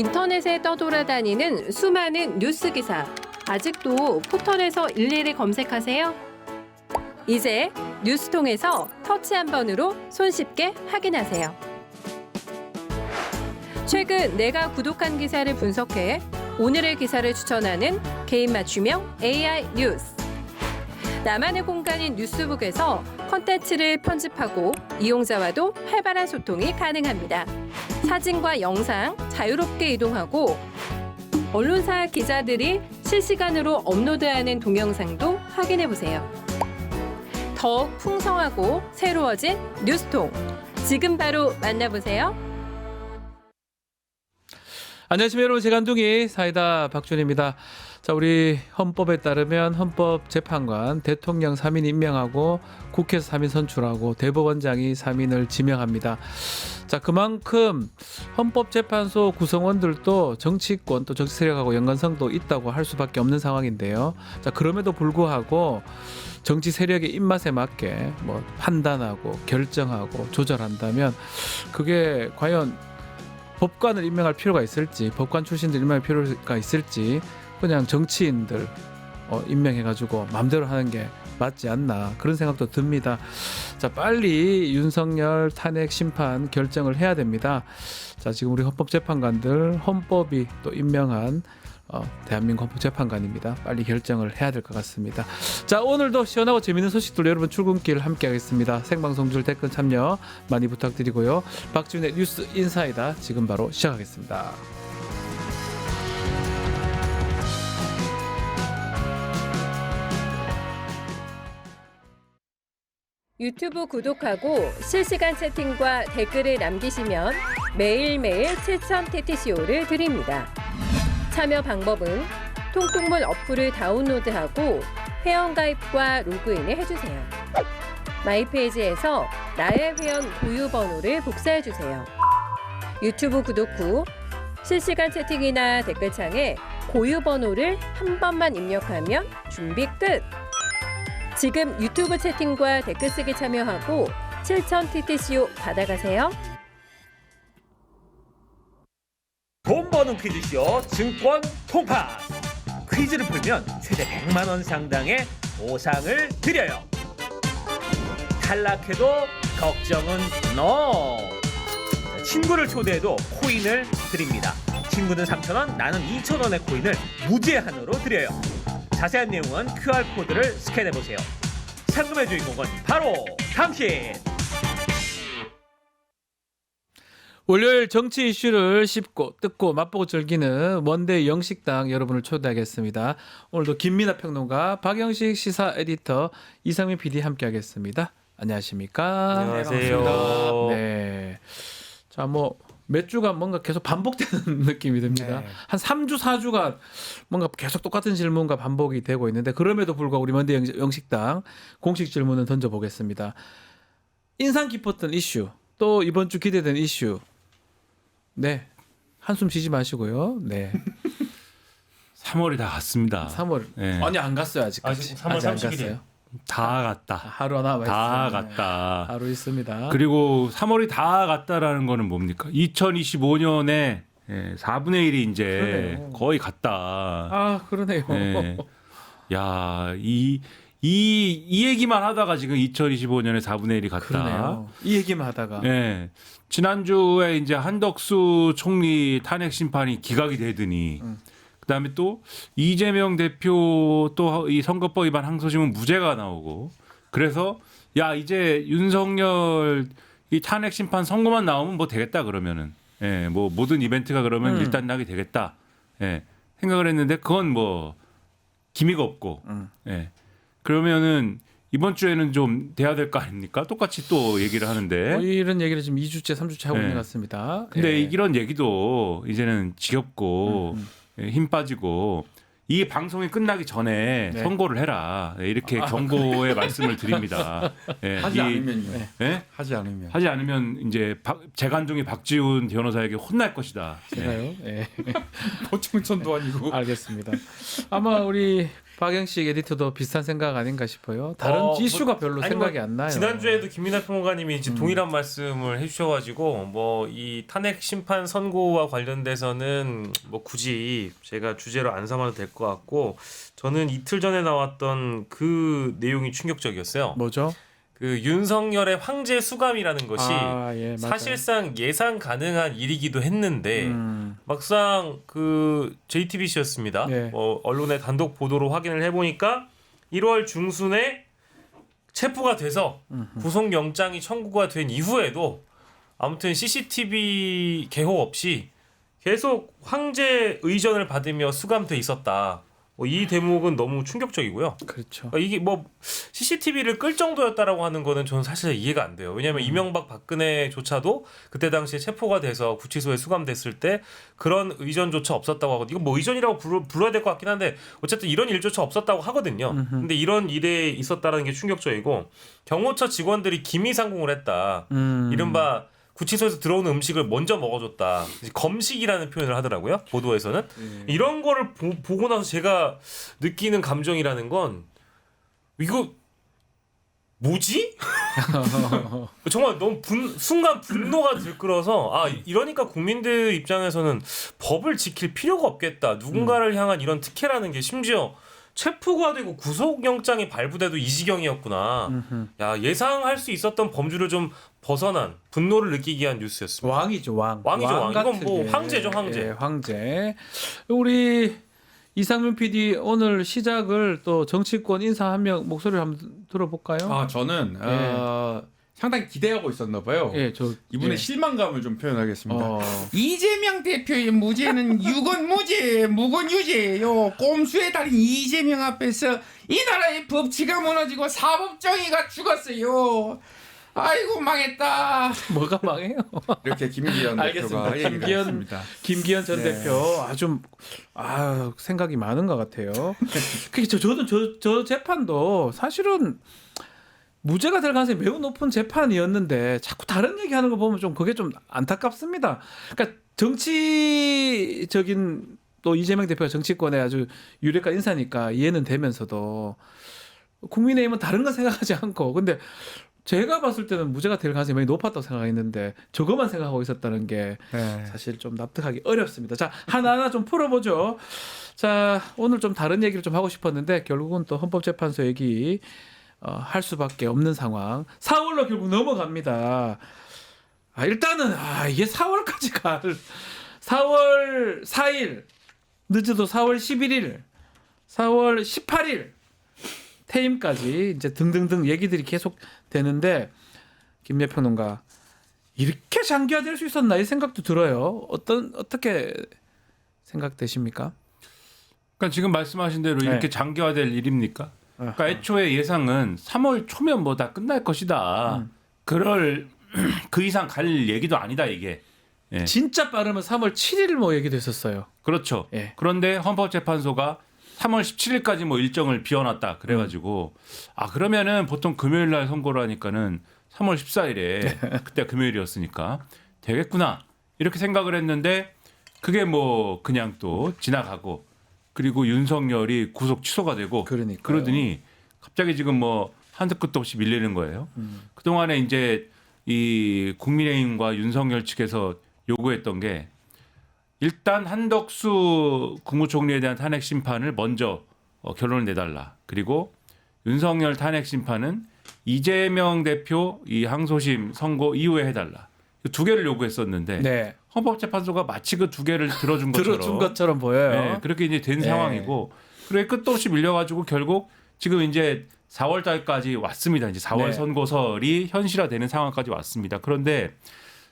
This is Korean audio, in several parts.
인터넷에 떠돌아다니는 수많은 뉴스 기사. 아직도 포털에서 일일이 검색하세요? 이제 뉴스통에서 터치 한 번으로 손쉽게 확인하세요. 최근 내가 구독한 기사를 분석해 오늘의 기사를 추천하는 개인 맞춤형 AI 뉴스. 나만의 공간인 뉴스북에서 콘텐츠를 편집하고 이용자와도 활발한 소통이 가능합니다. 사진과 영상 자유롭게 이동하고 언론사 기자들이 실시간으로 업로드하는 동영상도 확인해보세요. 더욱 풍성하고 새로워진 뉴스통. 지금 바로 만나보세요. 안녕하십니까 여러분, 재간둥이 사이다 박준입니다. 자, 우리 헌법에 따르면 헌법재판관 대통령 3인 임명하고 국회에서 3인 선출하고 대법원장이 3인을 지명합니다. 자, 그만큼 헌법재판소 구성원들도 정치권 또 정치 세력하고 연관성도 있다고 할 수밖에 없는 상황인데요. 자, 그럼에도 불구하고 정치 세력의 입맛에 맞게 뭐 판단하고 결정하고 조절한다면 그게 과연 법관을 임명할 필요가 있을지, 법관 출신들 임명할 필요가 있을지, 그냥 정치인들 임명해가지고 마음대로 하는 게 맞지 않나, 그런 생각도 듭니다. 자, 빨리 윤석열 탄핵 심판 결정을 해야 됩니다. 자, 지금 우리 헌법재판관들 헌법이 또 임명한 대한민국 헌법재판관입니다. 빨리 결정을 해야 될 것 같습니다. 자, 오늘도 시원하고 재밌는 소식들로 여러분 출근길 함께 하겠습니다. 생방송 줄 댓글 참여 많이 부탁드리고요. 박지훈의 뉴스 인사이다 지금 바로 시작하겠습니다. 유튜브 구독하고 실시간 채팅과 댓글을 남기시면 매일매일 7,000TTCO를 드립니다. 참여 방법은 통통문 어플을 다운로드하고 회원가입과 로그인을 해주세요. 마이페이지에서 나의 회원 고유번호를 복사해주세요. 유튜브 구독 후 실시간 채팅이나 댓글창에 고유번호를 한 번만 입력하면 준비 끝! 지금 유튜브 채팅과 댓글 쓰기 참여하고 7,000TTCO 받아가세요. 돈 버는 퀴즈쇼 증권 통파스. 퀴즈를 풀면 최대 100만 원 상당의 보상을 드려요. 탈락해도 걱정은 NO. 친구를 초대해도 코인을 드립니다. 친구는 3,000원, 나는 2,000원의 코인을 무제한으로 드려요. 자세한 내용은 QR코드를 스캔해보세요. 상금의 주인공은 바로 당신! 월요일 정치 이슈를 씹고 뜯고 맛보고 즐기는 원데이 영식당 여러분을 초대하겠습니다. 오늘도 김민하 평론가, 박영식 시사 에디터, 이상민 PD 함께하겠습니다. 안녕하십니까? 안녕하세요. 네. 자, 뭐 몇 주간 뭔가 계속 반복되는 느낌이 듭니다. 네. 한 3주, 4주가 뭔가 계속 똑같은 질문과 반복이 되고 있는데, 그럼에도 불구하고 우리 원데이 영식당 공식 질문을 던져보겠습니다. 인상 깊었던 이슈, 또 이번 주 기대된 이슈. 네, 한숨 쉬지 마시고요. 네, 3월이 다 갔습니다. 3월. 네. 아니, 안 갔어요 아직까지. 아직 3월 아직 안 30일 이에요. 갔어요. 다 갔다. 하루 남아 있어요. 다 갔다. 하루 있습니다. 그리고 3월이 다 갔다라는 거는 뭡니까? 2025년에 4분의 1이 이제 그러네요. 거의 갔다. 아, 그러네요. 네. 야, 이 얘기만 하다가 지금 2025년에 4분의 1이 갔다. 그러네요. 이 얘기만 하다가. 네. 지난주에 이제 한덕수 총리 탄핵 심판이 기각이 되더니 그다음에 또 이재명 대표 또 이 선거법 위반 항소심은 무죄가 나오고, 그래서 야, 이제 윤석열 이 탄핵 심판 선고만 나오면 뭐 되겠다, 그러면은 뭐 모든 이벤트가 그러면 일단락이 되겠다 생각을 했는데, 그건 뭐 기미가 없고 그러면은 이번 주에는 좀 돼야 될 거 아닙니까? 똑같이 또 얘기를 하는데. 이런 얘기를 지금 2주째, 3주째 하고 네. 있는 것 같습니다. 근데 예. 이런 얘기도 이제는 지겹고 힘 빠지고, 이 방송이 끝나기 전에 네. 선고를 해라, 이렇게 경고의 말씀을 드립니다. 하지 않으면요. 하지 않으면 이제 재간둥이 박지훈 변호사에게 혼날 것이다. 제가요? 예. 보충천도 아니고. 알겠습니다. 아마 우리 박영식 에디터도 비슷한 생각 아닌가 싶어요. 다른 이슈가 별로 아니, 생각이 안 나요. 지난주에도 김민하 평론가님이 이제 동일한 말씀을 해주셔가지고 뭐 이 탄핵 심판 선고와 관련돼서는 뭐 굳이 제가 주제로 안 삼아도 될 것 같고 저는 이틀 전에 나왔던 그 내용이 충격적이었어요. 뭐죠? 그 윤석열의 황제 수감이라는 것이 예, 맞아요. 사실상 예상 가능한 일이기도 했는데 음. 막상 그 JTBC였습니다. 예. 언론의 단독 보도로 확인을 해보니까 1월 중순에 체포가 돼서 구속영장이 청구가 된 이후에도 아무튼 CCTV 개호 없이 계속 황제 의전을 받으며 수감돼 있었다. 이 대목은 너무 충격적이고요. 그렇죠. 그러니까 이게 뭐 CCTV를 끌 정도였다라고 하는 거는 저는 사실 이해가 안 돼요. 왜냐하면 이명박 박근혜조차도 그때 당시에 체포가 돼서 구치소에 수감됐을 때 그런 의전조차 없었다고 하거든요. 이거 뭐 의전이라고 불러야 될 것 같긴 한데 어쨌든 이런 일조차 없었다고 하거든요. 근데 이런 일에 있었다는 게 충격적이고 경호처 직원들이 기미상궁을 했다. 이른바 구치소에서 들어오는 음식을 먼저 먹어줬다. 검식이라는 표현을 하더라고요. 보도에서는. 이런 거를 보고 나서 제가 느끼는 감정이라는 건 이거 뭐지? 정말 너무 순간 분노가 들끓어서 이러니까 국민들 입장에서는 법을 지킬 필요가 없겠다. 누군가를 향한 이런 특혜라는 게 심지어 체포가 되고 구속영장이 발부돼도 이 지경이었구나. 야, 예상할 수 있었던 범주를 좀 벗어난 분노를 느끼게 한 뉴스였습니다. 왕이죠, 왕. 왕이죠, 왕. 이건 뭐 같은 게. 황제죠, 황제. 예, 황제. 우리 이상민 PD 오늘 시작을 또 정치권 인사 한 명 목소리를 한번 들어볼까요? 저는 상당히 기대하고 있었나 봐요. 예, 저 이분의 예. 실망감을 좀 표현하겠습니다. 이재명 대표의 무죄는 유건무죄, 무건유죄예요. 꼼수의 달인 이재명 앞에서 이 나라의 법치가 무너지고 사법정의가 죽었어요. 아이고 망했다. 뭐가 망해요? 이렇게 김기현 알겠습니다. 대표가 얘기를 했습니다. 김기현 전 네. 대표 생각이 많은 것 같아요. 저도 저 재판도 사실은 무죄가 될 가능성이 매우 높은 재판이었는데 자꾸 다른 얘기하는 거 보면 좀 그게 좀 안타깝습니다. 그러니까 정치적인 또 이재명 대표가 정치권에 아주 유력한 인사니까 이해는 되면서도 국민의힘은 다른 건 생각하지 않고 근데 제가 봤을 때는 무죄가 될 가능성이 많이 높았다고 생각했는데 저것만 생각하고 있었다는 게 사실 좀 납득하기 어렵습니다. 자, 하나하나 좀 풀어보죠. 자, 오늘 좀 다른 얘기를 좀 하고 싶었는데 결국은 또 헌법재판소 얘기 할 수밖에 없는 상황. 4월로 결국 넘어갑니다. 일단은 이게 4월까지 갈 4월 4일 늦어도 4월 11일 4월 18일 퇴임까지 이제 등등등 얘기들이 계속 되는데 김예 평론가 이렇게 장기화될 수 있었나 이 생각도 들어요. 어떻게 생각되십니까? 그러니까 지금 말씀하신 대로 이렇게 네. 장기화될 일입니까? 그러니까 애초에 예상은 3월 초면 뭐 다 끝날 것이다. 그럴 그 이상 갈 얘기도 아니다 이게. 예. 진짜 빠르면 3월 7일 뭐 얘기도 했었어요. 그렇죠. 예. 그런데 헌법재판소가 3월 17일까지 뭐 일정을 비워놨다 그래가지고 그러면은 보통 금요일 날 선고를 하니까는 3월 14일에 그때 금요일이었으니까 되겠구나 이렇게 생각을 했는데 그게 뭐 그냥 또 지나가고 그리고 윤석열이 구속 취소가 되고 그러니까요. 그러더니 갑자기 지금 뭐 한도 끝도 없이 밀리는 거예요. 그동안에 이제 이 국민의힘과 윤석열 측에서 요구했던 게 일단 한덕수 국무총리에 대한 탄핵 심판을 먼저 결론을 내달라. 그리고 윤석열 탄핵 심판은 이재명 대표 이 항소심 선고 이후에 해달라. 두 개를 요구했었는데 네. 헌법재판소가 마치 그 두 개를 들어준 것처럼 보여요. 네, 그렇게 이제 된 네. 상황이고 그래 끝도 없이 밀려가지고 결국 지금 이제 4월 달까지 왔습니다. 이제 4월 네. 선고설이 현실화되는 상황까지 왔습니다. 그런데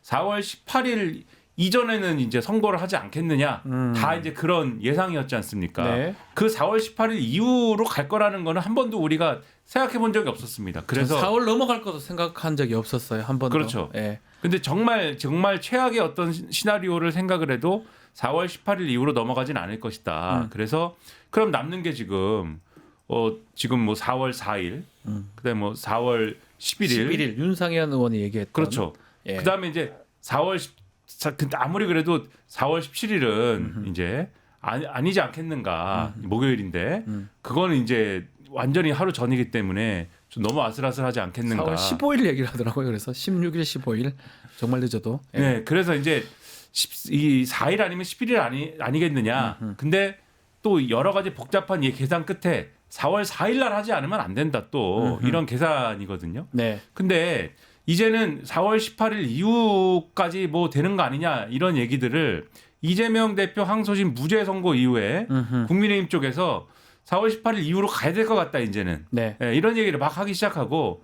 4월 18일 이전에는 이제 선고를 하지 않겠느냐 다 이제 그런 예상이었지 않습니까? 네. 그 4월 18일 이후로 갈 거라는 거는 한 번도 우리가 생각해 본 적이 없었습니다. 그래서 4월 넘어갈 것도 생각한 적이 없었어요. 한 번도. 그렇죠. 예. 근데 정말 최악의 어떤 시나리오를 생각을 해도 4월 18일 이후로 넘어가진 않을 것이다. 그래서 그럼 남는 게 지금 지금 뭐 4월 4일, 그다음에 뭐 4월 11일, 윤상현 의원이 얘기했던. 그렇죠. 예. 그다음에 이제 4월 아무리 그래도 4월 17일은 이제 아니지 않겠는가. 목요일인데 그거는 이제 완전히 하루 전이기 때문에 좀 너무 아슬아슬하지 않겠는가. 4월 15일 얘기를 하더라고요. 그래서 16일, 15일 정말 늦어도. 예. 네, 그래서 이제 이 4일 아니면 11일 아니겠느냐. 근데 또 여러 가지 복잡한 이 계산 끝에 4월 4일 날 하지 않으면 안 된다 또 이런 계산이거든요. 네. 근데 이제는 4월 18일 이후까지 뭐 되는 거 아니냐 이런 얘기들을 이재명 대표 항소심 무죄 선고 이후에 국민의힘 쪽에서 4월 18일 이후로 가야 될 것 같다 이제는. 네. 예, 이런 얘기를 막 하기 시작하고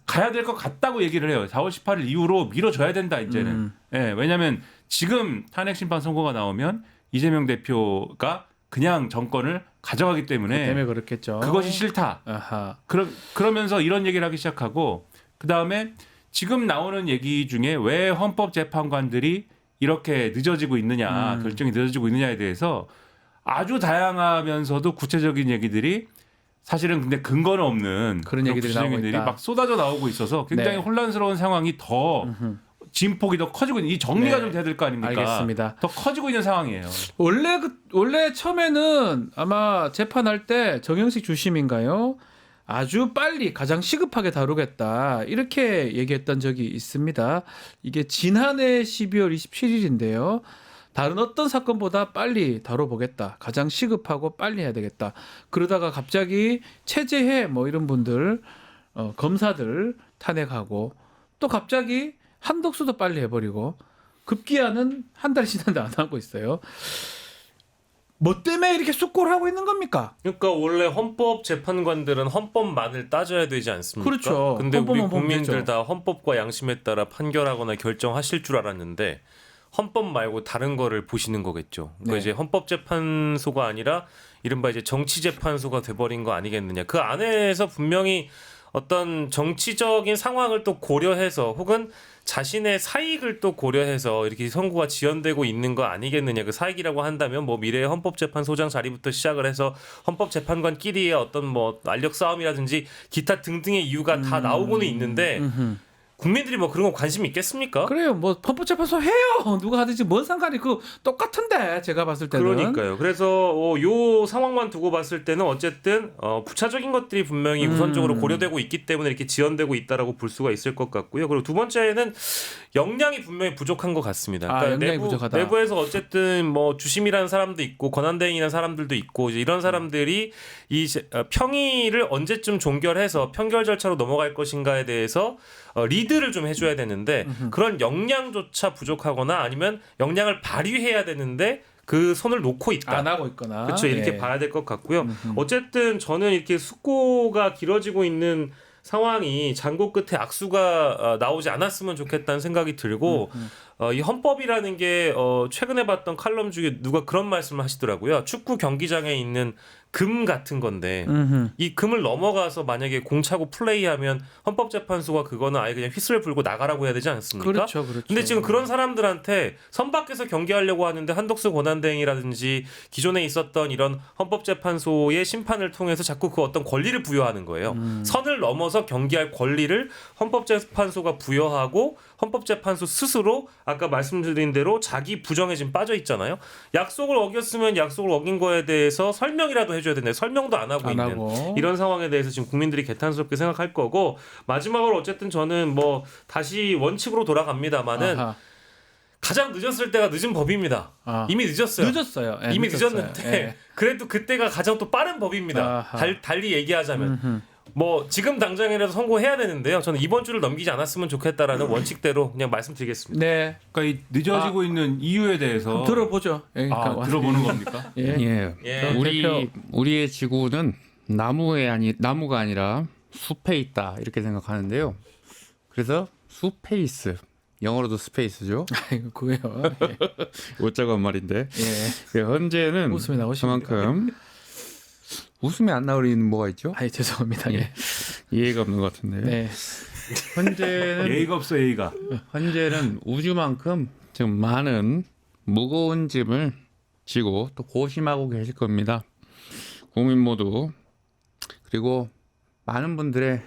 가야 될 것 같다고 얘기를 해요. 4월 18일 이후로 밀어줘야 된다 이제는. 예, 왜냐하면 지금 탄핵 심판 선고가 나오면 이재명 대표가 그냥 정권을 가져가기 때문에 그렇겠죠. 그것이 싫다. 아하. 그러면서 이런 얘기를 하기 시작하고 그 다음에 지금 나오는 얘기 중에 왜 헌법재판관들이 이렇게 늦어지고 있느냐, 결정이 늦어지고 있느냐에 대해서 아주 다양하면서도 구체적인 얘기들이 사실은 근데 근거는 없는 그런 얘기들이 구체적인 나오고 있다. 막 쏟아져 나오고 있어서 굉장히 네. 혼란스러운 상황이 더 진폭이 더 커지고 있는 이 정리가 네. 좀 돼야 될 거 아닙니까? 알겠습니다. 더 커지고 있는 상황이에요. 원래 처음에는 아마 재판할 때 정영식 주심인가요? 아주 빨리 가장 시급하게 다루겠다 이렇게 얘기했던 적이 있습니다. 이게 지난해 12월 27일인데요. 다른 어떤 사건보다 빨리 다뤄보겠다. 가장 시급하고 빨리 해야 되겠다. 그러다가 갑자기 최재해 뭐 이런 분들 검사들 탄핵하고 또 갑자기 한덕수도 빨리 해버리고 급기야는 한 달이 지났는데 안 하고 있어요. 뭐 때문에 이렇게 쑥골 하고 있는 겁니까? 그러니까 원래 헌법 재판관들은 헌법만을 따져야 되지 않습니까? 그렇죠. 근데 우리 헌법만 보면 국민들 되죠. 다 헌법과 양심에 따라 판결하거나 결정하실 줄 알았는데 헌법 말고 다른 거를 보시는 거겠죠. 그러니까 네. 이제 헌법재판소가 아니라 이른바 이제 정치재판소가 돼버린 거 아니겠느냐. 그 안에서 분명히 어떤 정치적인 상황을 또 고려해서 혹은 자신의 사익을 또 고려해서 이렇게 선고가 지연되고 있는 거 아니겠느냐. 그 사익이라고 한다면 뭐 미래의 헌법재판소장 자리부터 시작을 해서 헌법재판관끼리의 어떤 뭐 알력 싸움이라든지 기타 등등의 이유가 다 나오고는 있는데 국민들이 뭐 그런 거 관심 있겠습니까? 그래요. 뭐 헌법재판소 해요. 누가 하든지 뭔 상관이 그 똑같은데 제가 봤을 때는. 그러니까요. 그래서 요 상황만 두고 봤을 때는 어쨌든 부차적인 것들이 분명히 우선적으로 고려되고 있기 때문에 이렇게 지연되고 있다라고 볼 수가 있을 것 같고요. 그리고 두 번째는 역량이 분명히 부족한 것 같습니다. 그러니까 역량이 부족하다. 내부에서 어쨌든 뭐 주심이라는 사람도 있고 권한대행이라는 사람들도 있고 이제 이런 사람들이 이 평의를 언제쯤 종결해서 평결 절차로 넘어갈 것인가에 대해서 리드를 좀 해줘야 되는데 그런 역량조차 부족하거나 아니면 역량을 발휘해야 되는데 그 손을 놓고 있다. 안 하고 있거나. 그렇죠. 이렇게 예. 봐야 될 것 같고요. 어쨌든 저는 이렇게 숙고가 길어지고 있는 상황이 장고 끝에 악수가 나오지 않았으면 좋겠다는 생각이 들고 이 헌법이라는 게 최근에 봤던 칼럼 중에 누가 그런 말씀을 하시더라고요. 축구 경기장에 있는 금 같은 건데 이 금을 넘어가서 만약에 공 차고 플레이하면 헌법재판소가 그거는 아예 그냥 휘슬을 불고 나가라고 해야 되지 않습니까? 그렇죠, 그렇죠. 근데 지금 그런 사람들한테 선 밖에서 경기하려고 하는데 한덕수 권한대행이라든지 기존에 있었던 이런 헌법재판소의 심판을 통해서 자꾸 그 어떤 권리를 부여하는 거예요. 선을 넘어서 경기할 권리를 헌법재판소가 부여하고 헌법재판소 스스로 아까 말씀드린 대로 자기 부정에 지금 빠져 있잖아요. 약속을 어겼으면 약속을 어긴 거에 대해서 설명이라도 해줘야 되는데 설명도 안 하고 있는 이런 상황에 대해서 지금 국민들이 개탄스럽게 생각할 거고 마지막으로 어쨌든 저는 뭐 다시 원칙으로 돌아갑니다마는 아하. 가장 늦었을 때가 늦은 법입니다. 이미 늦었어요. 늦었어요. 예, 이미 늦었어요. 늦었는데 예. 그래도 그때가 가장 또 빠른 법입니다. 아하. 달리 얘기하자면 뭐 지금 당장이라도 선고해야 되는데요. 저는 이번 주를 넘기지 않았으면 좋겠다라는 원칙대로 그냥 말씀드리겠습니다. 네. 그러니까 이 늦어지고 있는 이유에 대해서 들어보죠. 예, 그러니까 들어보는 겁니까? 예. 예. 예. 우리의 지구는 나무가 아니라 숲에 있다 이렇게 생각하는데요. 그래서 숲페이스 영어로도 스페이스죠. 아이고 그래요. 예. 웃자고 말인데 예. 현재는 웃음이 나오십니다. 그만큼 웃음이 안 나오는 뭐가 있죠? 아이 죄송합니다. 예. 이해가 없는 것 같은데요. 네. 예의가 없어 예의가. 현재는 우주만큼 지금 많은 무거운 짐을 지고 또 고심하고 계실 겁니다. 국민 모두 그리고 많은 분들의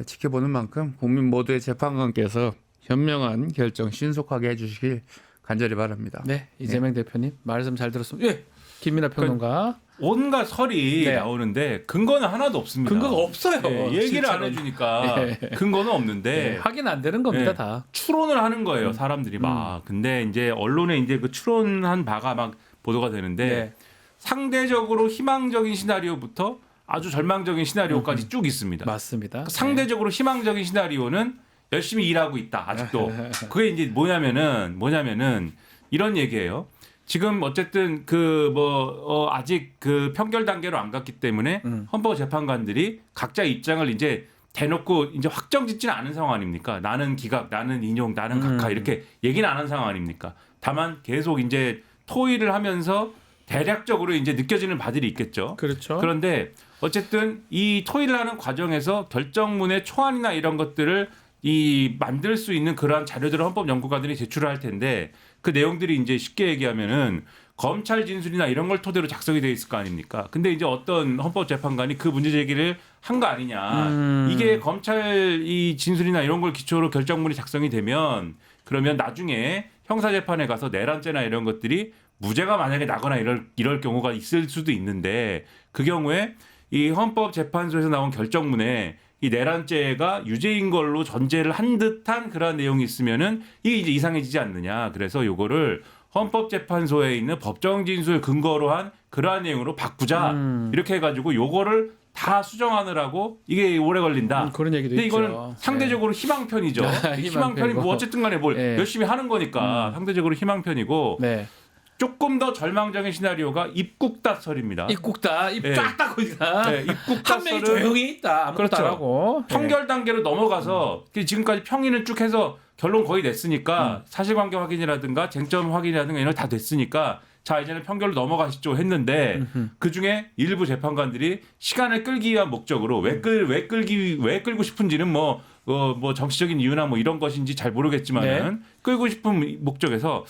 지켜보는 만큼 국민 모두의 재판관께서 현명한 결정 신속하게 해주시길 간절히 바랍니다. 네. 이재명 대표님 말씀 잘 들었습니다. 예. 김민하 평론가. 온갖 설이 네. 나오는데 근거는 하나도 없습니다. 근거가 없어요. 예, 얘기를 안 실제로는. 해주니까 예. 근거는 없는데 네, 확인 안 되는 겁니다 예. 다. 추론을 하는 거예요 사람들이 막. 근데 이제 언론에 이제 그 추론한 바가 막 보도가 되는데 네. 상대적으로 희망적인 시나리오부터 아주 절망적인 시나리오까지 쭉 있습니다. 맞습니다. 상대적으로 희망적인 시나리오는 열심히 일하고 있다 아직도. 그게 이제 뭐냐면은 이런 얘기예요. 지금 어쨌든 아직 그 판결 단계로 안 갔기 때문에 헌법재판관들이 각자 입장을 이제 대놓고 이제 확정짓지는 않은 상황 아닙니까? 나는 기각, 나는 인용, 나는 각하 이렇게 얘기는 안 한 상황 아닙니까? 다만 계속 이제 토의를 하면서 대략적으로 이제 느껴지는 바들이 있겠죠. 그렇죠. 그런데 어쨌든 이 토의를 하는 과정에서 결정문의 초안이나 이런 것들을 만들 수 있는 그러한 자료들을 헌법연구가들이 제출을 할 텐데 그 내용들이 이제 쉽게 얘기하면은 검찰 진술이나 이런 걸 토대로 작성이 돼 있을 거 아닙니까? 근데 이제 어떤 헌법재판관이 그 문제 제기를 한 거 아니냐. 이게 검찰 이 진술이나 이런 걸 기초로 결정문이 작성이 되면 그러면 나중에 형사재판에 가서 내란죄나 이런 것들이 무죄가 만약에 나거나 이럴 경우가 있을 수도 있는데 그 경우에 이 헌법재판소에서 나온 결정문에 이 내란죄가 유죄인 걸로 전제를 한 듯한 그러한 내용이 있으면은 이게 이제 이상해지지 않느냐. 그래서 요거를 헌법재판소에 있는 법정 진술 근거로 한 그러한 내용으로 바꾸자. 이렇게 해가지고 요거를 다 수정하느라고 이게 오래 걸린다. 그런 얘기도 근데 있죠. 이거는 상대적으로 희망편이죠. 희망편이 뭐 어쨌든 간에 뭘 네. 열심히 하는 거니까 상대적으로 희망편이고 네. 조금 더 절망적인 시나리오가 입국닷설입니다. 입국다, 예. 쫙 닫고 있다. 네, 한 명이 입국닷설은 조용히 있다. 아무것도 그렇죠. 안 하고. 판결 단계로 넘어가서 지금까지 평의는 쭉 해서 결론 거의 냈으니까 사실관계 확인이라든가 쟁점 확인이라든가 이런 거 다 됐으니까 자 이제는 판결로 넘어가시죠 했는데 그 중에 일부 재판관들이 시간을 끌기 위한 목적으로 왜 끌고 싶은지는 뭐 정치적인 이유나 뭐 이런 것인지 잘 모르겠지만은 끌고 싶은 목적에서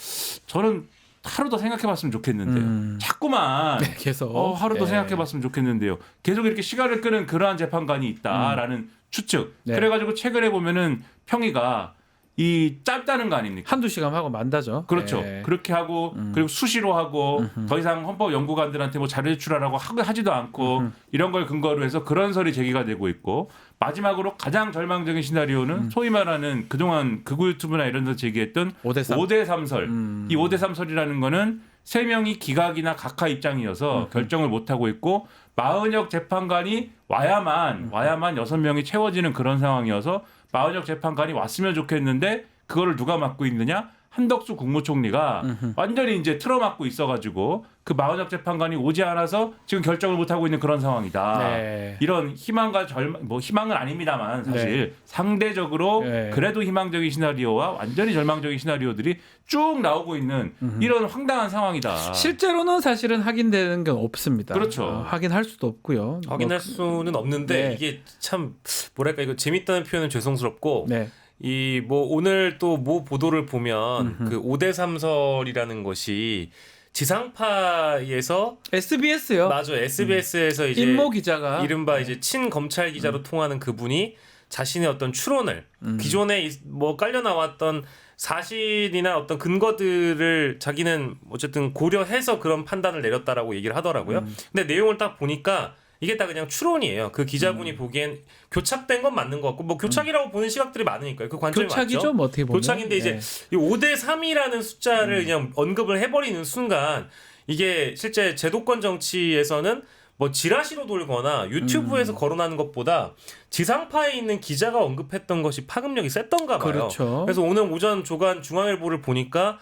저는 하루 더 생각해봤으면 좋겠는데요. 자꾸만 계속 하루 더 예. 생각해봤으면 좋겠는데요. 계속 이렇게 시간을 끄는 그러한 재판관이 있다라는 추측. 네. 그래가지고 최근에 보면은 평의가 이 짧다는 거 아닙니까? 한두 시간 하고 만다죠. 그렇죠. 예. 그렇게 하고 그리고 수시로 하고 더 이상 헌법 연구관들한테 뭐 자료 제출하라고 하지도 않고 이런 걸 근거로 해서 그런 설이 제기가 되고 있고 마지막으로 가장 절망적인 시나리오는 소위 말하는 그동안 극우 유튜브나 이런 데서 제기했던 5대3. 5대3설. 이 5대3설이라는 거는 3명이 기각이나 각하 입장이어서 결정을 못 하고 있고 마은혁 재판관이 와야만 6명이 채워지는 그런 상황이어서 마은혁 재판관이 왔으면 좋겠는데 그거를 누가 맡고 있느냐? 한덕수 국무총리가 완전히 이제 틀어막고 있어가지고 그 마은혁 재판관이 오지 않아서 지금 결정을 못 하고 있는 그런 상황이다. 네. 이런 희망과 희망은 아닙니다만 사실 상대적으로 네. 그래도 희망적인 시나리오와 완전히 절망적인 시나리오들이 쭉 나오고 있는 이런 황당한 상황이다. 실제로는 사실은 확인되는 건 없습니다. 그렇죠. 확인할 수도 없고요. 확인할 수는 없는데 네. 이게 참 뭐랄까 이거 재밌다는 표현은 죄송스럽고 네. 이 뭐 오늘 또 모 보도를 보면 그 5대3설이라는 것이 지상파에서 SBS요. 맞아 SBS에서 이제 임모 기자가 이른바 이제 친 검찰 기자로 통하는 그분이 자신의 어떤 추론을 기존에 뭐 깔려 나왔던 사실이나 어떤 근거들을 자기는 어쨌든 고려해서 그런 판단을 내렸다라고 얘기를 하더라고요. 근데 내용을 딱 보니까 이게 다 그냥 추론이에요. 그 기자분이 보기엔 교착된 건 맞는 것 같고 뭐 교착이라고 보는 시각들이 많으니까요. 그 관점이 교착이죠. 맞죠. 뭐 어떻게 보면. 교착인데 이제 이 5대3이라는 숫자를 그냥 언급을 해버리는 순간 이게 실제 제도권 정치에서는 뭐 지라시로 돌거나 유튜브에서 거론하는 것보다 지상파에 있는 기자가 언급했던 것이 파급력이 셌던가 봐요. 그렇죠. 그래서 오늘 오전 조간 중앙일보를 보니까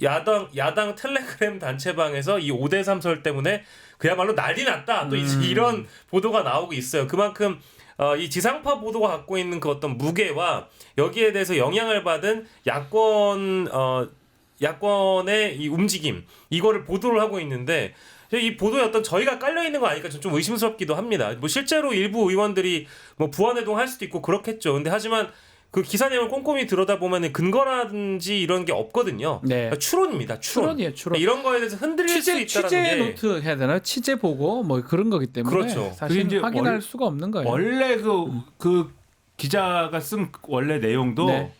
야당 텔레그램 단체방에서 이 5대3설 때문에 그야말로 난리 났다. 또 이런 보도가 나오고 있어요. 그만큼 이 지상파 보도가 갖고 있는 그 어떤 무게와 여기에 대해서 영향을 받은 야권의 이 움직임 이거를 보도를 하고 있는데 이 보도에 어떤 저희가 깔려 있는 거 아니까 좀 의심스럽기도 합니다. 뭐 실제로 일부 의원들이 뭐 부안해동 할 수도 있고 그렇겠죠. 근데 하지만 그 기사 내용을 꼼꼼히 들여다보면 근거라든지 이런 게 없거든요. 네. 그러니까 추론입니다. 추론이에요. 추론. 이런 거에 대해서 흔들릴 수 있다는 취재 게 노트 해야 되나? 취재 보고 뭐 그런 거기 때문에 그렇죠. 사실 이제 확인할 수가 없는 거예요. 원래 그 기자가 쓴 원래 내용도 네.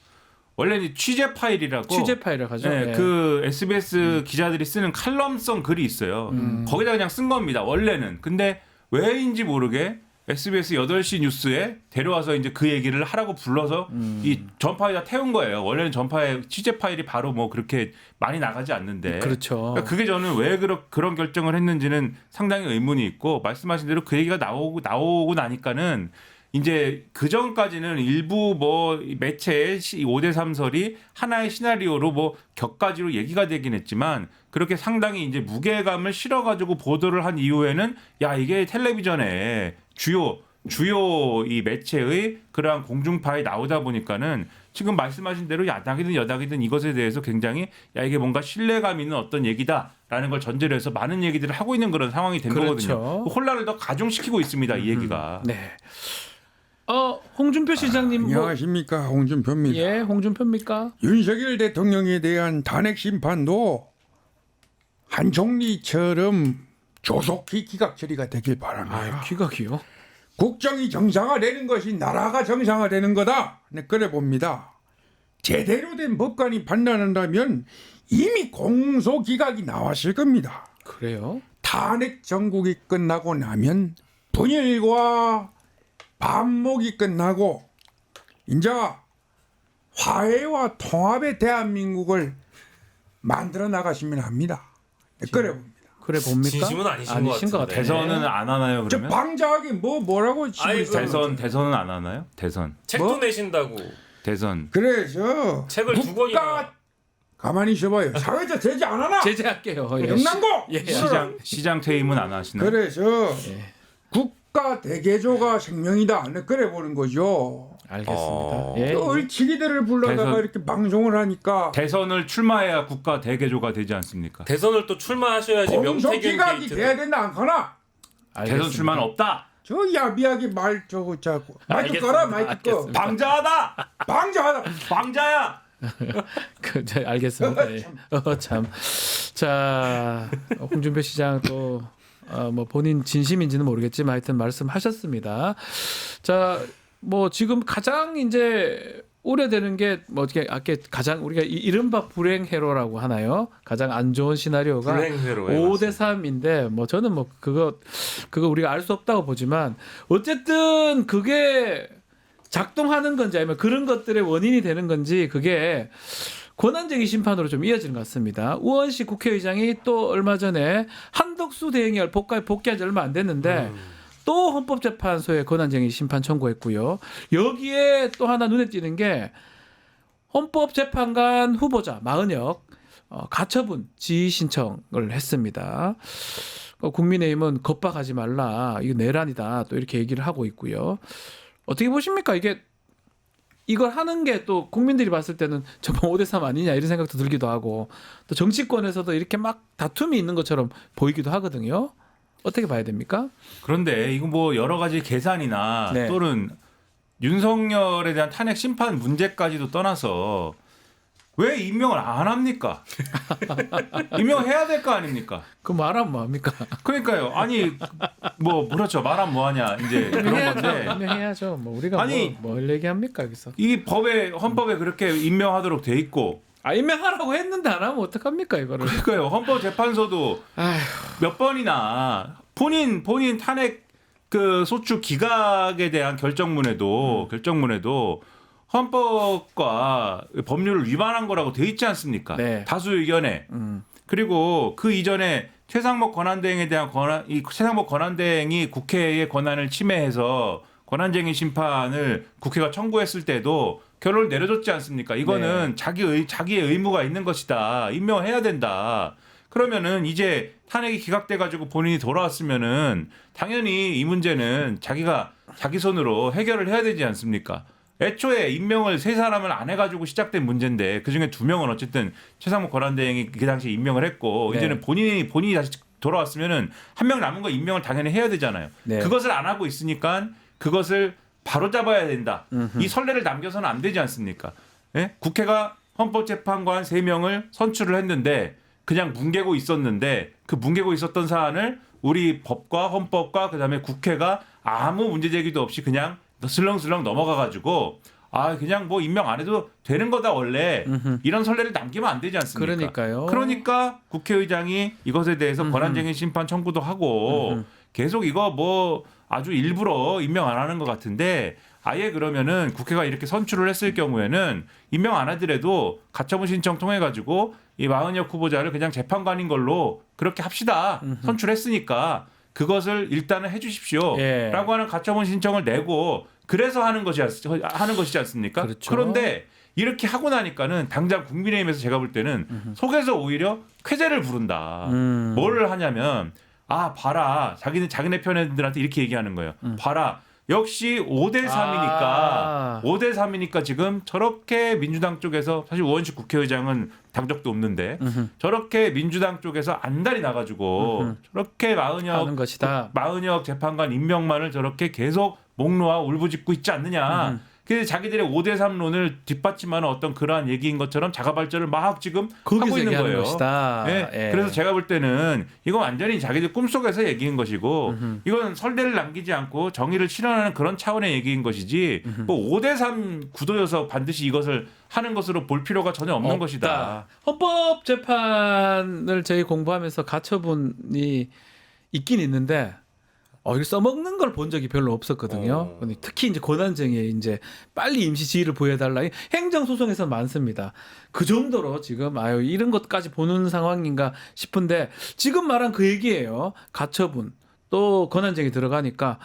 원래는 취재 파일이라고 취재 파일을 가죠. 네, 예. 그 SBS 기자들이 쓰는 칼럼성 글이 있어요. 거기다 그냥 쓴 겁니다. 원래는. 근데 왜인지 모르게 SBS 8시 뉴스에 데려와서 이제 그 얘기를 하라고 불러서 이 전파에다 태운 거예요. 원래는 전파에 취재 파일이 바로 뭐 그렇게 많이 나가지 않는데. 그렇죠. 그러니까 그게 저는 왜 그런 결정을 했는지는 상당히 의문이 있고 말씀하신 대로 그 얘기가 나오고 나니까는 이제 그 전까지는 일부 뭐 매체의 5대 3설이 하나의 시나리오로 뭐 격가지로 얘기가 되긴 했지만 그렇게 상당히 이제 무게감을 실어가지고 보도를 한 이후에는 야 이게 텔레비전에 주요 이 매체의 그러한 공중파에 나오다 보니까는 지금 말씀하신 대로 야당이든 여당이든 이것에 대해서 굉장히 야 이게 뭔가 신뢰감 있는 어떤 얘기다라는 걸 전제로 해서 많은 얘기들을 하고 있는 그런 상황이 된 그렇죠. 거거든요. 혼란을 더 가중시키고 있습니다. 이 얘기가. 네. 홍준표 시장님 뭐 안녕하십니까, 홍준표입니다. 예, 홍준표입니까? 윤석열 대통령에 대한 탄핵 심판도 한 총리처럼 조속히 기각 처리가 되길 바랍니다. 귀각이요. 국정이 정상화되는 것이 나라가 정상화되는 거다. 네, 그래 봅니다. 제대로 된 법관이 판단한다면 이미 공소 기각이 나왔을 겁니다. 그래요? 탄핵 정국이 끝나고 나면 분열과 반목이 끝나고 이제 화해와 통합의 대한민국을 만들어 나가시면 합니다. 네, 그래 봅니다. 그래 봅니까? 진심은 아니신 것 것 같은데. 대선은 안 하나요 저 그러면? 방자하게 뭐라고 치고 아이고, 있어요. 대선은 안 하나요? 책도 뭐? 내신다고. 대선. 그래서 책을 두 권이나. 가만히 있어봐요. 사회자 제재 안 하나? 제재할게요. 예. 영남고 예. 시장 퇴임은 안 하시나요? 그래서 국가 대개조가 생명이다. 네, 그래 보는 거죠. 알겠습니다. 예. 얼치기들을 불러다가 대선- 이렇게 방송을 하니까 대선을 출마해야 국가 대개조가 되지 않습니까? 대선을 또 출마하셔야지 공소 명태균 기각이 게이트. 돼야 된다 않거나 대선 출마는 없다. 저 야비하게 말 저거 자꾸 마이크 알겠습니다. 꺼라 마이크 꺼 알겠습니다. 방자하다. 방자하다 방자야. 알겠습니다. 예. 참. 자, 홍준표 시장 또 뭐 본인 진심인지는 모르겠지만 하여튼 말씀하셨습니다. 자, 뭐 지금 가장 이제 우려되는 게 뭐 어떻게 아까 가장 우리가 이른바 불행회로라고 하나요? 가장 안 좋은 시나리오가 불행회로에 5대 3인데 뭐 저는 뭐 그거 우리가 알 수 없다고 보지만 어쨌든 그게 작동하는 건지 아니면 그런 것들의 원인이 되는 건지 그게 권한쟁의 심판으로 좀 이어지는 것 같습니다. 우원식 국회의장이 또 얼마 전에 한덕수 대행이 복귀한 지 얼마 안 됐는데 또 헌법재판소에 권한쟁의 심판 청구했고요. 여기에 또 하나 눈에 띄는 게 헌법재판관 후보자 마은혁 가처분 지휘 신청을 했습니다. 국민의힘은 겁박하지 말라, 이거 내란이다 또 이렇게 얘기를 하고 있고요. 어떻게 보십니까? 이걸 하는 게 또 국민들이 봤을 때는 정말 5대 3 아니냐 이런 생각도 들기도 하고 또 정치권에서도 이렇게 막 다툼이 있는 것처럼 보이기도 하거든요. 어떻게 봐야 됩니까? 그런데 이거 뭐 여러 가지 계산이나 네. 또는 윤석열에 대한 탄핵 심판 문제까지도 떠나서 왜 임명을 안 합니까? 임명해야 될 거 아닙니까? 그 말하면 뭐합니까? 그러니까요. 아니 뭐 그렇죠. 말하면 뭐하냐 이제 그런 건데 임명해야죠. 뭐 우리가 아니, 뭘 얘기합니까 여기서? 이 헌법에 그렇게 임명하도록 돼 있고 임명하라고 했는데 안 하면 어떡합니까 이거를? 그러니까요. 헌법재판소도 몇 번이나 본인 탄핵 그 소추 기각에 대한 결정문에도 헌법과 법률을 위반한 거라고 돼 있지 않습니까? 네. 다수 의견에. 그리고 그 이전에 최상목 권한대행에 대한 이 최상목 권한대행이 국회의 권한을 침해해서 권한쟁의 심판을 국회가 청구했을 때도 결론을 내려줬지 않습니까? 이거는 자기의 의무가 있는 것이다. 임명해야 된다. 그러면은 이제 탄핵이 기각돼 가지고 본인이 돌아왔으면은 당연히 이 문제는 자기 손으로 해결을 해야 되지 않습니까? 애초에 임명을 세 사람을 안 해가지고 시작된 문제인데 그 중에 2명은 어쨌든 최상목 권한대행이 그 당시에 임명을 했고 네. 이제는 본인이 다시 돌아왔으면은 한 명 남은 거 임명을 당연히 해야 되잖아요. 네. 그것을 안 하고 있으니까 그것을 바로 잡아야 된다. 이 선례를 남겨서는 안 되지 않습니까? 예? 국회가 헌법재판관 3명을 선출을 했는데 그냥 뭉개고 있었는데 그 뭉개고 있었던 사안을 우리 법과 헌법과 그다음에 국회가 아무 문제 제기도 없이 그냥 슬렁슬렁 넘어가 가지고 아 그냥 뭐 임명 안 해도 되는 거다 원래 이런 선례를 남기면 안 되지 않습니까? 그러니까요. 그러니까 국회의장이 이것에 대해서 권한쟁의 심판 청구도 하고 계속 이거 뭐 아주 일부러 임명 안 하는 것 같은데 아예 그러면은 국회가 이렇게 선출을 했을 경우에는 임명 안 하더라도 가처분 신청 통해 가지고 이 마은혁 후보자를 그냥 재판관인 걸로 그렇게 합시다. 선출했으니까 그것을 일단은 해주십시오. 예. 라고 하는 가처분 신청을 내고 그래서 하는 것이지 않습니까? 그렇죠. 그런데 이렇게 하고 나니까는 당장 국민의힘에서 제가 볼 때는 속에서 오히려 쾌재를 부른다. 뭘 하냐면 아 봐라 자기네 편애들한테 이렇게 얘기하는 거예요. 봐라 역시 5대 3이니까 5대 3이니까 지금 저렇게 민주당 쪽에서 사실 우원식 국회의장은 당적도 없는데 저렇게 민주당 쪽에서 안달이 나가지고 저렇게 하는 것이다. 마은혁 재판관 임명만을 저렇게 계속 목 놓아 울부짖고 있지 않느냐. 그래서 자기들의 5대 3론을 뒷받침하는 어떤 그러한 얘기인 것처럼 자가 발전을 막 지금 하고 거기서 있는 얘기하는 거예요. 것이다. 네. 예. 그래서 제가 볼 때는 이건 완전히 자기들 꿈속에서 얘기인 것이고 이건 설대를 남기지 않고 정의를 실현하는 그런 차원의 얘기인 것이지 뭐 5대 3 구도여서 반드시 이것을 하는 것으로 볼 필요가 전혀 없는 없다. 것이다. 헌법 재판을 저희 공부하면서 가처분이 있긴 있는데 이걸 써먹는 걸 본 적이 별로 없었거든요. 특히 이제 권한쟁의에 이제 빨리 임시 지위를 부여해달라. 행정 소송에서 많습니다. 그 정도로 지금 이런 것까지 보는 상황인가 싶은데 지금 말한 그 얘기예요. 가처분 또 권한쟁의 들어가니까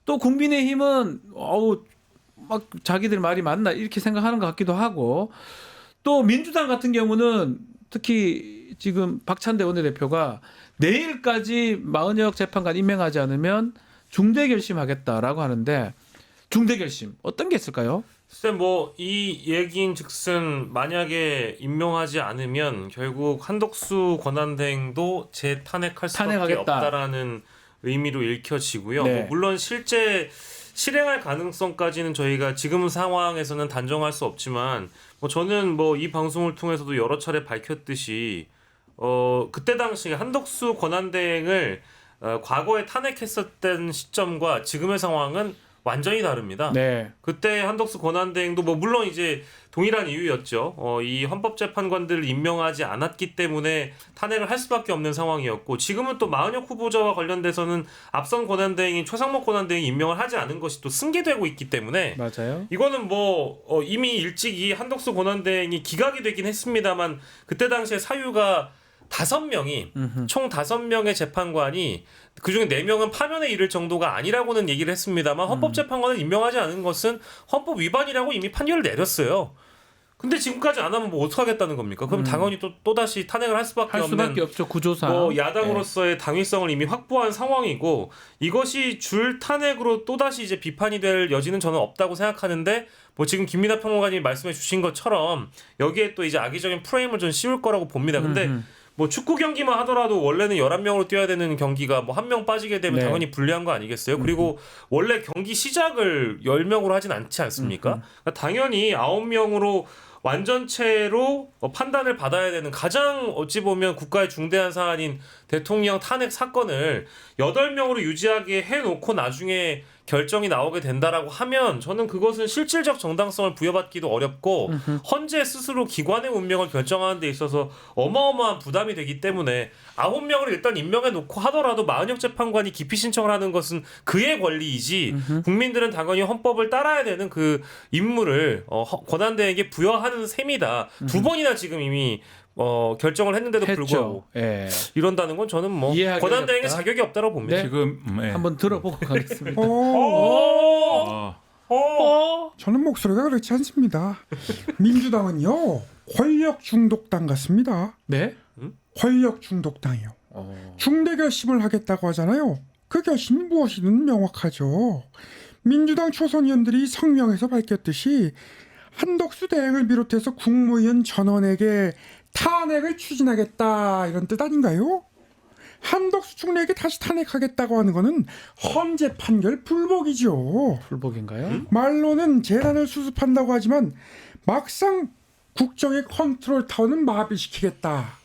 또 국민의힘은 막 자기들 말이 맞나 이렇게 생각하는 것 같기도 하고 또 민주당 같은 경우는 특히 지금 박찬대 원내대표가 내일까지 마은혁 재판관 임명하지 않으면 중대 결심하겠다라고 하는데 중대 결심 어떤 게 있을까요? 글쎄 뭐이 얘기인즉슨 만약에 임명하지 않으면 결국 한덕수 권한대행도 재탄핵할 수밖에 탄핵하겠다. 없다라는 의미로 읽혀지고요. 네. 뭐 물론 실제 실행할 가능성까지는 저희가 지금 상황에서는 단정할 수 없지만 뭐 저는 뭐 이 방송을 통해서도 여러 차례 밝혔듯이 그때 당시 한덕수 권한대행을 과거에 탄핵했었던 시점과 지금의 상황은 완전히 다릅니다. 네. 그때 한덕수 권한대행도 뭐 물론 이제 동일한 이유였죠. 이 헌법재판관들을 임명하지 않았기 때문에 탄핵을 할 수밖에 없는 상황이었고 지금은 또 마은혁 후보자와 관련돼서는 앞선 권한대행인 최상목 권한대행이 임명을 하지 않은 것이 또 승계되고 있기 때문에 맞아요. 이거는 뭐 이미 일찍이 한덕수 권한대행이 기각이 되긴 했습니다만 그때 당시에 사유가 5명이 총 5명의 재판관이 그중에 4명은 파면에 이를 정도가 아니라고는 얘기를 했습니다만 헌법재판관을 임명하지 않은 것은 헌법 위반이라고 이미 판결을 내렸어요. 근데 지금까지 안 하면 뭐 어떡하겠다는 겁니까? 그럼 당연히 또다시 탄핵을 할 수밖에 없죠. 구조상. 뭐 야당으로서의 당위성을 이미 확보한 상황이고 이것이 줄 탄핵으로 또다시 이제 비판이 될 여지는 저는 없다고 생각하는데 뭐 지금 김민하 평론가님이 말씀해 주신 것처럼 여기에 또 이제 악의적인 프레임을 좀 씌울 거라고 봅니다. 근데 뭐 축구 경기만 하더라도 원래는 11명으로 뛰어야 되는 경기가 뭐 1명 빠지게 되면 네. 당연히 불리한 거 아니겠어요? 그리고 원래 경기 시작을 10명으로 하진 않지 않습니까? 그러니까 당연히 9명으로 완전체로 판단을 받아야 되는 가장 어찌 보면 국가의 중대한 사안인 대통령 탄핵 사건을 8명으로 유지하게 해놓고 나중에 결정이 나오게 된다라고 하면 저는 그것은 실질적 정당성을 부여받기도 어렵고 헌재 스스로 기관의 운명을 결정하는 데 있어서 어마어마한 부담이 되기 때문에 9명을 일단 임명해 놓고 하더라도 마은혁 재판관이 기피 신청을 하는 것은 그의 권리이지 국민들은 당연히 헌법을 따라야 되는 그 임무를 권한대행에게 부여하는 셈이다. 2번이나 지금 이미 결정을 했는데도 불구하고 예. 이런다는 건 저는 뭐 이해하기 권한대행의 어렵다. 자격이 없다고 봅니다. 네. 지금 한번 들어보고 가겠습니다. 저는 목소리가 그렇지 않습니다. 민주당은요 권력 중독당 같습니다. 네? 권력 중독당이요. 중대 결심을 하겠다고 하잖아요. 그 결심이 무엇이든 명확하죠. 민주당 초선 의원들이 성명에서 밝혔듯이 한덕수 대행을 비롯해서 국무위원 전원에게 탄핵을 추진하겠다 이런 뜻 아닌가요? 한덕수 총리에게 다시 탄핵하겠다고 하는 거는 헌재 판결 불복이죠. 불복인가요? 말로는 재단을 수습한다고 하지만 막상 국정의 컨트롤 타워는 마비시키겠다.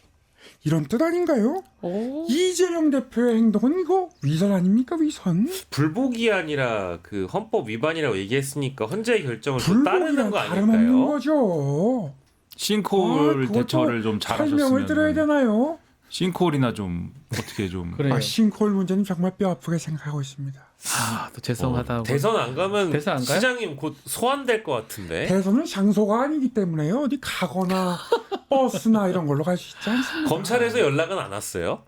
이런 뜻 아닌가요? 오. 이재명 대표의 행동은 이거 위선 아닙니까 위선? 불복이 아니라 그 헌법 위반이라고 얘기했으니까 헌재의 결정을 또 따르는 불복이랑 거 다름없는 아닐까요? 거죠. 싱크홀 그것도 대처를 좀 설명을 들어야 잘하셨으면 되나요? 싱크홀이나 좀 어떻게 좀 그래요. 싱크홀 문제는 정말 뼈 아프게 생각하고 있습니다. 또 죄송하다고. 대선 안 가면 대선 안 가요? 시장님 곧 소환될 것 같은데. 대선은 장소가 아니기 때문에 어디 가거나 버스나 이런 걸로 갈 수 있지 않습니까? 검찰에서 연락은 안 왔어요?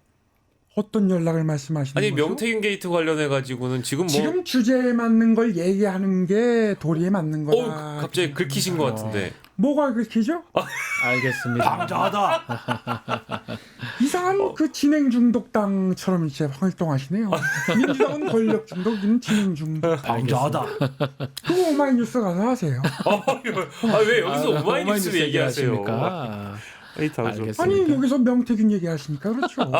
어떤 연락을 말씀하시는 아니 거죠? 명태균 게이트 관련해 가지고는 지금 뭐 지금 주제에 맞는 걸 얘기하는 게 도리에 맞는 거다. 갑자기 긁히신 것 같은데. 뭐가 긁히죠? 알겠습니다. 방자하다. 이상한 그 진행 중독당처럼 이제 활동하시네요. 민주당은 권력 중독, 이는 진행 중독. 방자하다. 그거 오마이뉴스 가서 하세요. 왜 여기서 오마이뉴스 얘기하세요? 얘기하십니까? 알겠습니다. 아니 여기서 명태균 얘기하시니까 그렇죠.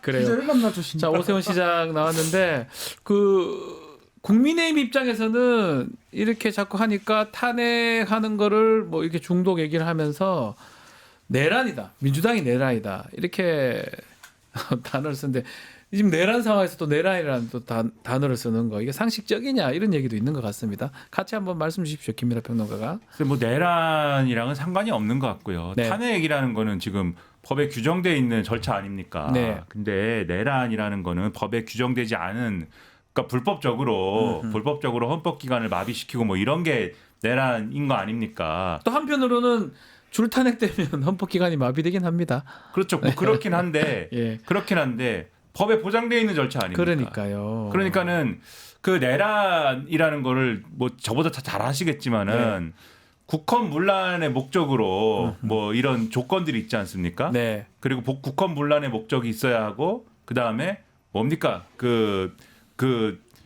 그래요. 기자를 만나주시니까. 자, 오세훈 시장 나왔는데 그 국민의힘 입장에서는 이렇게 자꾸 하니까 탄핵하는 거를 뭐 이렇게 중독 얘기를 하면서 내란이다. 민주당이 내란이다. 이렇게 단어를 쓰는데 지금 내란 상황에서 또 내란이라는 또 단어를 쓰는 거 이게 상식적이냐 이런 얘기도 있는 것 같습니다. 같이 한번 말씀 주십시오. 김민하 평론가가. 뭐 내란이랑은 상관이 없는 것 같고요. 네. 탄핵이라는 거는 지금 법에 규정돼 있는 절차 아닙니까? 네. 근데 내란이라는 거는 법에 규정되지 않은 그러니까 불법적으로 헌법 기관을 마비시키고 뭐 이런 게 내란인 거 아닙니까? 또 한편으로는 줄 탄핵되면 헌법 기관이 마비되긴 합니다. 그렇죠. 뭐 그렇긴 한데 예. 그렇긴 한데 법에 보장돼 있는 절차 아닙니까? 그러니까요. 그러니까는 그 내란이라는 거를 뭐 저보다 다 잘 아시겠지만은 국헌 문란의 목적으로 뭐 이런 조건들이 있지 않습니까? 네. 그리고 국헌 문란의 목적이 있어야 하고 그 다음에 뭡니까 그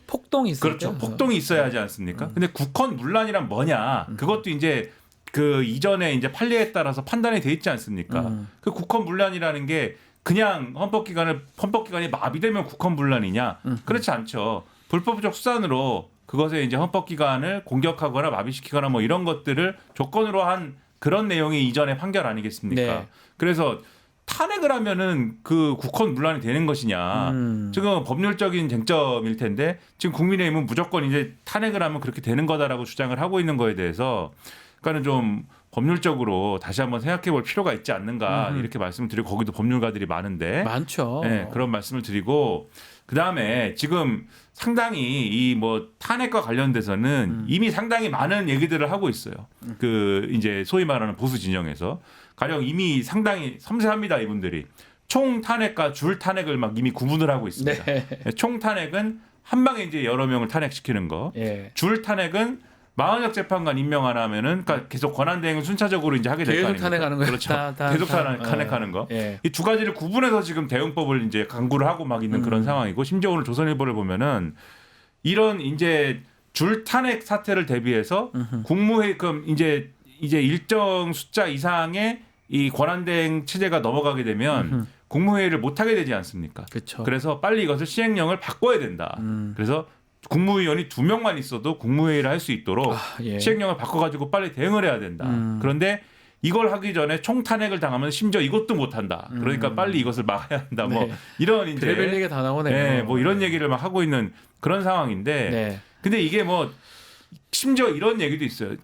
폭동이 있을 그렇죠. 때. 폭동이 있어야 하지 않습니까? 근데 국헌 문란이란 뭐냐? 그것도 이제 그 이전에 이제 판례에 따라서 판단이 돼 있지 않습니까? 그 국헌 문란이라는 게 그냥 헌법기관이 마비되면 국헌 문란이냐? 그렇지 않죠. 불법적 수단으로 그것에 이제 헌법기관을 공격하거나 마비시키거나 뭐 이런 것들을 조건으로 한 그런 내용이 이전의 판결 아니겠습니까? 네. 그래서 탄핵을 하면은 그 국헌 문란이 되는 것이냐? 지금 법률적인 쟁점일 텐데 지금 국민의힘은 무조건 이제 탄핵을 하면 그렇게 되는 거다라고 주장을 하고 있는 거에 대해서 그러니까는 좀 법률적으로 다시 한번 생각해 볼 필요가 있지 않는가 이렇게 말씀을 드리고 거기도 법률가들이 많은데 많죠. 네, 그런 말씀을 드리고 그다음에 지금 상당히 이 뭐 탄핵과 관련돼서는 이미 상당히 많은 얘기들을 하고 있어요. 그 이제 소위 말하는 보수 진영에서 가령 이미 상당히 섬세합니다, 이분들이. 총 탄핵과 줄 탄핵을 막 이미 구분을 하고 있습니다. 네. 총 탄핵은 한 방에 이제 여러 명을 탄핵시키는 거. 예. 줄 탄핵은 마흔역 재판관 임명 안 하면은 그러니까 계속 권한 대행을 순차적으로 이제 하게 될 거 계속 아닙니까? 탄핵하는 거예요. 그렇죠. 계속 탄핵하는 거. 예. 이 두 가지를 구분해서 지금 대응법을 이제 강구를 하고 막 있는 그런 상황이고 심지어 오늘 조선일보를 보면은 이런 이제 줄 탄핵 사태를 대비해서 국무회의 그럼 이제 일정 숫자 이상의 이 권한대행 체제가 넘어가게 되면 국무회의를 못 하게 되지 않습니까? 그렇죠. 그래서 빨리 이것을 시행령을 바꿔야 된다. 그래서 국무위원이 2명만 있어도 국무회의를 할 수 있도록 예. 시행령을 바꿔가지고 빨리 대응을 해야 된다. 그런데 이걸 하기 전에 총탄핵을 당하면 심지어 이것도 못한다. 그러니까 빨리 이것을 막아야 한다. 뭐 네. 이런 이제 별별 얘기가 다 나오네요. 네, 뭐 이런 얘기를 막 하고 있는 그런 상황인데 네. 근데 이게 뭐 심지어 이런 얘기도 있어요.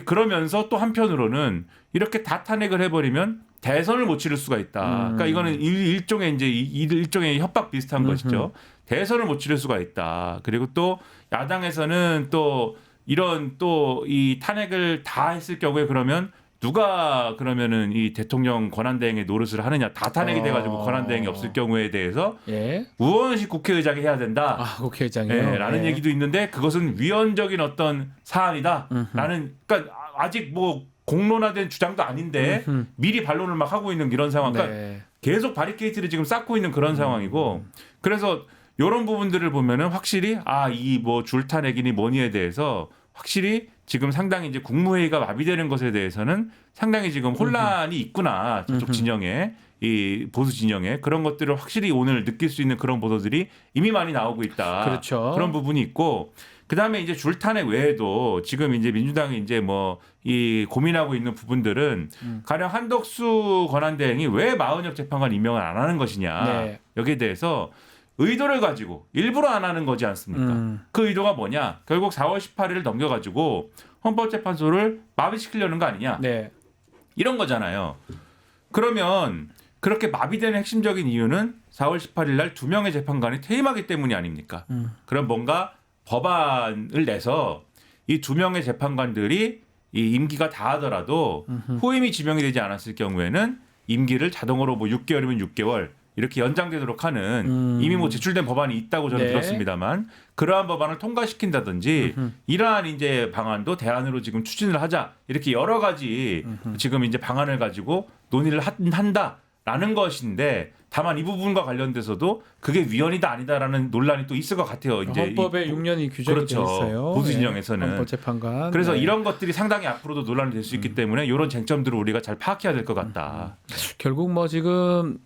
그러면서 또 한편으로는 이렇게 다 탄핵을 해버리면 대선을 못 치를 수가 있다. 그러니까 이거는 일종의 이제 일종의 협박 비슷한 것이죠. 대선을 못 치를 수가 있다. 그리고 또 야당에서는 또 이런 또 이 탄핵을 다 했을 경우에 그러면 누가 그러면은 이 대통령 권한대행의 노릇을 하느냐 다 탄핵이 돼가지고 권한대행이 없을 경우에 대해서 예. 우원식 국회의장이 해야 된다. 아, 국회의장이요. 네, 라는 예. 얘기도 있는데 그것은 위헌적인 어떤 사안이다라는 그러니까 아직 뭐 공론화된 주장도 아닌데 미리 반론을 막 하고 있는 이런 상황. 그러니까 네. 계속 바리케이트를 지금 쌓고 있는 그런 상황이고 그래서 이런 부분들을 보면은 확실히 이 뭐 줄탄핵이니 뭐니에 대해서 확실히 지금 상당히 이제 국무회의가 마비되는 것에 대해서는 상당히 지금 혼란이 있구나 저쪽 진영에 이 보수 진영의 그런 것들을 확실히 오늘 느낄 수 있는 그런 보도들이 이미 많이 나오고 있다. 그렇죠. 그런 부분이 있고 그다음에 이제 줄탄핵 외에도 지금 이제 민주당이 이제 뭐 이 고민하고 있는 부분들은 가령 한덕수 권한대행이 왜 마은혁 재판관 임명을 안 하는 것이냐 네. 여기에 대해서 의도를 가지고 일부러 안 하는 거지 않습니까? 그 의도가 뭐냐? 결국 4월 18일을 넘겨가지고 헌법재판소를 마비시키려는 거 아니냐? 네. 이런 거잖아요. 그러면 그렇게 마비되는 핵심적인 이유는 4월 18일 날 2명의 재판관이 퇴임하기 때문이 아닙니까? 그럼 뭔가 법안을 내서 이 2명의 재판관들이 이 임기가 다하더라도 후임이 지명이 되지 않았을 경우에는 임기를 자동으로 뭐 6개월이면 6개월 이렇게 연장되도록 하는 이미 뭐 제출된 법안이 있다고 저는 네. 들었습니다만 그러한 법안을 통과시킨다든지 이러한 이제 방안도 대안으로 지금 추진을 하자 이렇게 여러 가지 지금 이제 방안을 가지고 논의를 한다라는 것인데 다만 이 부분과 관련돼서도 그게 위헌이다 아니다라는 논란이 또 있을 것 같아요. 이제 헌법에 6년이 규정이 그렇죠. 되어 있어요. 보수 예. 진영에서는. 헌법재판관. 그래서 네. 이런 것들이 상당히 앞으로도 논란이 될 수 있기 때문에 이런 쟁점들을 우리가 잘 파악해야 될 것 같다. 결국 뭐 지금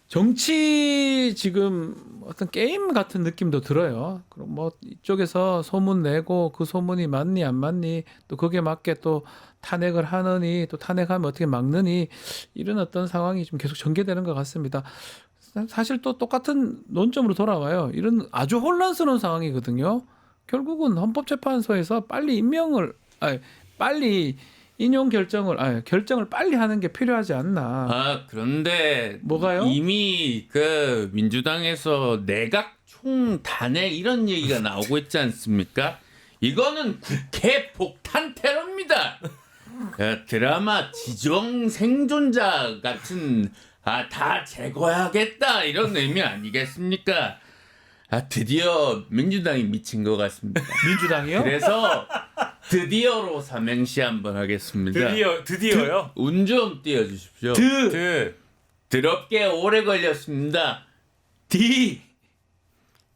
정치 지금 어떤 게임 같은 느낌도 들어요. 그럼 뭐 이쪽에서 소문 내고 그 소문이 맞니 안 맞니 또 거기에 맞게 또 탄핵을 하느니 또 탄핵하면 어떻게 막느니 이런 어떤 상황이 좀 계속 전개되는 것 같습니다. 사실 또 똑같은 논점으로 돌아와요. 이런 아주 혼란스러운 상황이거든요. 결국은 헌법재판소에서 빨리 빨리 인용 결정을 빨리 하는 게 필요하지 않나. 아, 그런데 뭐가요? 이미 그 민주당에서 내각 총단핵 이런 얘기가 나오고 있지 않습니까? 이거는 국회 폭탄 테러입니다. 드라마 지정 생존자 같은 다 제거해야겠다 이런 의미 아니겠습니까? 드디어 민주당이 미친 것 같습니다. 민주당이요? 그래서 드디어로 삼행시 한번 하겠습니다. 드디어요? 운 좀 띄워주십시오. 더럽게 오래 걸렸습니다.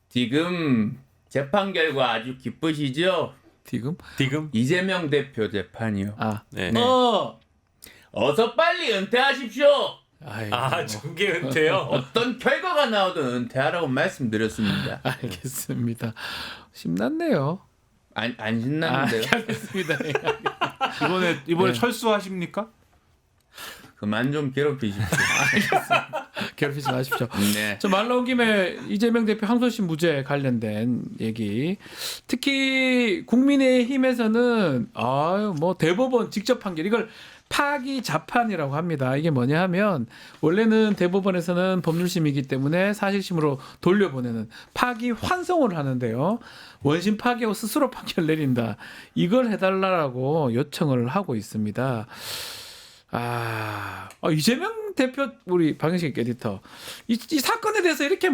지금 재판 결과 아주 기쁘시죠? 지금? 이재명 대표 재판이요. 네. 어서 빨리 은퇴하십시오. 정계 은퇴요? 어떤 결과가 나오든 은퇴하라고 말씀드렸습니다. 알겠습니다. 심났네요. 안 신났는데요. 알겠습니다. 이번에 네. 철수하십니까? 그만 좀 괴롭히십시오. 괴롭히지 마십시오. 네. 저 말 나온 김에 이재명 대표 항소심 무죄 관련된 얘기. 특히 국민의힘에서는 뭐 대법원 직접 판결 이걸 파기 자판이라고 합니다. 이게 뭐냐 하면 원래는 대법원에서는 법률심이기 때문에 사실심으로 돌려보내는 파기 환송을 하는데요. 원심 파기하고 스스로 판결 내린다. 이걸 해달라고 요청을 하고 있습니다. 이재명 대표 우리 박영식 에디터 이 사건에 대해서 이렇게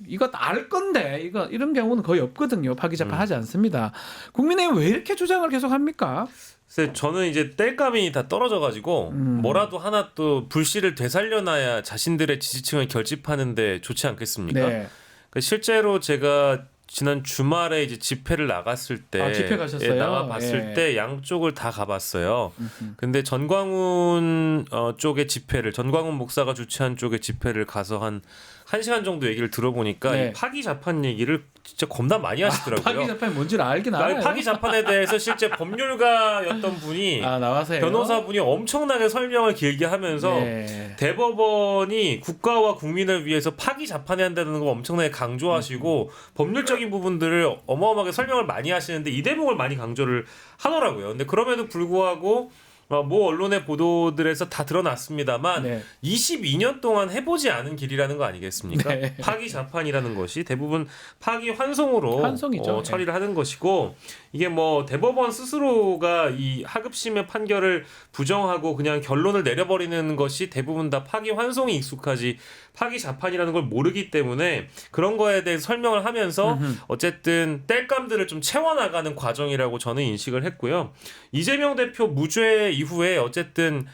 이거 알 건데 이런 경우는 거의 없거든요. 파기 자판 하지 않습니다. 국민의힘 왜 이렇게 주장을 계속 합니까? 그래서 저는 이제 땔감이 다 떨어져가지고 뭐라도 하나 또 불씨를 되살려놔야 자신들의 지지층을 결집하는데 좋지 않겠습니까? 네. 그러니까 실제로 제가 지난 주말에 이제 집회를 나갔을 때 집회 가셨어요? 나가봤을 예. 때 양쪽을 다 가봤어요. 근데 전광훈 쪽의 집회를 전광훈 목사가 주최한 쪽의 집회를 가서 한 1시간 정도 얘기를 들어보니까 네. 이 파기 자판 얘기를 진짜 겁나 많이 하시더라고요. 파기 자판이 뭔지를 알긴 알아요. 파기 자판에 대해서 실제 법률가였던 분이 나와서요. 변호사분이 엄청나게 설명을 길게 하면서 네. 대법원이 국가와 국민을 위해서 파기 자판해야 한다는 거 엄청나게 강조하시고 법률적인 부분들을 어마어마하게 설명을 많이 하시는데 이 대목을 많이 강조를 하더라고요. 근데 그럼에도 불구하고 뭐 언론의 보도들에서 다 드러났습니다만 네. 22년 동안 해보지 않은 길이라는 거 아니겠습니까? 네. 파기 자판이라는 것이 대부분 파기 환송으로 환송이죠. 처리를 하는 것이고 이게 뭐 대법원 스스로가 이 하급심의 판결을 부정하고 그냥 결론을 내려버리는 것이 대부분 다 파기 환송이 익숙하지 파기 자판이라는 걸 모르기 때문에 그런 거에 대해 설명을 하면서 어쨌든 땔감들을 좀 채워나가는 과정이라고 저는 인식을 했고요. 이재명 대표 무죄 이후에 어쨌든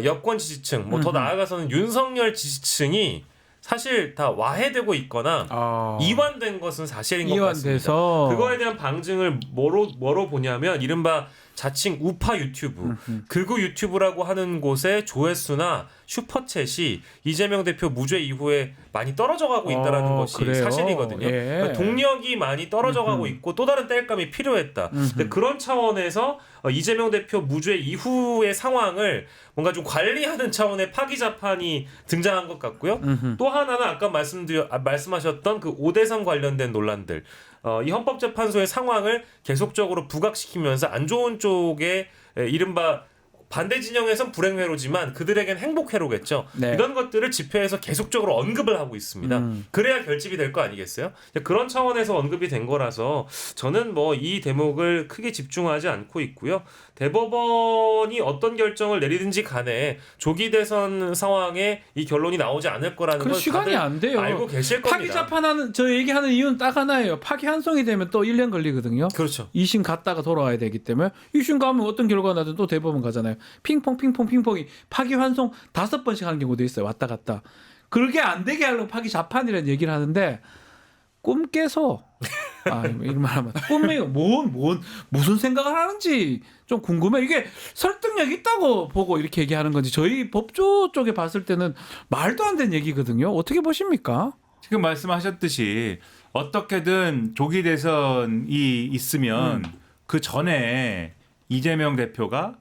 여권 지지층 뭐 더 나아가서는 윤석열 지지층이 사실 다 와해되고 있거나 이완된 것은 사실인 것 같습니다. 이완돼서 그거에 대한 방증을 뭐로 보냐면 이른바 자칭 우파 유튜브, 극우 유튜브라고 하는 곳의 조회수나 슈퍼챗이 이재명 대표 무죄 이후에 많이 떨어져가고 있다라는 것이 그래요? 사실이거든요. 예. 그러니까 동력이 많이 떨어져가고 있고 또 다른 땔감이 필요했다. 근데 그런 차원에서 이재명 대표 무죄 이후의 상황을 뭔가 좀 관리하는 차원의 파기 자판이 등장한 것 같고요. 또 하나는 아까 말씀하셨던 그 오대상 관련된 논란들. 이 헌법재판소의 상황을 계속적으로 부각시키면서 안 좋은 쪽에 이른바 반대 진영에선 불행회로지만 그들에겐 행복회로겠죠. 네. 이런 것들을 집회에서 계속적으로 언급을 하고 있습니다. 그래야 결집이 될 거 아니겠어요? 그런 차원에서 언급이 된 거라서 저는 뭐 이 대목을 크게 집중하지 않고 있고요. 대법원이 어떤 결정을 내리든지 간에 조기 대선 상황에 이 결론이 나오지 않을 거라는 그런 걸 시간이 다들 안 돼요. 알고 계실 겁니다. 파기 자판하는 저 얘기하는 이유는 딱 하나예요. 파기 환송이 되면 또 1년 걸리거든요. 그렇죠. 2심 갔다가 돌아와야 되기 때문에 2심 가면 어떤 결과가 나든 또 대법원 가잖아요. 핑퐁이 파기 환송 5번씩 하는 경우도 있어요. 왔다 갔다. 그렇게 안 되게 하려고 파기 자판이라는 얘기를 하는데 꿈 깨서 이런 말 하면 꿈이 무슨 생각을 하는지 좀 궁금해. 이게 설득력 있다고 보고 이렇게 얘기하는 건지 저희 법조 쪽에 봤을 때는 말도 안 되는 얘기거든요. 어떻게 보십니까? 지금 말씀하셨듯이 어떻게든 조기 대선이 있으면 그 전에 이재명 대표가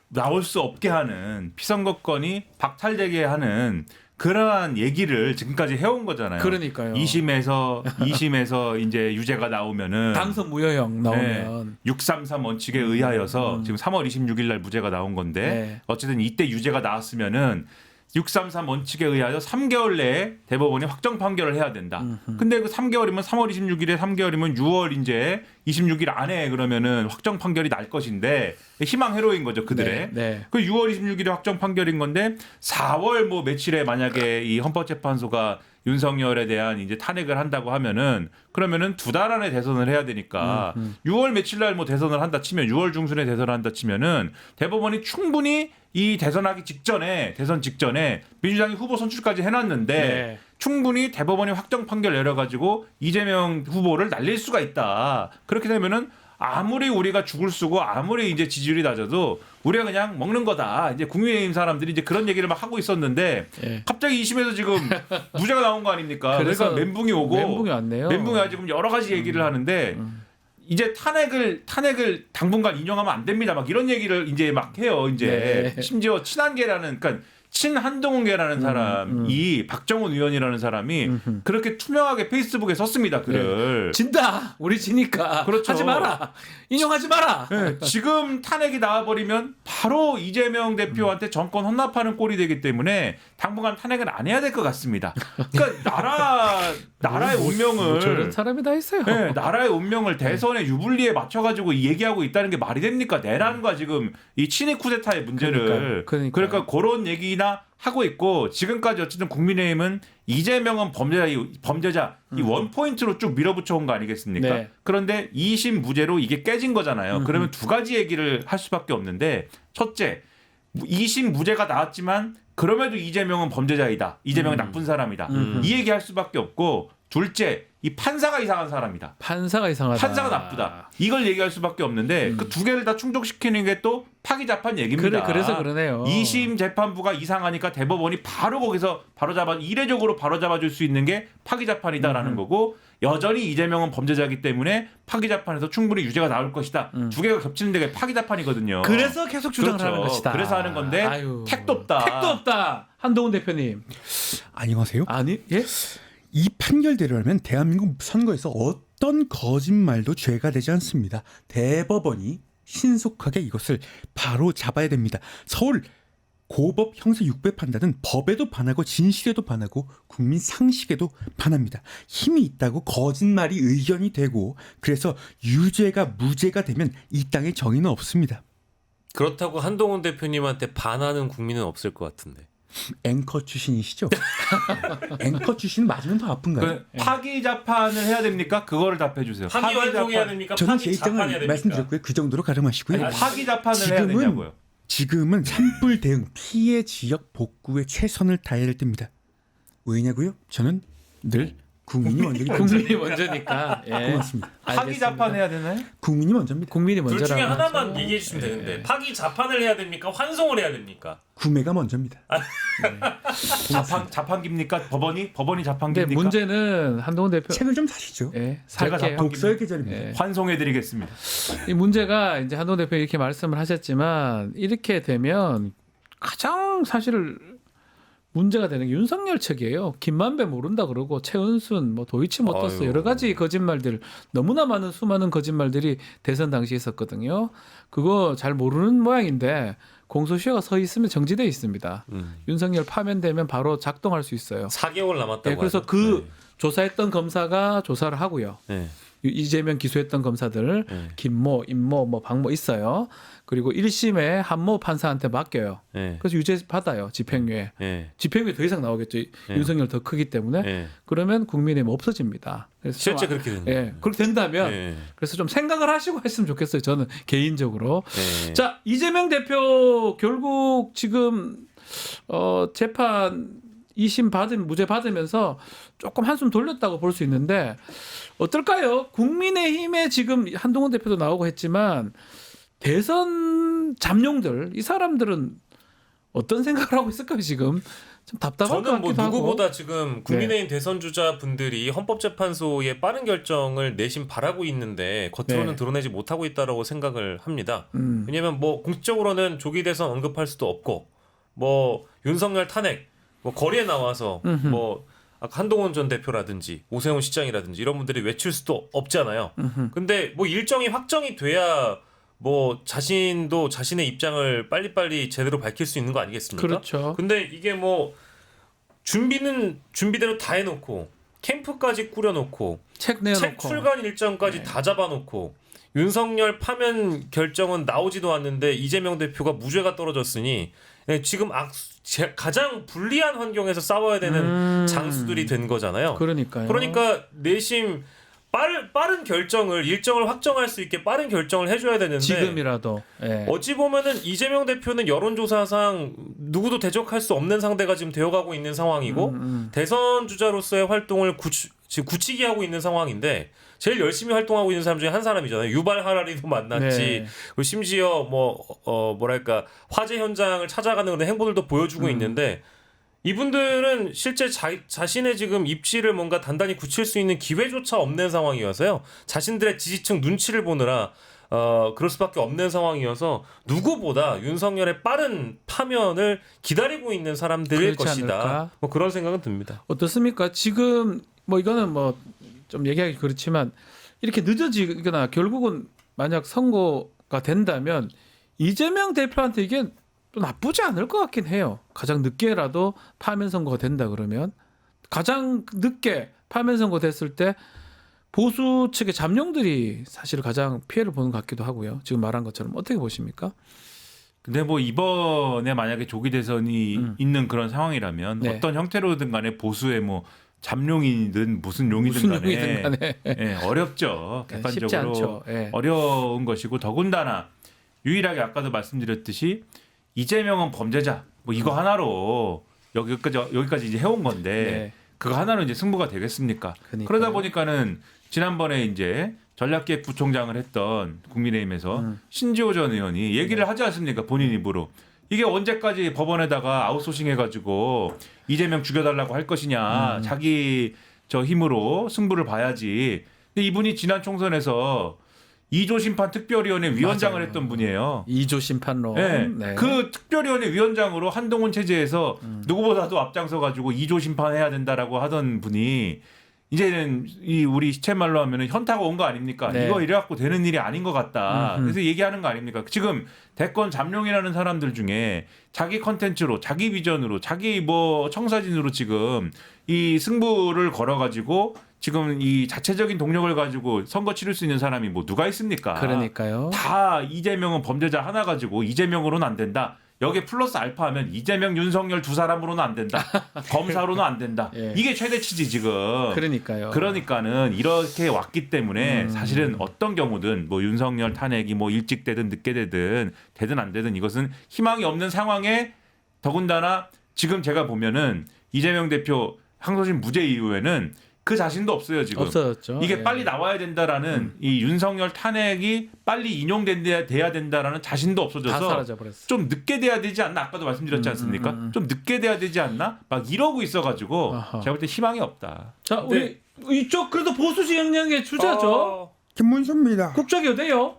나올 수 없게 하는 피선거권이 박탈되게 하는 그러한 얘기를 지금까지 해온 거잖아요. 그러니까요. 2심에서 이제 유죄가 나오면은 당선 무효형 나오면 633 원칙에 의하여서 지금 3월 26일 날 무죄가 나온 건데 네. 어쨌든 이때 유죄가 나왔으면은 633 원칙에 의하여 3개월 내에 대법원이 확정 판결을 해야 된다. 근데 그 3개월이면 3월 26일에 3개월이면 6월 이제 26일 안에 그러면은 확정 판결이 날 것인데 희망 회로인 거죠, 그들의. 네. 그 6월 26일에 확정 판결인 건데 4월 뭐 며칠에 만약에 이 헌법재판소가 윤석열에 대한 이제 탄핵을 한다고 하면은 그러면은 2달 안에 대선을 해야 되니까 6월 며칠 날 뭐 대선을 한다 치면 6월 중순에 대선을 한다 치면은 대법원이 충분히 이 대선 직전에 민주당이 후보 선출까지 해놨는데 네. 충분히 대법원이 확정 판결 내려가지고 이재명 후보를 날릴 수가 있다. 그렇게 되면은 아무리 우리가 죽을 쓰고 아무리 이제 지지율이 낮아도 우리가 그냥 먹는 거다. 이제 국민의힘 사람들이 이제 그런 얘기를 막 하고 있었는데 예. 갑자기 2심에서 지금 무죄가 나온 거 아닙니까? 그래서 그러니까 멘붕이 오고 멘붕이 왔네요. 멘붕이 와서 지금 여러 가지 얘기를 하는데 이제 탄핵을 당분간 인용하면 안 됩니다. 막 이런 얘기를 이제 막 해요. 이제 네. 심지어 친한계라는 그러니까 친한동훈계라는 사람이 박정훈 의원이라는 사람이 그렇게 투명하게 페이스북에 썼습니다. 글을. 진다. 우리 지니까. 그렇죠. 하지 마라. 인용하지 마라. 네, 지금 탄핵이 나와버리면 바로 이재명 대표한테 정권 혼납하는 꼴이 되기 때문에 당분간 탄핵은 안 해야 될 것 같습니다. 그러니까 나라의 운명을 저런 사람이 다 있어요. 네, 나라의 운명을 대선의 유불리에 맞춰가지고 얘기하고 있다는 게 말이 됩니까? 내란과 지금 이 친일 쿠데타의 문제를 그러니까 그런 얘기나 하고 있고 지금까지 어쨌든 국민의힘은 이재명은 범죄자 이 원포인트로 쭉 밀어붙여 온 거 아니겠습니까? 네. 그런데 2심 무죄로 이게 깨진 거잖아요. 그러면 두 가지 얘기를 할 수밖에 없는데 첫째 2심 무죄가 나왔지만 그럼에도 이재명은 범죄자이다. 이재명은 나쁜 사람이다. 이 얘기할 수밖에 없고 둘째 이 판사가 이상한 사람이다. 판사가 이상하다. 판사가 나쁘다. 이걸 얘기할 수밖에 없는데 그 두 개를 다 충족시키는 게 또 파기자판 얘기입니다. 그래서 그러네요. 2심 재판부가 이상하니까 대법원이 바로 거기서 이례적으로 바로잡아줄 수 있는 게 파기자판이다라는 거고 여전히 이재명은 범죄자이기 때문에 파기자판에서 충분히 유죄가 나올 것이다. 두 개가 겹치는 데가 파기자판이거든요. 그래서 계속 주장을 그렇죠. 하는 것이다. 그래서 하는 건데 아유. 택도 없다. 택도 없다. 한동훈 대표님. 안녕하세요. 아니 예? 이 판결대로라면 대한민국 선거에서 어떤 거짓말도 죄가 되지 않습니다. 대법원이 신속하게 이것을 바로 잡아야 됩니다. 서울 고법 형사 6배 판단은 법에도 반하고 진실에도 반하고 국민 상식에도 반합니다. 힘이 있다고 거짓말이 의견이 되고 그래서 유죄가 무죄가 되면 이 땅에 정의는 없습니다. 그렇다고 한동훈 대표님한테 반하는 국민은 없을 것 같은데. 앵커 출신이시죠? 앵커 출신 맞으면 더 아픈가요? 파기자판을 해야 됩니까? 그거를 답해 주세요. 파기환송해야 됩니까? 저는 제 파기자판해야 입장을 됩니까? 말씀드렸고요. 그 정도로 가름하시고요. 아니, 파기자판을 해야 되냐고요. 지금은 산불 대응, 피해 지역 복구에 최선을 다해야 될 때입니다. 왜냐고요? 저는 늘 국민이 먼저기 국민이 먼저니까. 예. 고맙습니다. 파기 자판해야 되나요? 국민이 먼저입니다. 국민이 둘 먼저라고 중에 하나만 하죠. 얘기해 주시면 되는데 예. 파기 자판을 해야 됩니까? 환송을 해야 됩니까? 구매가 먼저입니다. 자판기입니까? 법원이 근데 자판기입니까? 문제는 한동훈 대표 책을 좀 사시죠. 예, 제가 살게요. 독서의 계절입니다. 예. 환송해드리겠습니다. 이 문제가 이제 한동훈 대표 이렇게 말씀을 하셨지만 이렇게 되면 가장 사실 문제가 되는 게 윤석열 측이에요. 김만배 모른다 그러고 최은순, 뭐 도이치모터스 아유. 여러 가지 거짓말들 너무나 많은 수많은 거짓말들이 대선 당시에 있었거든요. 그거 잘 모르는 모양인데 공소시효가 서 있으면 정지돼 있습니다. 윤석열 파면되면 바로 작동할 수 있어요. 4개월 남았다고. 예, 그래서 하죠. 그 조사했던 검사가 조사를 하고요. 네. 이재명 기소했던 검사들 네. 김모, 임모, 뭐 박모 있어요. 그리고 1심에 한모 판사한테 맡겨요. 네. 그래서 유죄 받아요. 집행유예. 네. 집행유예 더 이상 나오겠죠. 윤석열 더 크기 때문에. 네. 그러면 국민의힘 없어집니다. 그래서 실제 좀 그렇게 된다. 예, 그렇게 된다면 네. 그래서 좀 생각을 하시고 했으면 좋겠어요. 저는 개인적으로. 네. 자, 이재명 대표 결국 지금 재판 2심 받은 무죄 받으면서 조금 한숨 돌렸다고 볼 수 있는데 어떨까요? 국민의힘에 지금 한동훈 대표도 나오고 했지만 대선 잠룡들 이 사람들은 어떤 생각을 하고 있을까요? 지금 좀 답답할 것 저는 뭐 같기도 하고. 누구보다 지금 국민의힘 대선 주자 분들이 헌법재판소의 빠른 결정을 내심 바라고 있는데 겉으로는 네. 드러내지 못하고 있다라고 생각을 합니다. 음. 왜냐하면 뭐 공식적으로는 조기 대선 언급할 수도 없고 뭐 윤석열 탄핵 뭐 거리에 나와서 음흠. 뭐 아까 한동훈 전 대표라든지 오세훈 시장이라든지 이런 분들이 외칠 수도 없잖아요. 음흠. 근데 뭐 일정이 확정이 돼야 뭐 자신도 자신의 입장을 빨리빨리 제대로 밝힐 수 있는 거 아니겠습니까? 그렇죠. 근데 이게 뭐 준비는 준비대로 다 해놓고 캠프까지 꾸려놓고 책 책 내놓고. 출간 일정까지 다 잡아놓고 윤석열 파면 결정은 나오지도 않는데 이재명 대표가 무죄가 떨어졌으니 지금 가장 불리한 환경에서 싸워야 되는 장수들이 된 거잖아요. 그러니까요. 그러니까 내심 빠른 결정을 일정을 확정할 수 있게 빠른 결정을 해줘야 되는데 지금이라도. 예. 어찌 보면은 이재명 대표는 여론조사상 누구도 대적할 수 없는 상대가 지금 되어가고 있는 상황이고 대선 주자로서의 활동을 지금 굳히게 하고 있는 상황인데 제일 열심히 활동하고 있는 사람 중에 한 사람이잖아요. 유발 하라리도 만났지. 네. 그리고 심지어 뭐랄까 화재 현장을 찾아가는 그런 행보들도 보여주고 있는데 이분들은 실제 자신의 지금 입지를 뭔가 단단히 굳힐 수 있는 기회조차 없는 상황이어서요. 자신들의 지지층 눈치를 보느라 그럴 수밖에 없는 상황이어서 누구보다 윤석열의 빠른 파면을 기다리고 있는 사람들일 그렇지 것이다. 않을까? 뭐 그런 생각은 듭니다. 어떻습니까? 지금 뭐 이거는 뭐 좀 얘기하기 그렇지만 이렇게 늦어지거나 결국은 만약 선고가 된다면 이재명 대표한테 이게 또 나쁘지 않을 것 같긴 해요. 가장 늦게라도 파면 선고가 된다 그러면 가장 늦게 파면 선고 됐을 때 보수 측의 잠룡들이 사실 가장 피해를 보는 것 같기도 하고요. 지금 말한 것처럼 어떻게 보십니까? 근데 뭐 이번에 만약에 조기 대선이 있는 그런 상황이라면 네. 어떤 형태로든 간에 보수의 뭐 잠룡이든 무슨 용이든 간에 예, 어렵죠. 쉽지 객관적으로 않죠. 예. 어려운 것이고 더군다나 유일하게 아까도 말씀드렸듯이 이재명은 범죄자 뭐 이거 하나로 여기까지 이제 해온 건데 네. 그거 하나로 이제 승부가 되겠습니까? 그러니까요. 그러다 보니까는 지난번에 이제 전략기획부총장을 했던 국민의힘에서 신지호 전 의원이 얘기를 하지 않습니까? 본인 입으로. 이게 언제까지 법원에다가 아웃소싱 해가지고 이재명 죽여달라고 할 것이냐. 자기 저 힘으로 승부를 봐야지. 근데 이분이 지난 총선에서 2조 심판 특별위원회 위원장을 맞아요. 했던 분이에요. 2조 심판론. 네. 네. 그 특별위원회 위원장으로 한동훈 체제에서 누구보다도 앞장서 가지고 2조 심판해야 된다라고 하던 분이 이제는 이 우리 시체 말로 하면은 현타가 온 거 아닙니까? 네. 이거 이래갖고 되는 일이 아닌 것 같다. 그래서 얘기하는 거 아닙니까? 지금 대권 잠룡이라는 사람들 중에 자기 컨텐츠로, 자기 비전으로, 자기 뭐 청사진으로 지금 이 승부를 걸어가지고 지금 이 자체적인 동력을 가지고 선거 치를 수 있는 사람이 뭐 누가 있습니까? 그러니까요. 다 이재명은 범죄자 하나 가지고 이재명으로는 안 된다. 여기에 플러스 알파하면 이재명, 윤석열 두 사람으로는 안 된다. 검사로는 안 된다. 예. 이게 최대치지 지금. 그러니까요. 그러니까는 이렇게 왔기 때문에 사실은 어떤 경우든 뭐 윤석열 탄핵이 뭐 일찍 되든 늦게 되든 안 되든 이것은 희망이 없는 상황에 더군다나 지금 제가 보면은 이재명 대표 항소심 무죄 이후에는 그 자신도 없어요 지금. 없어졌죠. 이게 예. 빨리 나와야 된다라는 이 윤석열 탄핵이 빨리 인용돼야 된다라는 자신도 다 없어져서 사라져 버렸어. 좀 늦게 돼야 되지 않나 아까도 말씀드렸지 않습니까? 좀 늦게 돼야 되지 않나 막 이러고 있어가지고 아하. 제가 볼 때 희망이 없다. 자, 우리 이쪽 그래도 보수 진영의 주자죠. 김문수입니다. 국적이 어디예요?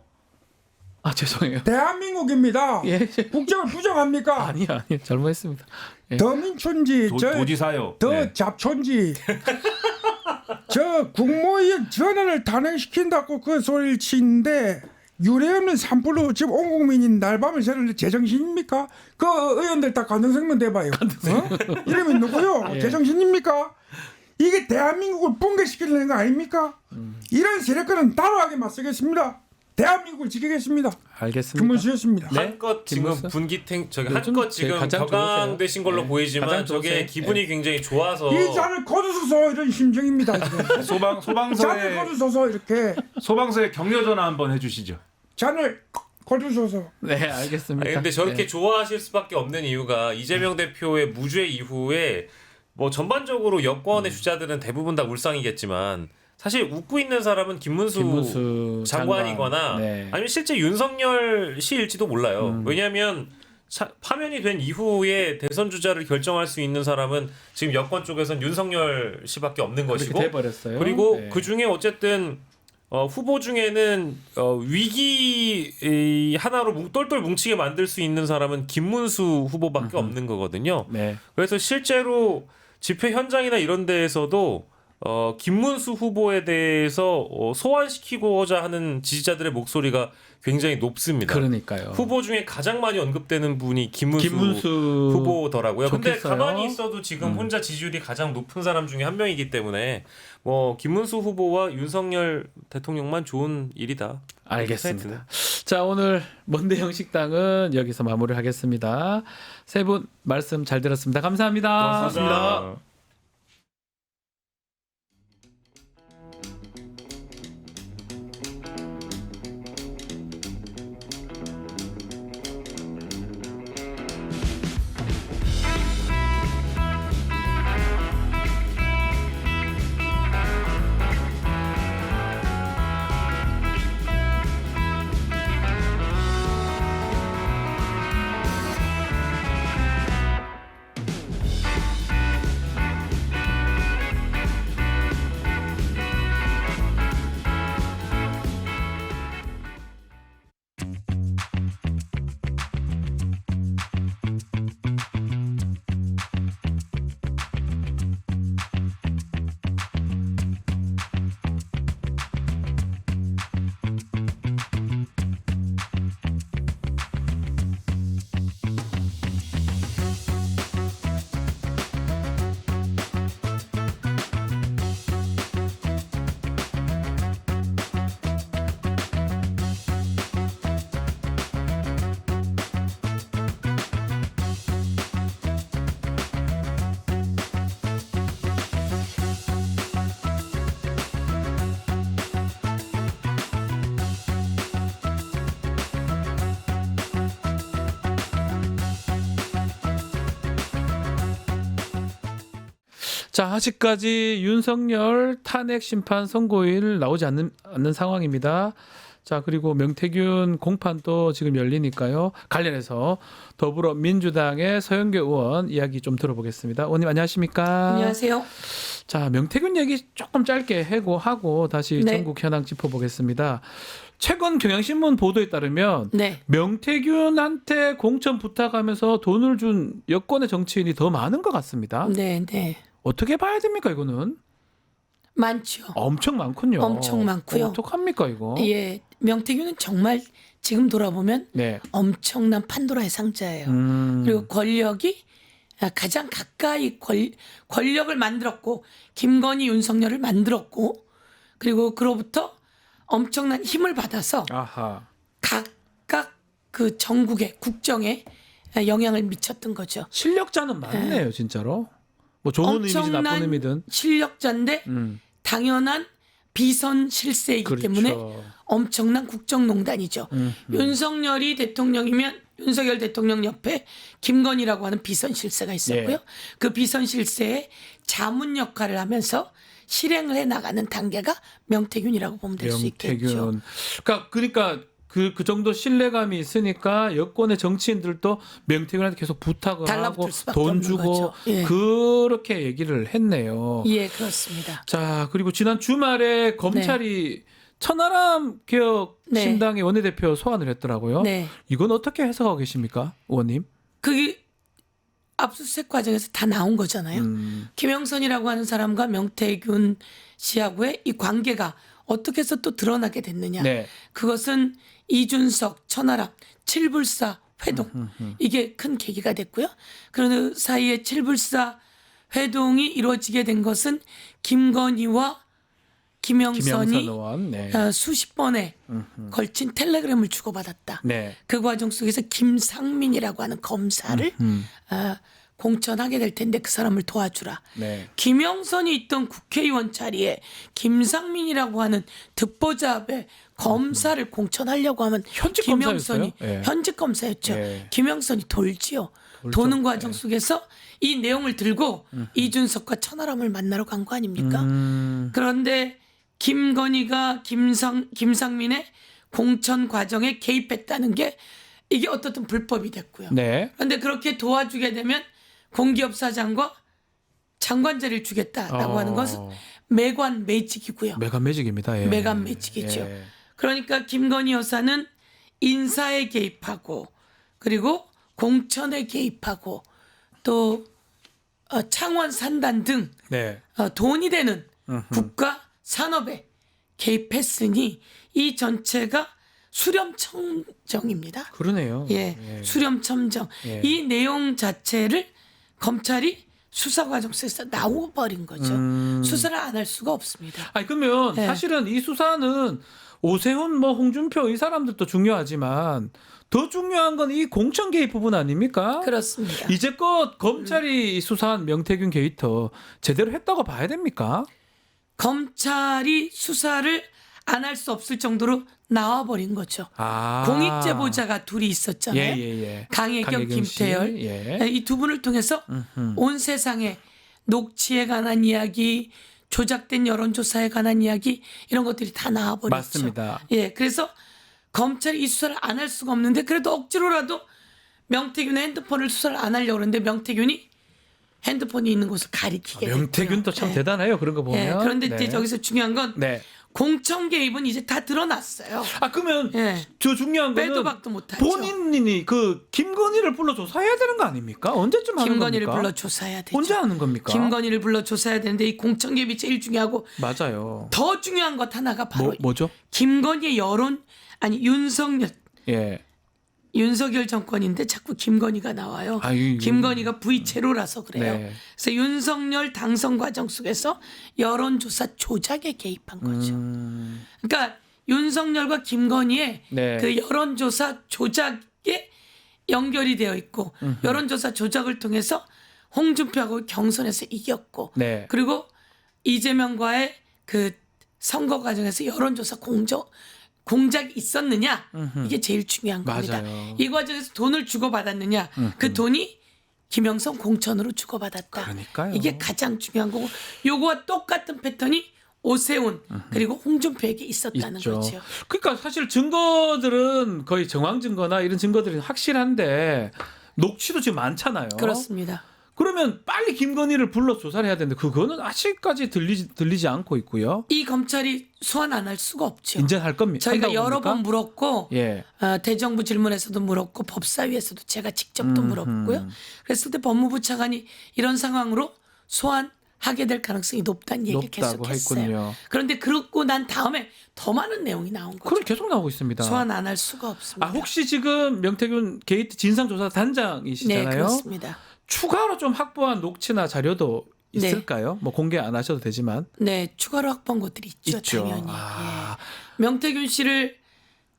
아, 죄송해요. 대한민국입니다. 예. 국적을 부정합니까? 아니요. 잘못했습니다. 예. 더민촌지, 도지사요. 더 네. 잡촌지. 저 국무위원 전원을 탄핵시킨다고 그 소리를 치는데 유례없는 산불로 지금 온 국민이 날밤을 새는 제정신입니까? 그 의원들 다 간등생명 대봐요. 이름이 누구요? 예. 제정신입니까? 이게 대한민국을 붕괴시키려는 거 아닙니까? 이런 세력과는 단호하게 맞서겠습니다. 대한민국을 지키겠습니다. 알겠습니다. 김문수였습니다. 네? 한껏 지금 김문수? 분기탱 저기 요즘 한껏 제일 지금 가장 격앙되신 걸로 좋으세요. 보이지만 가장 저게 좋으세요. 기분이 굉장히 좋아서 이 잔을 거두소서 이런 심정입니다. 지금. 잔을 소방서에 거두소서 이렇게 소방서에 격려 전화 한번 해주시죠. 잔을 거두소서. 네, 알겠습니다. 아니, 근데 저렇게 네. 좋아하실 수밖에 없는 이유가 이재명 대표의 무죄 이후에 뭐 전반적으로 여권의 주자들은 대부분 다 울상이겠지만 사실 웃고 있는 사람은 김문수 장관이거나 장관. 네. 아니면 실제 윤석열 씨일지도 몰라요. 왜냐하면 파면이 된 이후에 대선 주자를 결정할 수 있는 사람은 지금 여권 쪽에선 윤석열 씨밖에 없는 그렇게 것이고 돼버렸어요. 그리고 네. 그 중에 어쨌든 후보 중에는 위기 하나로 똘똘 뭉치게 만들 수 있는 사람은 김문수 후보밖에 없는 거거든요. 네. 그래서 실제로 집회 현장이나 이런 데에서도 김문수 후보에 대해서 소환시키고자 하는 지지자들의 목소리가 굉장히 높습니다. 그러니까요. 후보 중에 가장 많이 언급되는 분이 김문수 후보더라고요. 근데 좋겠어요. 가만히 있어도 지금 혼자 지지율이 가장 높은 사람 중에 한 명이기 때문에 뭐 김문수 후보와 윤석열 대통령만 좋은 일이다. 알겠습니다. 자, 오늘 먼데형 식당은 여기서 마무리하겠습니다. 세 분 말씀 잘 들었습니다. 감사합니다. 고맙습니다. 자, 아직까지 윤석열 탄핵 심판 선고일 나오지 않는 상황입니다. 자, 그리고 명태균 공판도 지금 열리니까요. 관련해서 더불어민주당의 서영교 의원 이야기 좀 들어보겠습니다. 의원님 안녕하십니까? 안녕하세요. 자, 명태균 얘기 조금 짧게 하고 다시 네. 전국 현황 짚어보겠습니다. 최근 경향신문 보도에 따르면 네. 명태균한테 공천 부탁하면서 돈을 준 여권의 정치인이 더 많은 것 같습니다. 네, 네. 어떻게 봐야 됩니까, 이거는? 많죠. 엄청 많군요. 엄청 많고요. 어떡합니까, 이거? 예. 명태균은 정말 지금 돌아보면 네. 엄청난 판도라의 상자예요. 그리고 권력이 가장 가까이 권력을 만들었고 김건희 윤석열을 만들었고 그리고 그로부터 엄청난 힘을 받아서 아하. 각각 그 전국의 국정에 영향을 미쳤던 거죠. 실력자는 많네요, 진짜로. 뭐 좋은 의미든 나쁜 엄청난 의미든. 실력자인데 당연한 비선 실세이기 그렇죠. 때문에 엄청난 국정농단이죠. 윤석열이 대통령이면 윤석열 대통령 옆에 김건희라고 하는 비선 실세가 있었고요. 네. 그 비선 실세의 자문 역할을 하면서 실행을 해 나가는 단계가 명태균이라고 보면 될 수 있겠죠. 그러니까 그 정도 신뢰감이 있으니까 여권의 정치인들도 명태균한테 계속 부탁을 하고 달라붙을 수밖에 돈 없는 주고 거죠. 예. 그렇게 얘기를 했네요. 예, 그렇습니다. 자, 그리고 지난 주말에 검찰이 천하람 개혁 네. 신당의 원내대표 소환을 했더라고요. 네. 이건 어떻게 해석하고 계십니까, 의원님? 그게 압수수색 과정에서 다 나온 거잖아요. 김영선이라고 하는 사람과 명태균 씨하고의 이 관계가 어떻게 해서 또 드러나게 됐느냐. 네. 그것은 이준석, 천하람, 칠불사 회동 이게 큰 계기가 됐고요. 그런 사이에 칠불사 회동이 이루어지게 된 것은 김건희와 김영선이 김영선 의원. 네. 수십 번에 걸친 텔레그램을 주고받았다. 네. 그 과정 속에서 김상민이라고 하는 검사를 공천하게 될 텐데 그 사람을 도와주라. 네. 김영선이 있던 국회의원 자리에 김상민이라고 하는 듣보잡의 검사를 공천하려고 하면 현직 김영선이 검사였어요? 예. 현직 검사였죠. 예. 김영선이 돌지요. 도는 과정 속에서 이 내용을 들고 이준석과 천하람을 만나러 간 거 아닙니까? 그런데 김건희가 김상민의 공천 과정에 개입했다는 게 이게 어떻든 불법이 됐고요. 네. 그런데 그렇게 도와주게 되면 공기업 사장과 장관 자리를 주겠다라고 하는 것은 매관 매직이고요. 매간 매직입니다. 예. 매간 매직이죠. 예. 그러니까 김건희 여사는 인사에 개입하고 그리고 공천에 개입하고 또 창원 산단 등 네. 돈이 되는 국가 산업에 개입했으니 이 전체가 수렴청정입니다. 그러네요. 예, 수렴청정. 예. 이 내용 자체를 검찰이 수사 과정 속에서 나와버린 거죠. 수사를 안 할 수가 없습니다. 아니 그러면 네. 사실은 이 수사는 오세훈 뭐 홍준표 이 사람들도 중요하지만 더 중요한 건 이 공천 개입 부분 아닙니까? 그렇습니다. 이제껏 검찰이 수사한 명태균 게이트 제대로 했다고 봐야 됩니까? 검찰이 수사를 안 할 수 없을 정도로 나와버린 거죠. 아. 공익 제보자가 둘이 있었잖아요. 예. 강혜경, 강혜경 씨. 김태열. 예. 이 두 분을 통해서 온 세상에 녹취에 관한 이야기, 조작된 여론조사에 관한 이야기 이런 것들이 다 나와버렸죠. 맞습니다. 예, 그래서 검찰이 이 수사를 안 할 수가 없는데 그래도 억지로라도 명태균의 핸드폰을 수사를 안 하려고 그러는데 명태균이 핸드폰이 있는 곳을 가리키게 됐고요. 명태균도 참 예. 대단해요. 그런 거 보면. 예, 그런데 네. 이제 저기서 중요한 건 네. 공천 개입은 이제 다 드러났어요. 아 그러면 예. 저 중요한 거는 빼도 박도 못하죠. 본인이 그 김건희를 불러 조사해야 되는 거 아닙니까? 언제쯤 하는 김건희를 겁니까? 불러 조사해야 되죠. 언제 하는 겁니까? 김건희를 불러 조사해야 되는데 이 공천 개입이 제일 중요하고 맞아요. 더 중요한 것 하나가 바로 뭐죠? 김건희의 예. 윤석열 정권인데 자꾸 김건희가 나와요. 김건희가 V제로라서 그래요. 네. 그래서 윤석열 당선 과정 속에서 여론조사 조작에 개입한 거죠. 그러니까 윤석열과 김건희의 네. 그 여론조사 조작에 연결이 되어 있고 여론조사 조작을 통해서 홍준표하고 경선에서 이겼고 네. 그리고 이재명과의 그 선거 과정에서 여론조사 공작이 있었느냐 이게 제일 중요한 겁니다. 맞아요. 이 과정에서 돈을 주고받았느냐 그 돈이 김영선 공천으로 주고받았다. 그러니까요. 이게 가장 중요한 거고 요거와 똑같은 패턴이 오세훈 그리고 홍준표에게 있었다는 있죠. 거죠. 그러니까 사실 증거들은 거의 정황 증거나 이런 증거들이 확실한데 녹취도 지금 많잖아요. 그렇습니다. 그러면 빨리 김건희를 불러 조사를 해야 되는데 그거는 아직까지 들리지 않고 있고요. 이 검찰이 소환 안 할 수가 없죠. 인정할 겁니다. 저희가 한다고 여러 봅니까? 번 물었고 예. 대정부 질문에서도 물었고 법사위에서도 제가 직접 또 물었고요. 그랬을 때 법무부 차관이 이런 상황으로 소환하게 될 가능성이 높다는 얘기를 높다고 계속했어요. 했군요. 그런데 그렇고 난 다음에 더 많은 내용이 나온 거죠. 그럼 계속 나오고 있습니다. 소환 안 할 수가 없습니다. 아 혹시 지금 명태균 게이트 진상조사 단장이시잖아요. 네, 그렇습니다. 추가로 좀 확보한 녹취나 자료도 있을까요? 뭐 공개 안 하셔도 되지만. 네, 추가로 확보한 것들이 있죠. 당연히. 아. 예. 명태균 씨를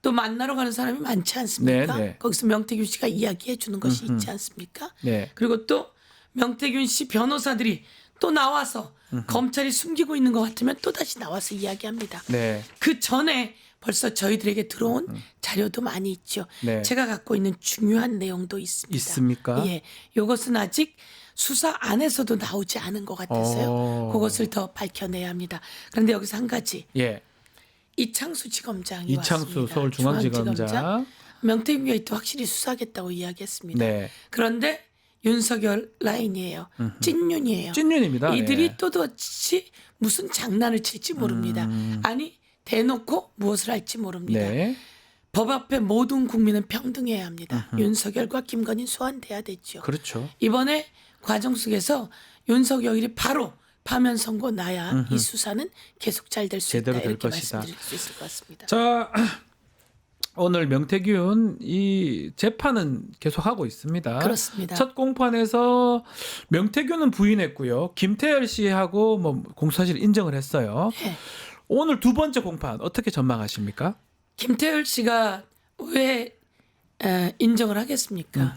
또 만나러 가는 사람이 많지 않습니까? 네. 거기서 명태균 씨가 이야기해 주는 것이 있지 않습니까? 네. 그리고 또 명태균 씨 변호사들이 또 나와서 검찰이 숨기고 있는 것 같으면 또 다시 나와서 이야기합니다. 네. 그 전에 벌써 저희들에게 들어온 자료도 많이 있죠. 네. 제가 갖고 있는 중요한 내용도 있습니다. 있습니까? 예, 이것은 아직 수사 안에서도 나오지 않은 것 같아서요. 그것을 더 밝혀내야 합니다. 그런데 여기서 한 가지 예. 이창수 지검장이 이창수 왔습니다. 서울중앙지검장. 명태균 게이트 확실히 수사하겠다고 이야기했습니다. 네. 그런데 윤석열 라인이에요. 찐윤이에요. 찐윤입니다. 이들이 예. 또다시 무슨 장난을 칠지 모릅니다. 아니 대놓고 무엇을 할지 모릅니다. 네. 법 앞에 모든 국민은 평등해야 합니다. 윤석열과 김건희 소환돼야 되죠. 그렇죠. 이번에 과정 속에서 윤석열이 바로 파면 선고 나야 이 수사는 계속 잘 될 수 있다. 제대로 될 이렇게 것이다. 말씀드릴 수 있을 것 같습니다. 자, 오늘 명태균 이 재판은 계속하고 있습니다. 그렇습니다. 첫 공판에서 명태균은 부인했고요. 김태열 씨하고 뭐 공소사실 인정을 했어요. 네. 오늘 두 번째 공판 어떻게 전망하십니까? 김태열 씨가 왜 인정을 하겠습니까?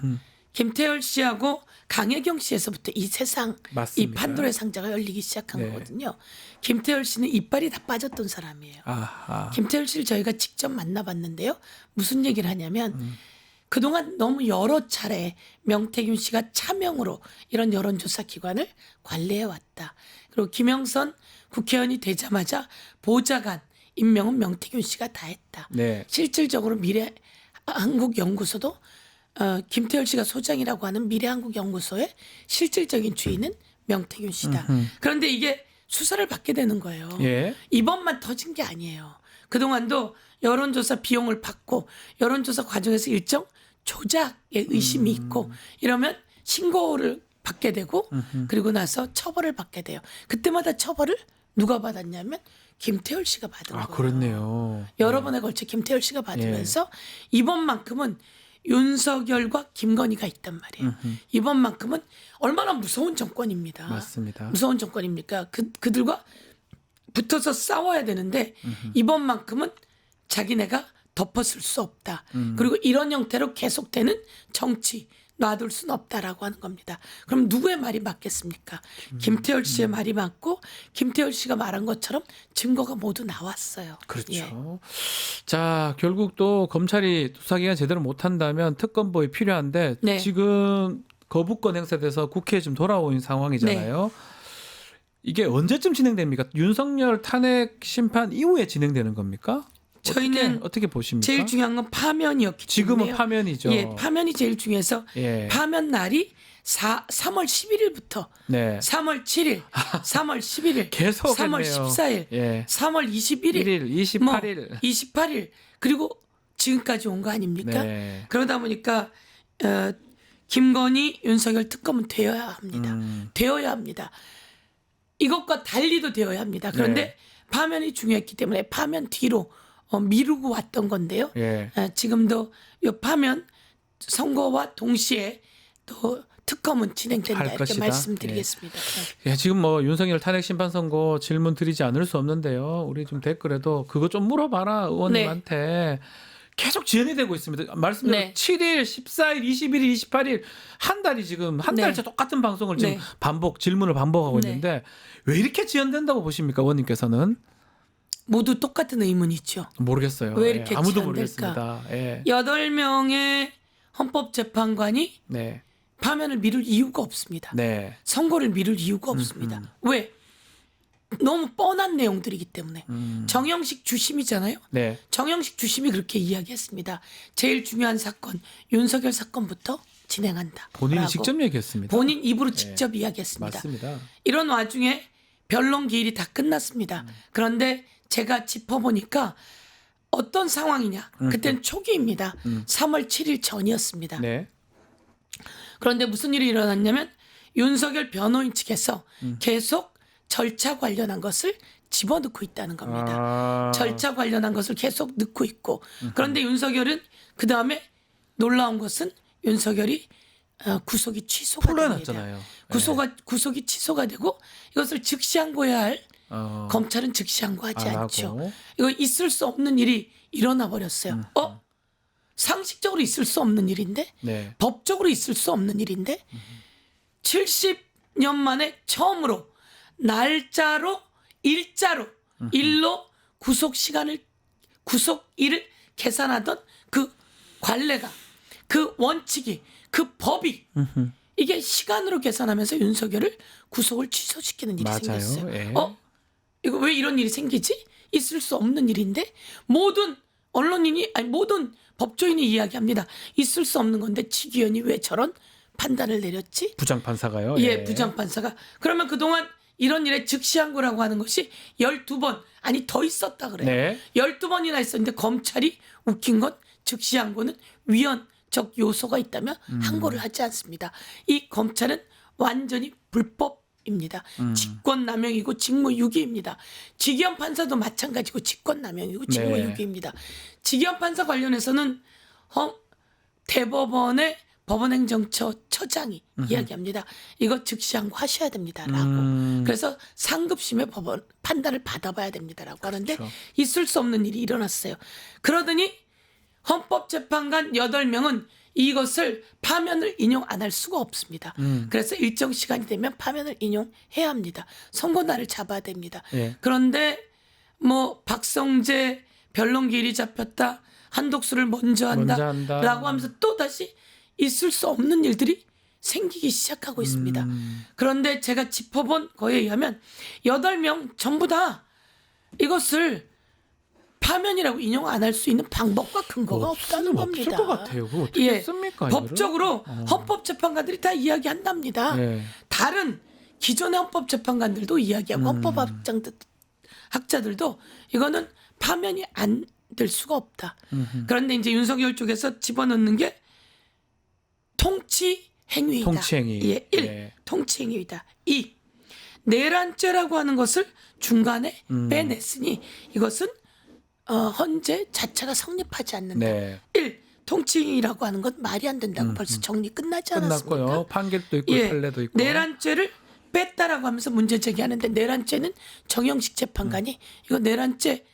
김태열 씨하고 강혜경 씨에서부터 이 세상 맞습니다. 이 판도라의 상자가 열리기 시작한 네. 거거든요. 김태열 씨는 이빨이 다 빠졌던 사람이에요. 아하. 김태열 씨를 저희가 직접 만나봤는데요. 무슨 얘기를 하냐면 그동안 너무 여러 차례 명태균 씨가 차명으로 이런 여론조사 기관을 관리해왔다. 그리고 김영선 국회의원이 되자마자 보좌관 임명은 명태균 씨가 다 했다. 네. 실질적으로 미래한국연구소도 김태열 씨가 소장이라고 하는 미래한국연구소의 실질적인 주인은 명태균 씨다. 그런데 이게 수사를 받게 되는 거예요. 예. 이번만 터진 게 아니에요. 그동안도 여론조사 비용을 받고 여론조사 과정에서 일정 조작의 의심이 있고 이러면 신고를 받게 되고 그리고 나서 처벌을 받게 돼요. 그때마다 처벌을 누가 받았냐면 김태열 씨가 받은 아, 거예요. 그렇네요. 여러 번에 걸쳐 김태열 씨가 받으면서 이번만큼은 윤석열과 김건희가 있단 말이에요. 이번만큼은 얼마나 무서운 정권입니다. 맞습니다. 무서운 정권입니까? 그들과 붙어서 싸워야 되는데 이번만큼은 자기네가 덮어쓸 수 없다. 그리고 이런 형태로 계속되는 정치 놔둘 수는 없다라고 하는 겁니다. 그럼 누구의 말이 맞겠습니까? 김태열 씨의 말이 맞고 김태열 씨가 말한 것처럼 증거가 모두 나왔어요. 그렇죠. 예. 자, 결국 또 검찰이 수사기관 제대로 못한다면 특검법이 필요한데 네. 지금 거부권 행사돼서 국회에 좀 돌아온 상황이잖아요. 이게 언제쯤 진행됩니까? 윤석열 탄핵 심판 이후에 진행되는 겁니까? 저희는 어떻게 보십니까? 제일 중요한 건 파면이었기 지금은 때문에요. 파면이죠. 예, 파면이 제일 중요해서 예. 파면 날이 3월 11일부터 네. 3월 7일, 3월 11일, 계속 3월 했네요. 14일, 예. 3월 21일, 1일, 28일. 28일 그리고 지금까지 온 거 아닙니까? 네. 그러다 보니까 김건희, 윤석열 특검은 되어야 합니다. 되어야 합니다. 이것과 달리도 되어야 합니다. 그런데 네. 파면이 중요했기 때문에 파면 뒤로 미루고 왔던 건데요. 예. 지금도 이 파면 선거와 동시에 또 특검은 진행된다 할 이렇게 것이다. 말씀드리겠습니다. 네. 예, 지금 뭐 윤석열 탄핵 심판 선고 질문 드리지 않을 수 없는데요. 우리 좀 댓글에도 그거 좀 물어봐라 의원님한테. 계속 지연이 되고 있습니다. 말씀대로 네. 7일, 14일, 21일, 28일 한 달이 지금 한 네. 달째 똑같은 방송을 지금 네. 질문을 반복하고 네. 있는데 왜 이렇게 지연된다고 보십니까, 의원님께서는? 모두 똑같은 의문이죠. 모르겠어요. 왜 이렇게 예, 아무도 지연될까? 모르겠습니다. 예. 8명의 헌법재판관이 네. 파면을 미룰 이유가 없습니다. 네. 선고를 미룰 이유가 없습니다. 왜? 너무 뻔한 내용들이기 때문에. 정영식 주심이잖아요. 네. 정영식 주심이 그렇게 이야기했습니다. 제일 중요한 사건, 윤석열 사건부터 진행한다. 본인이 라고. 직접 얘기했습니다. 본인 입으로 직접 이야기했습니다. 맞습니다. 이런 와중에 변론 기일이 다 끝났습니다. 그런데 제가 짚어보니까 어떤 상황이냐. 그때는 초기입니다. 3월 7일 전이었습니다. 네. 그런데 무슨 일이 일어났냐면 윤석열 변호인 측에서 계속 절차 관련한 것을 집어넣고 있다는 겁니다. 절차 관련한 것을 계속 넣고 있고 그런데 윤석열은 그 다음에 놀라운 것은 윤석열이 구속이 취소가 풀려났잖아요. 됩니다. 구속이 취소가 되고 이것을 즉시 항고해야 할 검찰은 즉시 항고하지 안 않죠. 하고. 이거 있을 수 없는 일이 일어나 버렸어요. 상식적으로 있을 수 없는 일인데 네. 법적으로 있을 수 없는 일인데 70년 만에 처음으로 날짜로 일자로 일로 구속일을 계산하던 그 관례가 그 원칙이 그 법이 이게 시간으로 계산하면서 윤석열을 구속을 취소시키는 일이 맞아요. 생겼어요. 예. 이거 왜 이런 일이 생기지? 있을 수 없는 일인데 모든 언론인이 아니 모든 법조인이 이야기합니다. 있을 수 없는 건데 지기현이 왜 저런 판단을 내렸지? 부장판사가요. 예, 부장판사가. 그러면 그동안 이런 일에 즉시항고라고 하는 것이 12번 아니 더 있었다 그래요. 네. 12번이나 있었는데 검찰이 웃긴 건 즉시항고는 위헌적 요소가 있다면 항고를 하지 않습니다. 이 검찰은 완전히 불법입니다. 직권남용이고 직무유기입니다. 지기현 판사도 마찬가지고 직권남용이고 직무유기입니다. 지기현 판사 관련해서는 대법원의 법원행정처 처장이 이야기합니다. 이거 즉시항고 하셔야 됩니다라고. 그래서 상급심의 법원 판단을 받아봐야 됩니다라고 하는데 있을 수 없는 일이 일어났어요. 그러더니 헌법재판관 8명은 이것을 파면을 인용 안 할 수가 없습니다. 그래서 일정 시간이 되면 파면을 인용해야 합니다. 선고날을 잡아야 됩니다. 예. 그런데 뭐 박성재 변론기일이 잡혔다. 한독수를 먼저 한다라고 하면서 또 다시 있을 수 없는 일들이 생기기 시작하고 있습니다. 그런데 제가 짚어본 거에 의하면 8명 전부 다 이것을 파면이라고 인용 안 할 수 있는 방법과 근거가 없다는 겁니다. 없을 것 같아요. 그거 어떻게 했습니까? 법적으로 헌법재판관들이 다 이야기한답니다. 예. 다른 기존의 헌법재판관들도 이야기하고 헌법학자들도 이거는 파면이 안 될 수가 없다. 그런데 이제 윤석열 쪽에서 집어넣는 게 통치행위이다. 통치행위. 예, 1. 예. 통치행위이다. 2. 내란죄라고 하는 것을 중간에 빼냈으니 이것은 헌재 자체가 성립하지 않는다. 네. 1. 통치행위라고 하는 건 말이 안 된다고 벌써 정리 끝나지 않았습니까? 끝났고요. 판결도 있고 예, 판례도 있고. 내란죄를 뺐다라고 하면서 문제 제기하는데 내란죄는 정영식 재판관이 이거 내란죄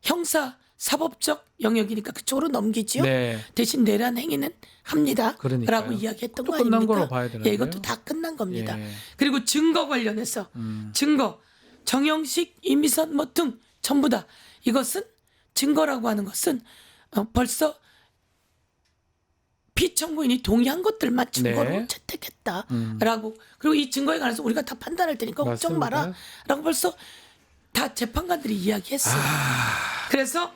형사 사법적 영역이니까 그쪽으로 넘기지요. 네. 대신 내란 행위는 합니다. 그러니까요. 라고 이야기했던 또 거 끝난 아닙니까? 거로 봐야 되는데요. 예, 이것도 다 끝난 겁니다. 예. 그리고 증거 관련해서 증거 정영식 이미선 뭐 등 전부 다 이것은 증거라고 하는 것은 벌써 피청구인이 동의한 것들만 증거로 네. 채택했다라고 그리고 이 증거에 관해서 우리가 다 판단할 테니까 걱정 맞습니다. 마라라고 벌써 다 재판관들이 이야기했어요. 그래서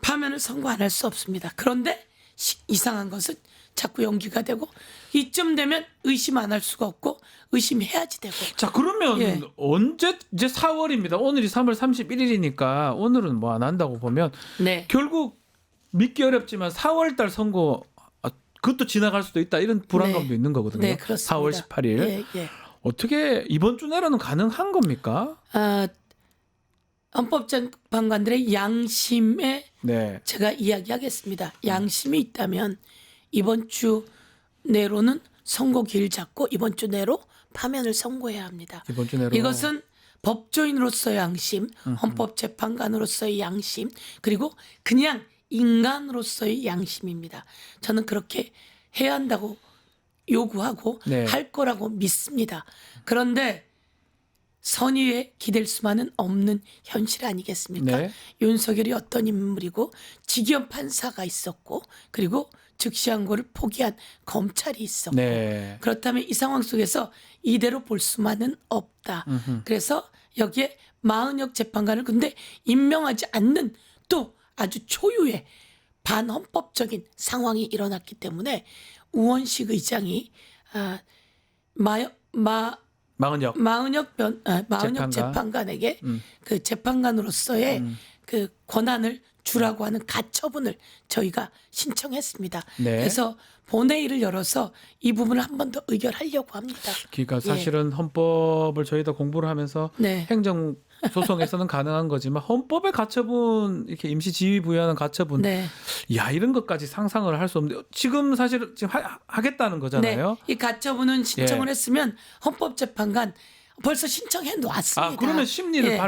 파면을 선고 안 할 수 없습니다. 그런데 이상한 것은 자꾸 연기가 되고 이쯤 되면 의심 안 할 수가 없고 의심해야지 되고. 자, 그러면 예. 언제 이제 4월입니다. 오늘이 3월 31일이니까 오늘은 뭐 안 한다고 보면 네. 결국 믿기 어렵지만 4월 달 선거 그것도 지나갈 수도 있다. 이런 불안감도 네. 있는 거거든요. 네, 그렇습니다. 4월 18일. 예, 예. 어떻게 이번 주 내로는 가능한 겁니까? 헌법재판관들의 양심에 네. 제가 이야기하겠습니다. 양심이 있다면 이번 주 내로는 선고기일 잡고 이번 주 내로 파면을 선고해야 합니다. 이번 주 내로. 이것은 법조인으로서의 양심, 헌법재판관으로서의 양심, 그리고 그냥 인간으로서의 양심입니다. 저는 그렇게 해야 한다고 요구하고 네. 할 거라고 믿습니다. 그런데 선의에 기댈 수만은 없는 현실 아니겠습니까? 네. 윤석열이 어떤 인물이고 지기현 판사가 있었고 그리고 즉시항고를 포기한 검찰이 있었고 네. 그렇다면 이 상황 속에서 이대로 볼 수만은 없다. 그래서 여기에 마은혁 재판관을 근데 임명하지 않는 또 아주 초유의 반헌법적인 상황이 일어났기 때문에 우원식 의장이 마은혁. 마은혁 재판관. 재판관에게 그 재판관으로서의 그 권한을 주라고 하는 가처분을 저희가 신청했습니다. 네. 그래서 본회의를 열어서 이 부분을 한 번 더 의결하려고 합니다. 그러니까 사실은 헌법을 저희도 공부를 하면서 네. 행정 소송에서는 가능한 거지만 헌법의 가처분 이렇게 임시 지위 부여하는 가처분 네. 야 이런 것까지 상상을 할 수 없는데 지금 사실 지금 하겠다는 거잖아요. 네. 이 가처분은 신청을 예. 했으면 헌법재판관 벌써 신청해 놓았습니다. 아 그러면 심리를 예.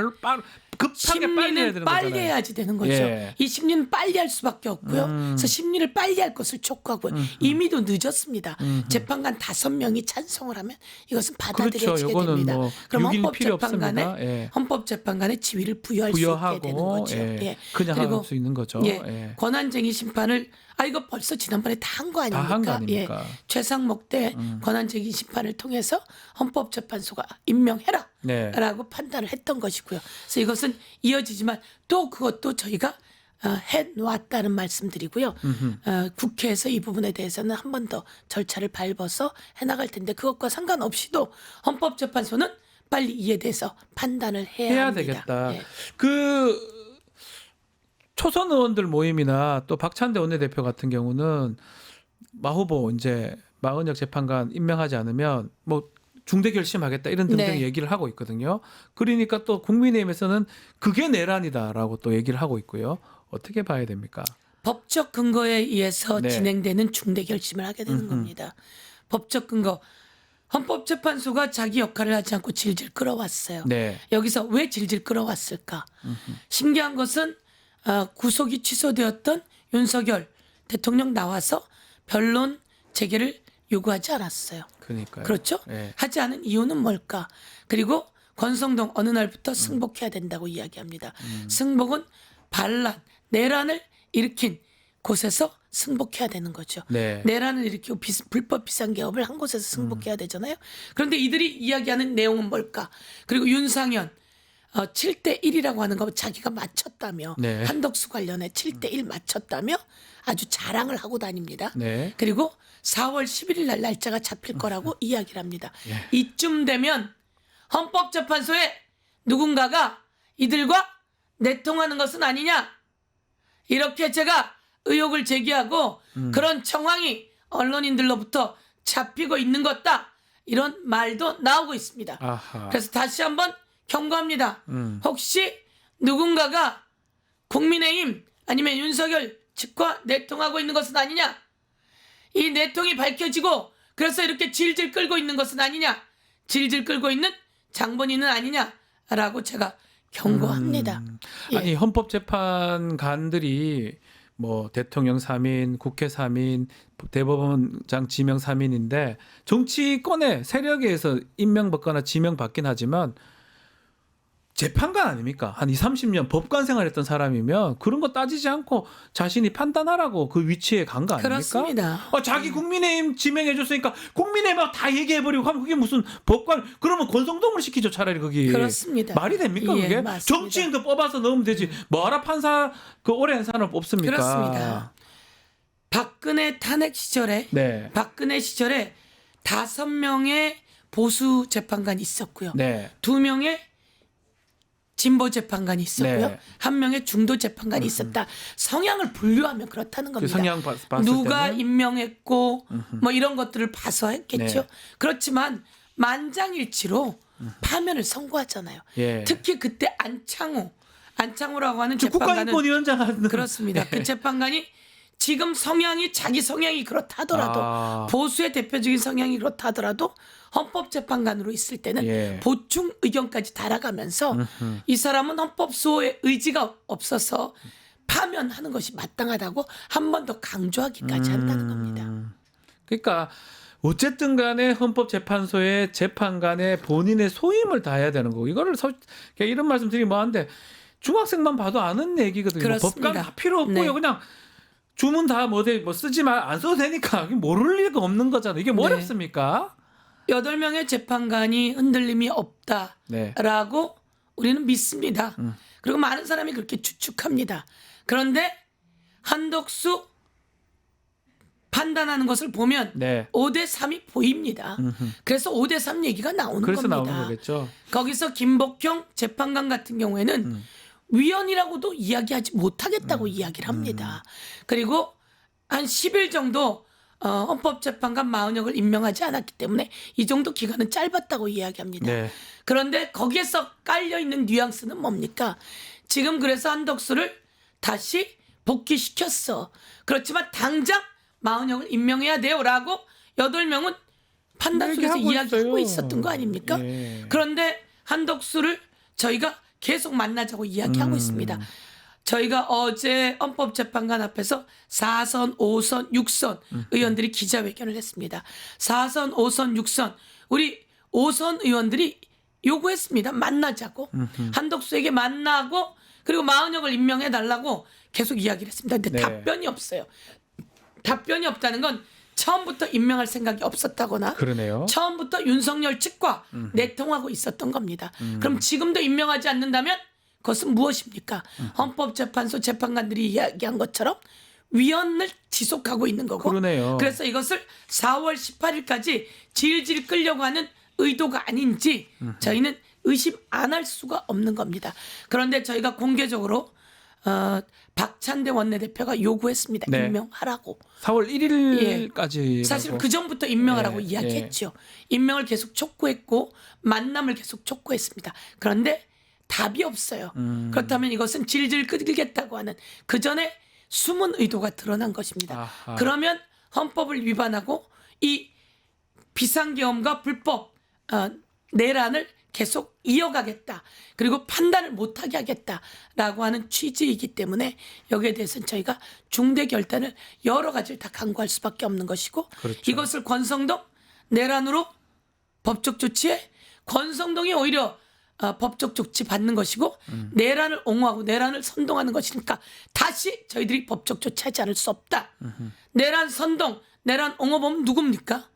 급하게 빨리 해야 심리는 되는 빨리 거잖아요. 해야지 되는 거죠. 예. 이 심리는 빨리 할 수밖에 없고요. 그래서 심리를 빨리 할 것을 촉구하고요. 이미도 늦었습니다. 재판관 5명이 찬성을 하면 이것은 받아들여지게 그렇죠. 요거는 됩니다. 뭐 그럼 유기는 필요 없습니다. 헌법재판관의 지위를 부여할 수 있게 되는 부여하고 거죠. 예. 그냥 그리고 할 수 있는 거죠. 예, 예. 권한쟁의 심판을 이거 벌써 지난번에 다 한 거 다 한 거 아닙니까? 아닙니까? 최상목 때 권한쟁의 심판을 통해서 헌법재판소가 임명해라. 네. 라고 판단을 했던 것이고요. 그래서 이것은 이어지지만 또 그것도 저희가 해놓았다는 말씀드리고요. 국회에서 이 부분에 대해서는 한 번 더 절차를 밟아서 해나갈 텐데 그것과 상관없이도 헌법재판소는 빨리 이에 대해서 판단을 해야 합니다. 되겠다. 예. 그 초선 의원들 모임이나 또 박찬대 원내대표 같은 경우는 마 후보 이제 마은혁 재판관 임명하지 않으면 뭐 중대 결심하겠다 이런 등등 네. 얘기를 하고 있거든요. 그러니까 또 국민의힘에서는 그게 내란이다라고 또 얘기를 하고 있고요. 어떻게 봐야 됩니까? 법적 근거에 의해서 네. 진행되는 중대 결심을 하게 되는 겁니다. 법적 근거. 헌법재판소가 자기 역할을 하지 않고 질질 끌어왔어요. 네. 여기서 왜 질질 끌어왔을까? 신기한 것은 구속이 취소되었던 윤석열 대통령 나와서 변론 재개를 요구하지 않았어요. 그러니까요. 그렇죠? 네. 하지 않은 이유는 뭘까? 그리고 권성동 어느 날부터 승복해야 된다고 이야기합니다. 승복은 반란, 내란을 일으킨 곳에서 승복해야 되는 거죠. 네. 내란을 일으키고 불법 비상개업을 한 곳에서 승복해야 되잖아요. 그런데 이들이 이야기하는 내용은 뭘까? 그리고 윤상현 7대 1이라고 하는 거 자기가 맞췄다며 네. 한덕수 관련해 7대 1 맞췄다며 아주 자랑을 하고 다닙니다. 네. 그리고 4월 11일 날 날짜가 잡힐 거라고 이야기를 합니다. 예. 이쯤 되면 헌법재판소에 누군가가 이들과 내통하는 것은 아니냐 이렇게 제가 의혹을 제기하고 그런 정황이 언론인들로부터 잡히고 있는 것다 이런 말도 나오고 있습니다. 아하. 그래서 다시 한번 경고합니다. 혹시 누군가가 국민의힘 아니면 윤석열 측과 내통하고 있는 것은 아니냐? 이 내통이 밝혀지고 그래서 이렇게 질질 끌고 있는 것은 아니냐? 질질 끌고 있는 장본인은 아니냐라고 제가 경고합니다. 예. 아니 헌법재판관들이 뭐 대통령 3인, 국회 3인, 대법원장 지명 3인인데 정치권의 세력에 의해서 임명받거나 지명받긴 하지만 재판관 아닙니까? 한 20, 30년 법관 생활했던 사람이면 그런 거 따지지 않고 자신이 판단하라고 그 위치에 간 거 아닙니까? 그렇습니다. 자기 국민의힘 지명해줬으니까 국민의힘하고 다 얘기해버리고 하면 그게 무슨 법관 그러면 권성동을 시키죠 차라리 거기. 그렇습니다. 말이 됩니까 예, 그게? 맞습니다. 정치인도 뽑아서 넣으면 되지. 뭐하러 판사 그 오래 한 사람 없습니까? 그렇습니다. 박근혜 탄핵 시절에 네. 박근혜 시절에 5명의 보수 재판관이 있었고요. 네. 2명의 진보 재판관이 있었고요. 네. 1명의 중도 재판관이 있었다. 성향을 분류하면 그렇다는 그 겁니다. 성향 봤을 누가 때는 임명했고 뭐 이런 것들을 봐서 했겠죠. 네. 그렇지만 만장일치로 파면을 선고하잖아요. 예. 특히 그때 안창호라고 하는 재판관은 국가인권위원장 하는 그렇습니다. 그 재판관이 지금 성향이 자기 성향이 그렇다 하더라도 보수의 대표적인 성향이 그렇다 하더라도 헌법재판관으로 있을 때는 예. 보충 의견까지 달아가면서 이 사람은 헌법소의 의지가 없어서 파면하는 것이 마땅하다고 한 번 더 강조하기까지 한다는 겁니다. 그러니까 어쨌든 간에 헌법재판소의 재판관의 본인의 소임을 다해야 되는 거고 이거를 이런 말씀 드리면 뭐한데 중학생만 봐도 아는 얘기거든요. 그렇습니다. 법관 다 필요 없고요. 네. 그냥 주문 다 뭐 쓰지 안 써도 되니까 모를 리가 없는 거잖아요. 이게 뭐 네. 어렵습니까? 8명의 재판관이 흔들림이 없다라고 네. 우리는 믿습니다. 그리고 많은 사람이 그렇게 추측합니다. 그런데 한덕수 판단하는 것을 보면 네. 5대 3이 보입니다. 그래서 5대 3 얘기가 나오는 그래서 겁니다. 나오는 거겠죠. 거기서 김복형 재판관 같은 경우에는 위헌이라고도 이야기하지 못하겠다고 이야기를 합니다. 그리고 한 10일 정도 헌법재판관 마은혁을 임명하지 않았기 때문에 이 정도 기간은 짧았다고 이야기합니다. 네. 그런데 거기에서 깔려있는 뉘앙스는 뭡니까? 지금 그래서 한덕수를 다시 복귀시켰어. 그렇지만 당장 마은혁을 임명해야 돼요 라고 8명은 판단 속에서 얘기하고 이야기하고 있어요. 있었던 거 아닙니까? 예. 그런데 한덕수를 저희가 계속 만나자고 이야기하고 있습니다. 저희가 어제 헌법재판관 앞에서 4선, 5선, 6선 의원들이 기자회견을 했습니다. 4선, 5선, 6선 우리 5선 의원들이 요구했습니다. 만나자고. 한덕수에게 만나고 그리고 마은혁을 임명해달라고 계속 이야기를 했습니다. 근데 네. 답변이 없어요. 답변이 없다는 건 처음부터 임명할 생각이 없었다거나 그러네요. 처음부터 윤석열 측과 내통하고 있었던 겁니다. 그럼 지금도 임명하지 않는다면 그것은 무엇입니까? 헌법재판소 재판관들이 이야기한 것처럼 위헌을 지속하고 있는 거고 그러네요. 그래서 이것을 4월 18일까지 질질 끌려고 하는 의도가 아닌지 저희는 의심 안 할 수가 없는 겁니다. 그런데 저희가 공개적으로 박찬대 원내대표가 요구했습니다. 네. 임명하라고. 4월 1일까지 사실 그 전부터 임명하라고 예, 이야기했죠. 임명을 계속 촉구했고 만남을 계속 촉구했습니다. 그런데 답이 없어요. 그렇다면 이것은 질질 끌겠다고 하는 그 전에 숨은 의도가 드러난 것입니다. 아하. 그러면 헌법을 위반하고 이 비상계엄과 불법 내란을 계속 이어가겠다. 그리고 판단을 못하게 하겠다라고 하는 취지이기 때문에 여기에 대해서는 저희가 중대 결단을 여러 가지를 다 강구할 수밖에 없는 것이고 그렇죠. 이것을 권성동 내란으로 법적 조치에 권성동이 오히려 법적 조치 받는 것이고 내란을 옹호하고 내란을 선동하는 것이니까 다시 저희들이 법적 조치하지 않을 수 없다. 내란 선동, 내란 옹호범은 누굽니까?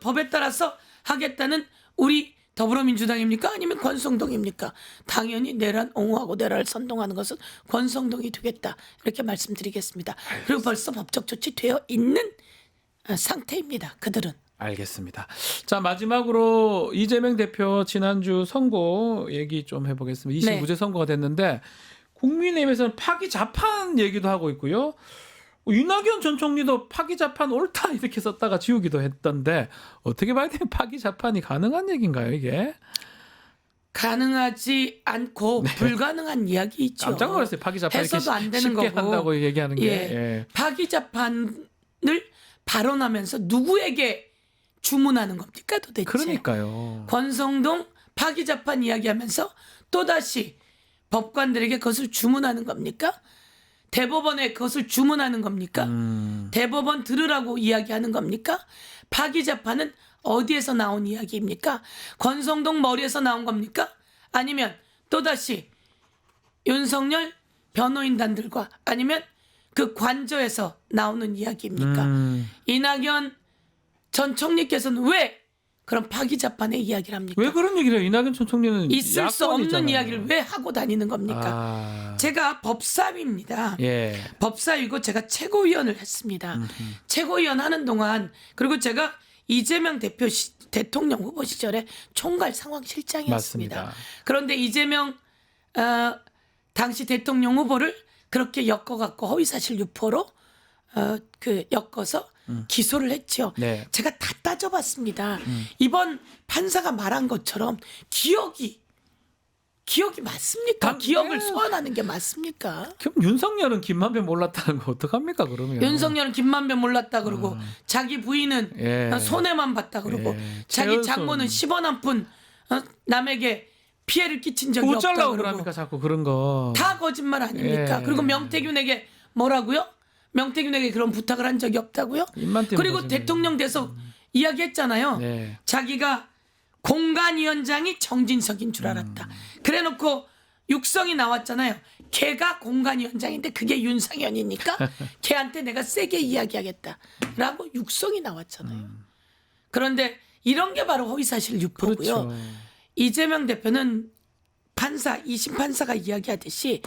법에 따라서 하겠다는 우리 더불어민주당입니까? 아니면 권성동입니까? 당연히 내란 옹호하고 내란을 선동하는 것은 권성동이 되겠다. 이렇게 말씀드리겠습니다. 그리고 벌써 법적 조치 되어 있는 상태입니다. 그들은. 알겠습니다. 자, 마지막으로 이재명 대표 지난주 선거 얘기 좀 해보겠습니다. 2심 네. 무죄 선고가 됐는데 국민의힘에서는 파기 자판 얘기도 하고 있고요. 이낙연 전 총리도 파기 자판 옳다 이렇게 썼다가 지우기도 했던데 어떻게 봐야 되면 파기 자판이 가능한 얘기인가요 이게? 가능하지 않고 불가능한 이야기 있죠. 깜짝 놀랐어요. 파기 자판 이렇게 해서도 안 되는 쉽게 거고. 한다고 얘기하는 게. 예. 예. 파기 자판을 발언하면서 누구에게 주문하는 겁니까 도대체? 그러니까요. 권성동 파기 자판 이야기하면서 또다시 법관들에게 그것을 주문하는 겁니까? 대법원에 그것을 주문하는 겁니까? 대법원 들으라고 이야기하는 겁니까? 파기 자판은 어디에서 나온 이야기입니까? 권성동 머리에서 나온 겁니까? 아니면 또다시 윤석열 변호인단들과 아니면 그 관저에서 나오는 이야기입니까? 이낙연 전 총리께서는 왜 그런 파기 자판의 이야기를 합니까? 왜 그런 얘기를 해요? 이낙연 전 총리는 있을 수 없는 야권이잖아요. 이야기를 왜 하고 다니는 겁니까? 아. 제가 법사위입니다. 예. 법사위고 제가 최고위원을 했습니다. 최고위원 하는 동안 그리고 제가 이재명 대통령 후보 시절에 총괄 상황실장이었습니다. 맞습니다. 그런데 이재명 당시 대통령 후보를 그렇게 엮어갖고 허위사실 유포로 엮어서 기소를 했죠. 네. 제가 다 따져봤습니다. 이번 판사가 말한 것처럼 기억이 맞습니까? 기억을 소환하는 게 맞습니까? 그럼 윤석열은 김만배 몰랐다는 거 어떡합니까 그러면? 윤석열은 김만배 몰랐다 그러고 자기 부인은 예. 손해만 봤다 그러고 예. 자기 최은순. 장모는 10원 한 푼 남에게 피해를 끼친 적이 없다 어쩌려고 그러고 그럽니까 자꾸 그런 거. 다 거짓말 아닙니까? 예. 그리고 명태균에게 뭐라고요? 명태균에게 그런 부탁을 한 적이 없다고요? 입만 때문에 그리고 거짓말. 대통령 돼서 이야기했잖아요. 네. 자기가 공간위원장이 정진석인 줄 알았다. 그래놓고 육성이 나왔잖아요. 걔가 공간위원장인데 그게 윤상현이니까 걔한테 내가 세게 이야기하겠다라고 육성이 나왔잖아요. 그런데 이런 게 바로 허위사실 유포고요. 그렇죠. 이재명 대표는 판사, 2심 판사가 이야기하듯이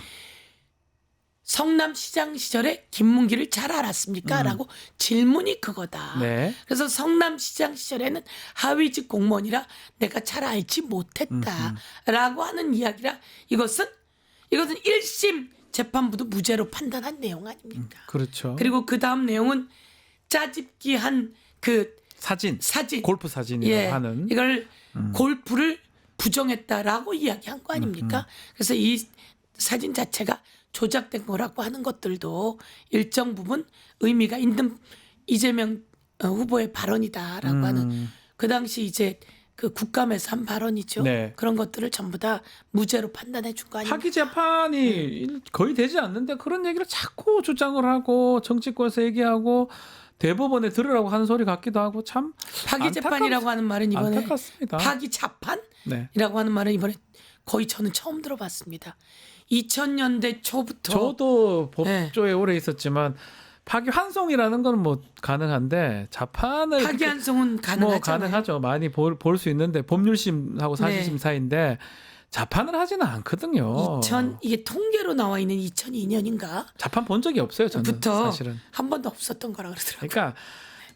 성남시장 시절에 김문기를 잘 알았습니까? 라고 질문이 그거다. 네. 그래서 성남시장 시절에는 하위직 공무원이라 내가 잘 알지 못했다. 라고 하는 이야기라 이것은 1심 재판부도 무죄로 판단한 내용 아닙니까? 그렇죠. 그리고 그 다음 내용은 짜집기한 그 사진. 사진. 골프 사진이라고 예, 하는. 이걸 골프를 부정했다라고 이야기한 거 아닙니까? 그래서 이 사진 자체가 조작된 거라고 하는 것들도 일정 부분 의미가 있는 이재명 후보의 발언이다라고 하는 그 당시 이제 그 국감에서 한 발언이죠. 네. 그런 것들을 전부 다 무죄로 판단해 준 거 아닙니까? 파기 재판이 거의 되지 않는데 그런 얘기를 자꾸 주장을 하고 정치권에서 얘기하고 대법원에 들으라고 하는 소리 같기도 하고 참 파기 재판이라고 하는 말은 이번에 안타깝습니다. 파기 자판이라고 네. 하는 말은 이번에 거의 저는 처음 들어봤습니다. 2000년대 초부터 저도 네. 법조에 오래 있었지만 파기 환송이라는 건 뭐 가능한데 자판을 파기 환송은 뭐 가능하잖아요. 가능하죠. 많이 볼 수 있는데 법률심하고 사실심 네. 사이인데 자판을 하지는 않거든요. 이게 통계로 나와 있는 2002년인가? 자판 본 적이 없어요. 저는 부터 사실은. 한 번도 없었던 거라 그러더라고요. 그러니까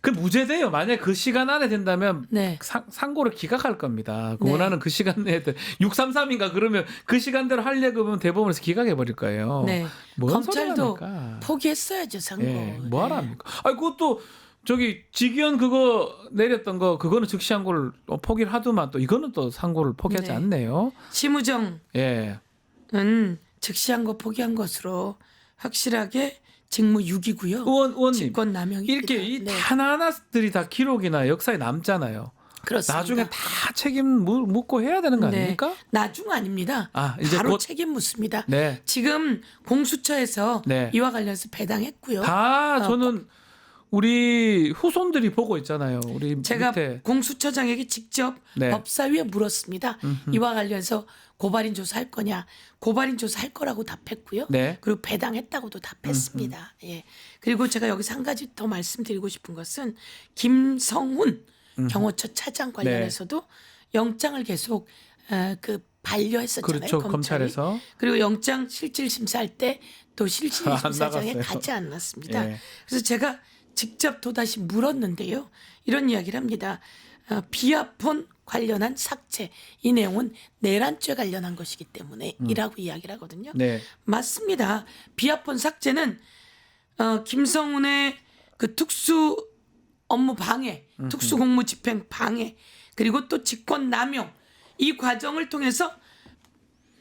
그 무죄돼요. 만약 그 시간 안에 된다면 네. 상고를 기각할 겁니다. 그 네. 원하는 그 시간 내에 633인가 그러면 그 시간대로 하려고 하면 대법원에서 기각해 버릴 거예요. 네. 뭔 검찰도 소리 합니까? 포기했어야죠, 상고. 예, 뭐 하라 합니까? 아니 그것도 저기 직위원 그거 내렸던 거 그거는 즉시 상고를 포기를 하더만 또 이거는 또 상고를 포기하지 네. 않네요. 심우정은 예. 즉시한 거 포기한 것으로 확실하게 직무 유기고요. 의원님 직권 남용입니다. 이렇게 이 네. 하나하나들이 다 기록이나 역사에 남잖아요. 그렇습니다. 나중에 다 책임 묻고 해야 되는 거 네. 아닙니까? 나중 아닙니다. 아, 이제 바로 곧 책임 묻습니다. 네. 지금 공수처에서 네. 이와 관련해서 배당했고요. 다 저는 우리 후손들이 보고 있잖아요. 우리 제가 밑에 공수처장에게 직접 네. 법사위에 물었습니다. 음흠. 이와 관련해서 고발인 조사할 거냐? 고발인 조사할 거라고 답했고요. 네. 그리고 배당했다고도 답했습니다. 예. 그리고 제가 여기서 한 가지 더 말씀드리고 싶은 것은 김성훈 경호처 차장 관련해서도 영장을 계속 반려했었잖아요. 그렇죠. 검찰이. 검찰에서 그리고 영장 실질 심사할 때 또 실질 안 심사장에 나갔어요. 가지 않았습니다. 예. 그래서 제가 직접 또다시 물었는데요. 이런 이야기를 합니다. 비아폰 관련한 삭제 이 내용은 내란죄 관련한 것이기 때문에 이라고 이야기를 하거든요. 네. 맞습니다. 비아폰 삭제는 김성훈의 그 특수 업무 방해, 특수 공무 집행 방해, 그리고 또 직권 남용 이 과정을 통해서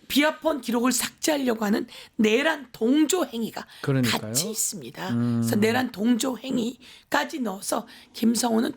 비아폰 기록을 삭제하려고 하는 내란 동조 행위가 그러니까요. 같이 있습니다. 그래서 내란 동조 행위까지 넣어서 김성훈은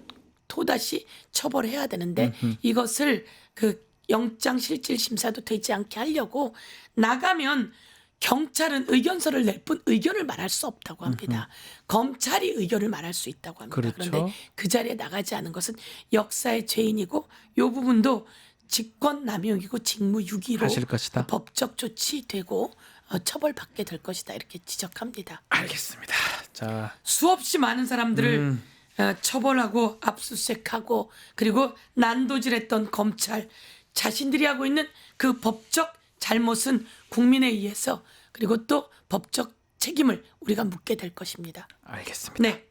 또다시 처벌해야 되는데 이것을 그 영장 실질 심사도 되지 않게 하려고 나가면 경찰은 의견서를 낼 뿐 의견을 말할 수 없다고 합니다. 검찰이 의견을 말할 수 있다고 합니다. 그렇죠. 그런데 그 자리에 나가지 않은 것은 역사의 죄인이고 이 부분도 직권 남용이고 직무유기로 하실 것이다. 법적 조치되고 처벌받게 될 것이다 이렇게 지적합니다. 알겠습니다. 자, 수없이 많은 사람들을 처벌하고 압수수색하고 그리고 난도질했던 검찰 자신들이 하고 있는 그 법적 잘못은 국민에 의해서 그리고 또 법적 책임을 우리가 묻게 될 것입니다. 알겠습니다. 네.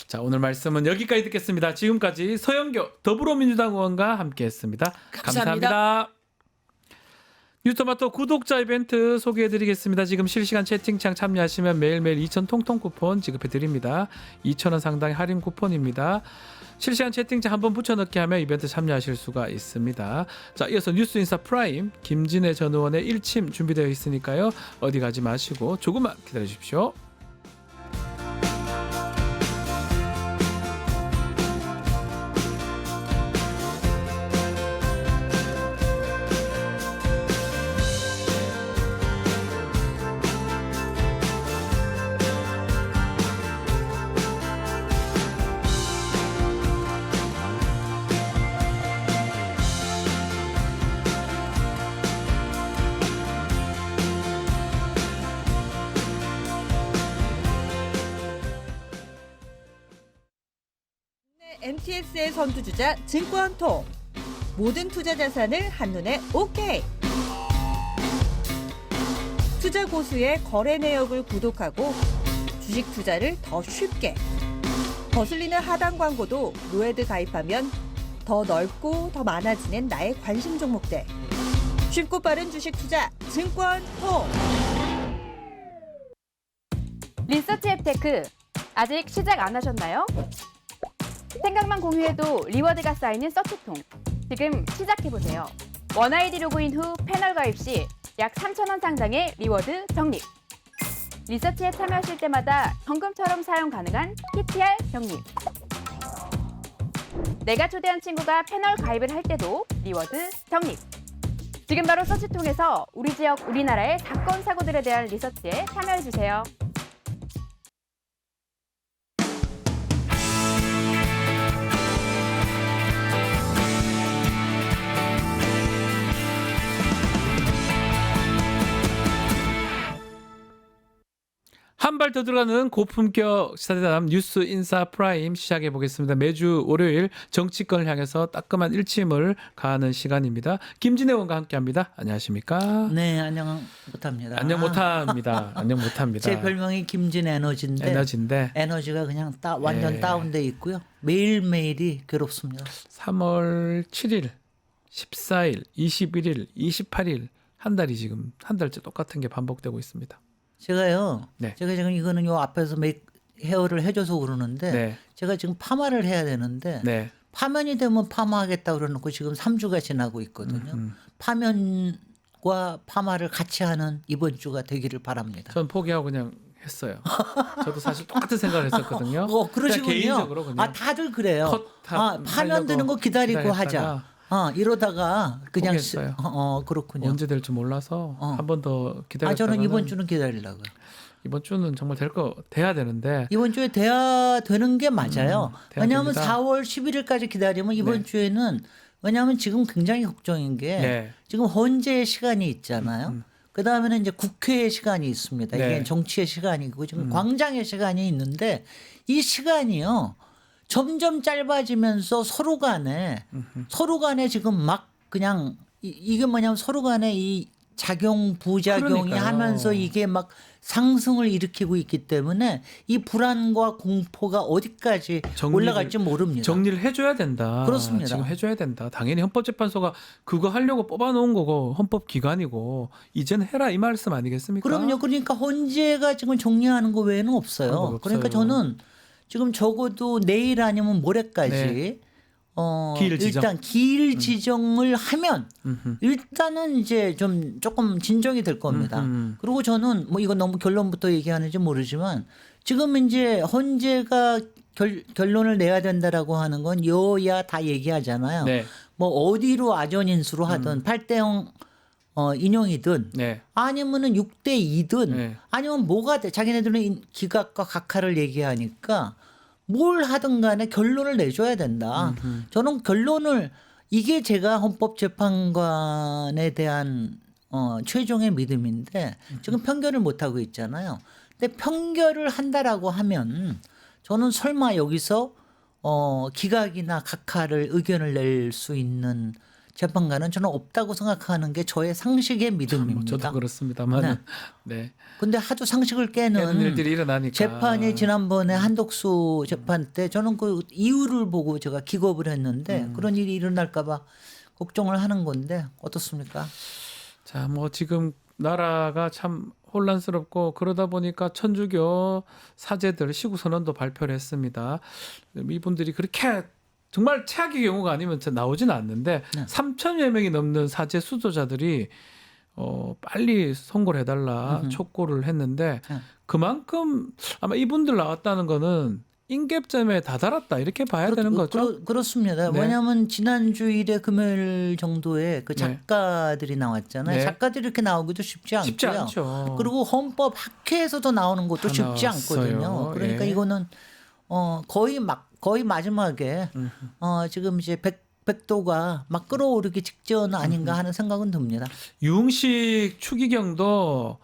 자, 오늘 말씀은 여기까지 듣겠습니다. 지금까지 서영교 더불어민주당 의원과 함께했습니다. 감사합니다. 뉴스토마토 구독자 이벤트 소개해드리겠습니다. 지금 실시간 채팅창 참여하시면 매일매일 2,000 통통 쿠폰 지급해드립니다. 2,000원 상당의 할인 쿠폰입니다. 실시간 채팅창 한번 붙여넣기 하면 이벤트 참여하실 수가 있습니다. 자, 이어서 뉴스인사 프라임 김진애 전 의원의 1침 준비되어 있으니까요. 어디 가지 마시고 조금만 기다려 주십시오. MTS의 선두주자 증권통 모든 투자 자산을 한눈에 오케이 투자 고수의 거래 내역을 구독하고 주식 투자를 더 쉽게 거슬리는 하단 광고도 로에드 가입하면 더 넓고 더 많아지는 나의 관심 종목들 쉽고 빠른 주식 투자 증권통 리서치 앱테크 아직 시작 안 하셨나요? 생각만 공유해도 리워드가 쌓이는 서치통. 지금 시작해보세요. 원아이디 로그인 후 패널 가입 시 약 3,000원 상당의 리워드 적립. 리서치에 참여하실 때마다 현금처럼 사용 가능한 PTR 적립. 내가 초대한 친구가 패널 가입을 할 때도 리워드 적립. 지금 바로 서치통해서 우리 지역, 우리나라의 사건, 사고들에 대한 리서치에 참여해주세요. 한 발 더 들어가는 고품격 시사대담 뉴스 인사 프라임 시작해 보겠습니다. 매주 월요일 정치권을 향해서 따끔한 일침을 가하는 시간입니다. 김진애 의원과 함께합니다. 안녕하십니까? 네, 안녕 못합니다. 안녕 못합니다. 안녕 못합니다. 제 별명이 김진 에너지인데 에너지가 그냥 완전 다운돼 있고요. 매일매일이 괴롭습니다. 3월 7일, 14일, 21일, 28일 한 달이 지금 한 달째 똑같은 게 반복되고 있습니다. 제가요. 네. 제가 지금 이거는 요 앞에서 헤어를 해줘서 그러는데 네. 제가 지금 파마를 해야 되는데 네. 파면이 되면 파마하겠다 그러놓고 지금 3주가 지나고 있거든요. 파면과 파마를 같이 하는 이번 주가 되기를 바랍니다. 전 포기하고 그냥 했어요. 저도 사실 똑같은 생각을 했었거든요. 그러시군요. 개인적으로 그냥 다들 그래요. 컷 파면 되는 거 기다리고 하자. 이러다가 그냥 포기했어요. 그렇군요. 언제 될지 몰라서 한 번 더 기다렸다가 저는 이번 주는 기다리려고요. 이번 주는 정말 돼야 되는데 이번 주에 돼야 되는 게 맞아요. 왜냐하면 됩니다. 4월 11일까지 기다리면 이번 주에는 왜냐하면 지금 굉장히 걱정인 게 지금 헌재의 시간이 있잖아요. 그 다음에는 이제 국회의 시간이 있습니다. 이게 정치의 시간이고 지금 광장의 시간이 있는데 이 시간이요. 점점 짧아지면서 서로 간에 지금 막 그냥 이게 뭐냐면 서로 간에 이 작용 부작용이 그러니까요. 하면서 이게 막 상승을 일으키고 있기 때문에 이 불안과 공포가 어디까지 올라갈지 모릅니다. 정리를 해줘야 된다. 그렇습니다. 지금 해줘야 된다. 당연히 헌법재판소가 그거 하려고 뽑아놓은 거고 헌법기관이고 이제는 해라 이 말씀 아니겠습니까? 그럼요. 그러니까 헌재가 지금 정리하는 거 외에는 없어요. 그러니까 저는 지금 적어도 내일 아니면 모레까지 일단 길 지정을 하면 일단은 이제 좀 조금 진정이 될 겁니다. 그리고 저는 뭐 이거 너무 결론부터 얘기하는지 모르지만 지금 이제 헌재가 결론을 내야 된다라고 하는 건 여야 다 얘기하잖아요. 뭐 어디로 아전인수로 하든 8대0 인용이든 아니면은 6대2든 아니면 뭐가 돼. 자기네들은 기각과 각하를 얘기하니까 뭘 하든 간에 결론을 내줘야 된다. 저는 결론을 이게 제가 헌법재판관에 대한 최종의 믿음인데 지금 판결을 못하고 있잖아요. 근데 판결을 한다라고 하면 저는 설마 여기서 기각이나 각하를 의견을 낼 수 있는 재판관은 저는 없다고 생각하는 게 저의 상식의 믿음입니다. 저도 그렇습니다만. 네. 근데 하도 상식을 깨는 일들이 일어나니까. 재판이 지난번에 한덕수 재판 때 저는 그 이유를 보고 제가 기겁을 했는데 그런 일이 일어날까 봐 걱정을 하는 건데 어떻습니까? 자, 뭐 지금 나라가 참 혼란스럽고 그러다 보니까 천주교 사제들 시국 선언도 발표를 했습니다. 이분들이 그렇게 정말 최악의 경우가 아니면 나오지는 않는데 3천여 명이 넘는 사제 수도자들이 빨리 선고를 해달라 촉구를 했는데 그만큼 아마 이분들 나왔다는 거는 임계점에 다다랐다 이렇게 봐야 되는 거죠. 그렇습니다. 왜냐하면 지난 주일에 금요일 정도에 그 작가들이 나왔잖아요. 작가들이 이렇게 나오기도 쉽지 않고요. 그리고 헌법 학회에서도 나오는 것도 쉽지 않거든요. 그러니까 이거는 거의 마지막에 지금 이제 백도가 막 끌어오르기 직전 아닌가 하는 생각은 듭니다. 유흥식 추기경도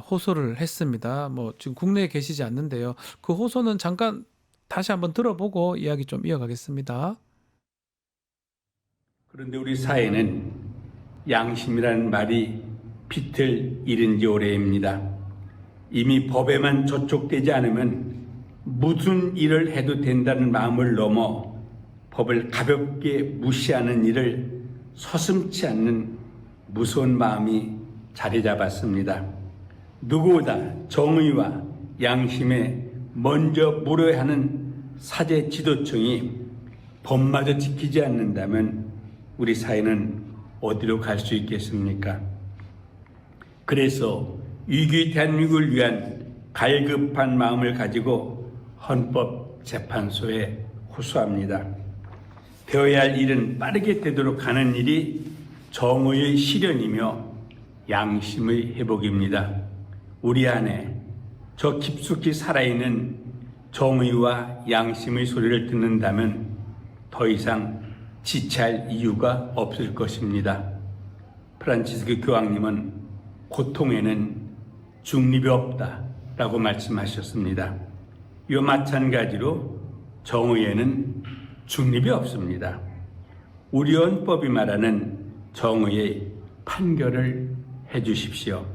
호소를 했습니다. 뭐 지금 국내에 계시지 않는데요. 그 호소는 잠깐 다시 한번 들어보고 이야기 좀 이어가겠습니다. 그런데 우리 사회는 양심이라는 말이 빛을 잃은 지 오래입니다. 이미 법에만 저촉되지 않으면 무슨 일을 해도 된다는 마음을 넘어 법을 가볍게 무시하는 일을 서슴지 않는 무서운 마음이 자리 잡았습니다. 누구보다 정의와 양심에 먼저 물어야 하는 사제 지도층이 법마저 지키지 않는다면 우리 사회는 어디로 갈 수 있겠습니까? 그래서 위기 대한민국을 위한 갈급한 마음을 가지고 헌법재판소에 호소합니다. 되어야 할 일은 빠르게 되도록 하는 일이 정의의 실현이며 양심의 회복입니다. 우리 안에 저 깊숙이 살아있는 정의와 양심의 소리를 듣는다면 더 이상 지체할 이유가 없을 것입니다. 프란치스코 교황님은 고통에는 중립이 없다라고 말씀하셨습니다. 이와 마찬가지로 정의에는 중립이 없습니다. 우리 헌법이 말하는 정의의 판결을 해주십시오.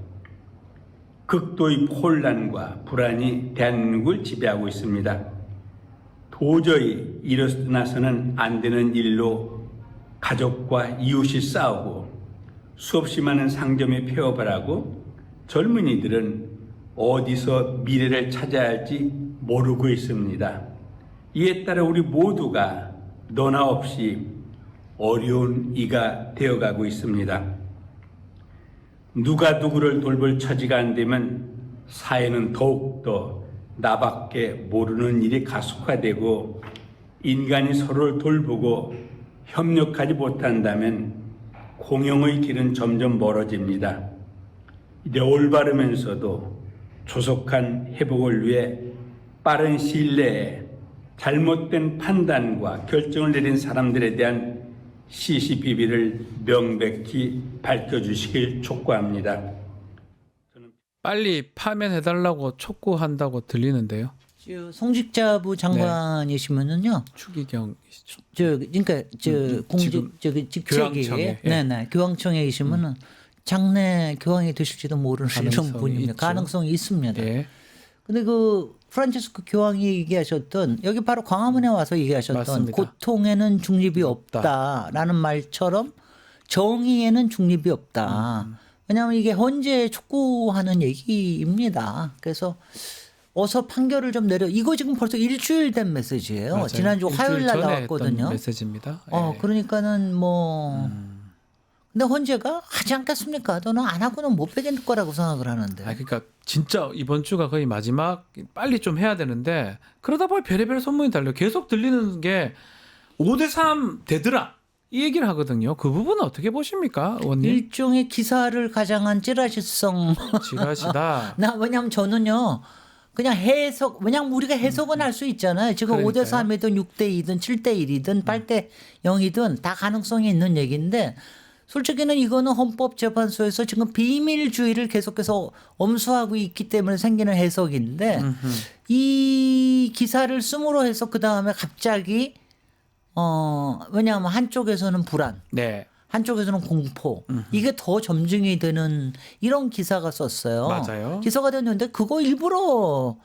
극도의 혼란과 불안이 대한민국을 지배하고 있습니다. 도저히 일어나서는 안 되는 일로 가족과 이웃이 싸우고 수없이 많은 상점에 폐업을 하고 젊은이들은 어디서 미래를 찾아야 할지 모르고 있습니다. 이에 따라 우리 모두가 너나 없이 어려운 이가 되어가고 있습니다. 누가 누구를 돌볼 처지가 안 되면 사회는 더욱더 나밖에 모르는 일이 가속화되고 인간이 서로를 돌보고 협력하지 못한다면 공영의 길은 점점 멀어집니다. 이제 올바르면서도 조속한 회복을 위해 빠른 시일 내에 잘못된 판단과 결정을 내린 사람들에 대한 CCBB를 명백히 밝혀주시길 촉구합니다. 빨리 파면해달라고 촉구한다고 들리는데요. 송직자부 장관이시면은요. 추기경이시죠. 그러니까 공직 직책이 교황청에, 네네 교황청에 계시면은 장래 교황이 되실지도 모르는 이런 분입니다. 가능성이 있습니다. 예. 근데 그 프란치스코 교황이 얘기하셨던 여기 바로 광화문에 와서 얘기하셨던 맞습니다. 고통에는 중립이 없다라는 말처럼 정의에는 중립이 없다. 왜냐하면 이게 헌재 촉구하는 얘기입니다. 그래서 어서 판결을 좀 내려. 이거 지금 벌써 일주일 된 메시지예요. 맞아요. 지난주 화요일 날 나왔거든요. 메시지입니다. 그러니까는 뭐 근데 헌재가 하지 않겠습니까? 또는 안 하고는 못 빼길 거라고 생각을 하는데. 그러니까 진짜 이번 주가 거의 마지막 빨리 좀 해야 되는데 그러다 보니 별의별 소문이 달려 계속 들리는 게 5대3 되더라 이 얘기를 하거든요. 그 부분은 어떻게 보십니까, 의원님? 일종의 기사를 가장한 찌라시성. 찌라시다. 왜냐하면 저는요. 그냥 해석, 왜냐면 우리가 해석은 할 수 있잖아요. 지금 5대3이든 6대2든 7대1이든 8대0이든 다 가능성이 있는 얘기인데 솔직히는 이거는 헌법재판소에서 지금 비밀주의를 계속해서 엄수하고 있기 때문에 생기는 해석인데 이 기사를 씀으로 해서 그 다음에 갑자기 왜냐하면 한쪽에서는 불안. 네. 한쪽에서는 공포. 이게 더 점증이 되는 이런 기사가 썼어요. 맞아요. 기사가 됐는데 그거 일부러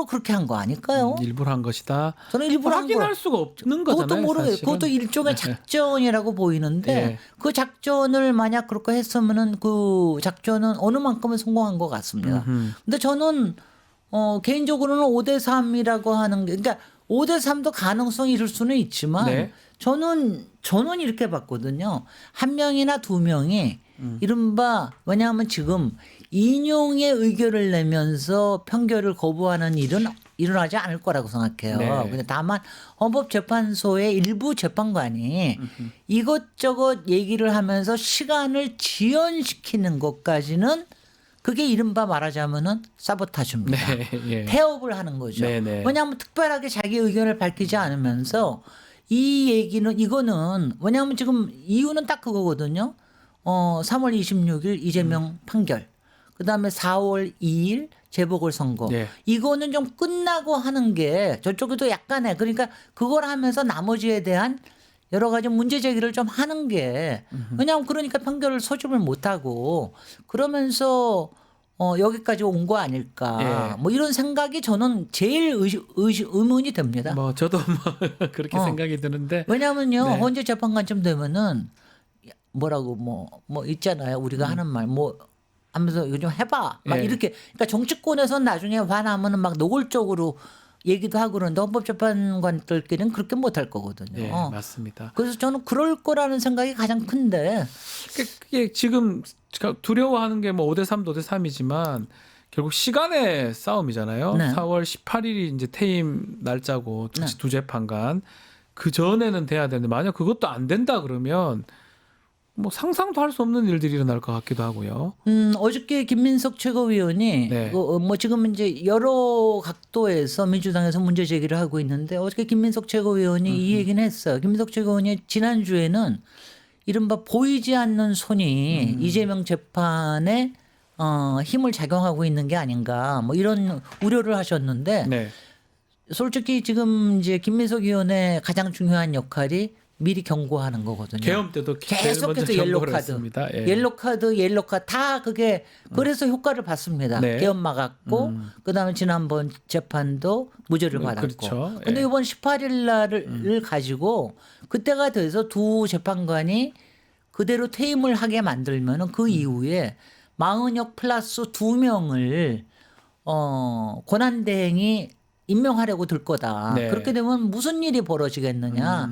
그렇게 한 거 아닐까요? 일부러 한 것이다. 저는 일부러 확인할 수가 없는 거잖아요. 그것도 모르겠어요. 사실은. 그것도 일종의 작전이라고 보이는데 예. 그 작전을 만약 그렇게 했으면은 그 작전은 어느 만큼은 성공한 것 같습니다. 근데 저는 개인적으로는 5대3이라고 하는 게 그러니까 5대3도 가능성이 있을 수는 있지만 네. 저는 이렇게 봤거든요. 한 명이나 두 명이 이른바 왜냐하면 지금 인용의 의견을 내면서 판결을 거부하는 일은 일어나지 않을 거라고 생각해요. 네. 근데 다만 헌법재판소의 일부 재판관이 이것저것 얘기를 하면서 시간을 지연시키는 것까지는 그게 이른바 말하자면은 사보타주입니다. 네, 예. 태업을 하는 거죠. 네, 네. 왜냐하면 특별하게 자기 의견을 밝히지 않으면서 이 얘기는 이거는 왜냐하면 지금 이유는 딱 그거거든요. 3월 26일 이재명 판결. 그다음에 4월 2일 재보궐선거. 네. 이거는 좀 끝나고 하는 게 저쪽에도 약간의 그러니까 그걸 하면서 나머지에 대한 여러 가지 문제 제기를 좀 하는 게 왜냐하면 그러니까 판결을 소집을 못하고 그러면서 여기까지 온 거 아닐까 예. 뭐 이런 생각이 저는 제일 의문이 됩니다. 뭐 저도 뭐 그렇게 생각이 드는데 왜냐하면요 네. 헌재 재판관쯤 되면은 뭐라고 뭐 있잖아요 우리가 하는 말 뭐 하면서 이거 좀 해봐 막 예. 이렇게 그러니까 정치권에서 나중에 화나면은 막 노골적으로 얘기도 하고 그러는데 헌법재판관들끼리는 그렇게 못할 거거든요. 예, 맞습니다. 그래서 저는 그럴 거라는 생각이 가장 큰데 그게 지금 두려워하는 게 뭐 5대3도 5대3이지만 결국 시간의 싸움이잖아요. 네. 4월 18일이 이제 퇴임 날짜고 두 재판관 그 전에는 돼야 되는데 만약 그것도 안 된다 그러면 뭐 상상도 할 수 없는 일들이 일어날 것 같기도 하고요. 어저께 김민석 최고위원이 네. 뭐 지금 이제 여러 각도에서 민주당에서 문제 제기를 하고 있는데 어저께 김민석 최고위원이 이 얘기는 했어요. 김민석 최고위원이 지난주에는 이른바 보이지 않는 손이 이재명 재판에 힘을 작용하고 있는 게 아닌가 뭐 이런 우려를 하셨는데 네. 솔직히 지금 이제 김민석 의원의 가장 중요한 역할이 미리 경고하는 거거든요. 계엄 때도 계속해서 옐로 카드, 예. 옐로 카드 다 그게 그래서 효과를 봤습니다. 네. 계엄 막았고 그다음에 지난번 재판도 무죄를 받았고. 그렇죠. 근데 예. 이번 18일 날을 가지고 그때가 돼서 두 재판관이 그대로 퇴임을 하게 만들면은 그 이후에 마은혁 플러스 2명을 권한대행이 임명하려고 들 거다. 네. 그렇게 되면 무슨 일이 벌어지겠느냐.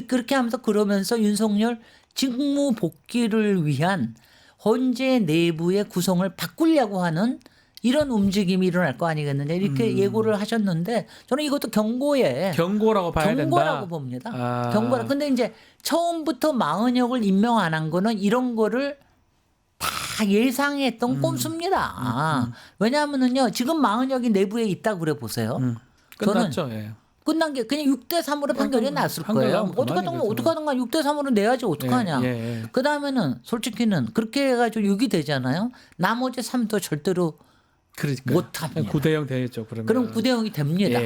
그렇게 하면서 그러면서 윤석열 직무 복귀를 위한 헌재 내부의 구성을 바꾸려고 하는 이런 움직임이 일어날 거 아니겠느냐. 이렇게 예고를 하셨는데 저는 이것도 경고라고 봐야 된다. 경고라고 봅니다. 경고라. 근데 이제 처음부터 마은혁을 임명 안 한 거는 이런 거를 다 예상했던 꼼수입니다. 왜냐하면은요 지금 마은혁이 내부에 있다고 그래 보세요. 끝났죠. 예. 끝난 게 그냥 6대3으로 판결이 났을 거예요. 어떡하든가 6대3으로 내야지 어떡하냐. 예. 그 다음에는 솔직히는 그렇게 해가지고 6이 되잖아요. 나머지 3도 절대로 못합니다. 9대0 되겠죠. 그러면. 그럼 9대0이 됩니다.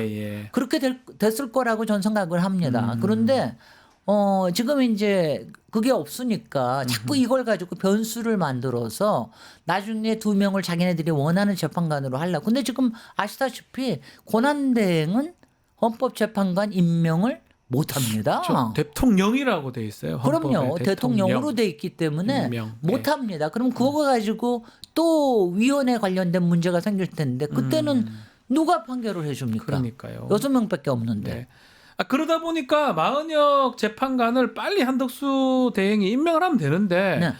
그렇게 됐을 거라고 전 생각을 합니다. 그런데 지금 이제 그게 없으니까 자꾸 이걸 가지고 변수를 만들어서 나중에 2명을 자기네들이 원하는 재판관으로 하려고. 근데 지금 아시다시피 권한대행은 헌법재판관 임명을 못합니다. 대통령이라고 돼 있어요. 헌법에. 그럼요. 대통령으로 돼 있기 때문에 임명. 못합니다. 그럼 그거 가지고 또 위원회 관련된 문제가 생길 텐데 그때는 누가 판결을 해줍니까? 그러니까요. 6명밖에 없는데. 네. 그러다 보니까 마은혁 재판관을 빨리 한덕수 대행이 임명을 하면 되는데 네.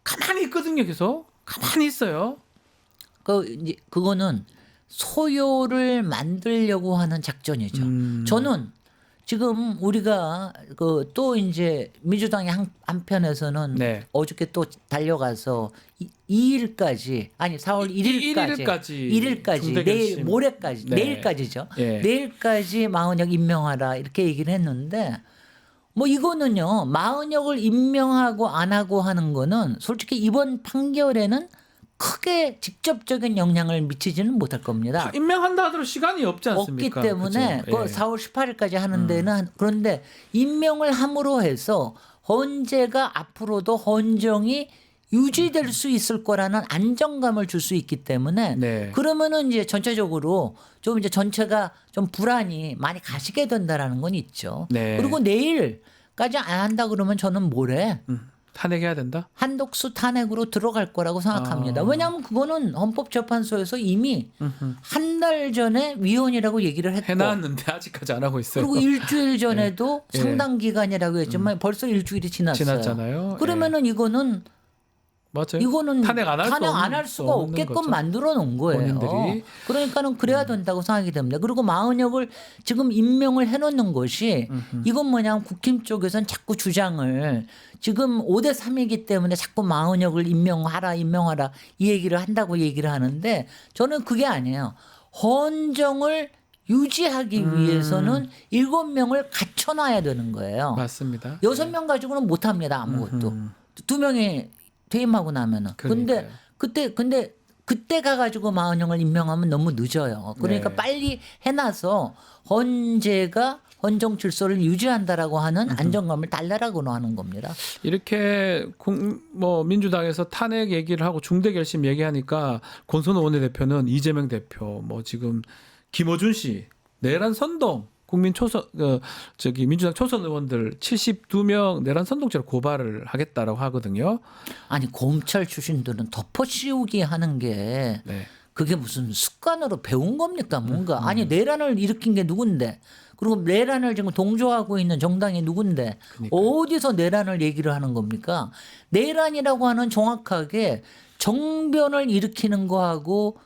가만히 있거든요. 계속 가만히 있어요. 그거는 소요를 만들려고 하는 작전이죠. 저는 지금 우리가 또 이제 민주당의 한편에서는 어저께 또 달려가서 2일까지 아니 4월 1일까지 내일 모레까지 내일까지죠. 내일까지 마은혁 임명하라 이렇게 얘기를 했는데 뭐 이거는요 마은혁을 임명하고 안 하고 하는 거는 솔직히 이번 판결에는 크게 직접적인 영향을 미치지는 못할 겁니다. 임명한다 하더라도 시간이 없지 않습니까? 없기 때문에 그 4월 18일까지 하는 데는 그런데 임명을 함으로 해서 헌재가 앞으로도 헌정이 유지될 수 있을 거라는 안정감을 줄 수 있기 때문에 그러면은 이제 전체적으로 좀 이제 전체가 좀 불안이 많이 가시게 된다라는 건 있죠. 그리고 내일까지 안 한다 그러면 저는 모레 탄핵해야 된다? 한덕수 탄핵으로 들어갈 거라고 생각합니다. 왜냐하면 그거는 헌법재판소에서 이미 한 달 전에 위헌이라고 얘기를 했고 해놨는데 아직까지 안 하고 있어요. 그리고 일주일 전에도 상당 기간이라고 했지만 벌써 일주일이 지났잖아요. 그러면은 이거는 맞아요. 이거는 탄핵 안 할 수가 없게끔 만들어 놓은 거예요. 본인들이. 그러니까는 그래야 된다고 생각이 됩니다. 그리고 마은혁을 지금 임명을 해놓는 것이 이건 뭐냐면 국힘 쪽에서는 자꾸 주장을 지금 5대3이기 때문에 자꾸 마은혁을 임명하라 이 얘기를 한다고 얘기를 하는데 저는 그게 아니에요. 헌정을 유지하기 위해서는 7명을 갖춰놔야 되는 거예요. 맞습니다. 6명 가지고는 못합니다. 아무것도. 2명이 퇴임하고 나면은. 근데 그때 가가지고 마은혁을 임명하면 너무 늦어요. 그러니까 빨리 해놔서 헌재가 헌정 질서를 유지한다라고 하는 안정감을 달래라고 하는 겁니다. 이렇게 뭐 민주당에서 탄핵 얘기를 하고 중대 결심 얘기하니까 권선호 원내대표는 이재명 대표, 뭐 지금 김어준 씨, 내란 선동, 민주당 초선 의원들 72명 내란 선동죄로 고발을 하겠다라고 하거든요. 아니 검찰 출신들은 덮어씌우기 하는 게 그게 무슨 습관으로 배운 겁니까? 뭔가 아니 내란을 일으킨 게 누군데? 그리고 내란을 지금 동조하고 있는 정당이 누군데? 어디서 내란을 얘기를 하는 겁니까? 내란이라고 하는 정확하게 정변을 일으키는 거하고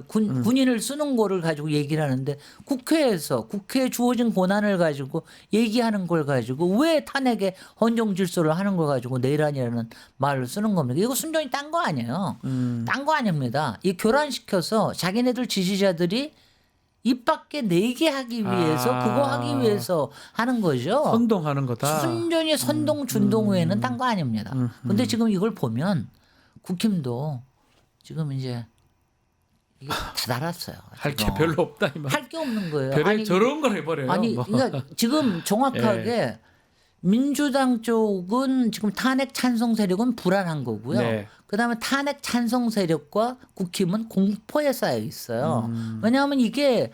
군인을 쓰는 거를 가지고 얘기를 하는데 국회에서 국회에 주어진 권한을 가지고 얘기하는 걸 가지고 왜 탄핵에 헌정 질서를 하는 걸 가지고 내란이라는 말을 쓰는 겁니까? 이거 순전히 딴 거 아니에요. 딴 거 아닙니다. 이 교란시켜서 자기네들 지지자들이 입 밖에 내게 하기 위해서 그거 하기 위해서 하는 거죠. 선동하는 거다. 순전히 선동 준동 외에는 딴 거 아닙니다. 근데 지금 이걸 보면 국힘도 지금 이제 이게 다 달았어요. 할 게 별로 없다 이 말. 할 게 없는 거예요. 별의 저런 걸 해버려요. 아니, 뭐. 그러니까 지금 정확하게 민주당 쪽은 지금 탄핵 찬성 세력은 불안한 거고요. 네. 그다음에 탄핵 찬성 세력과 국힘은 공포에 쌓여 있어요. 왜냐하면 이게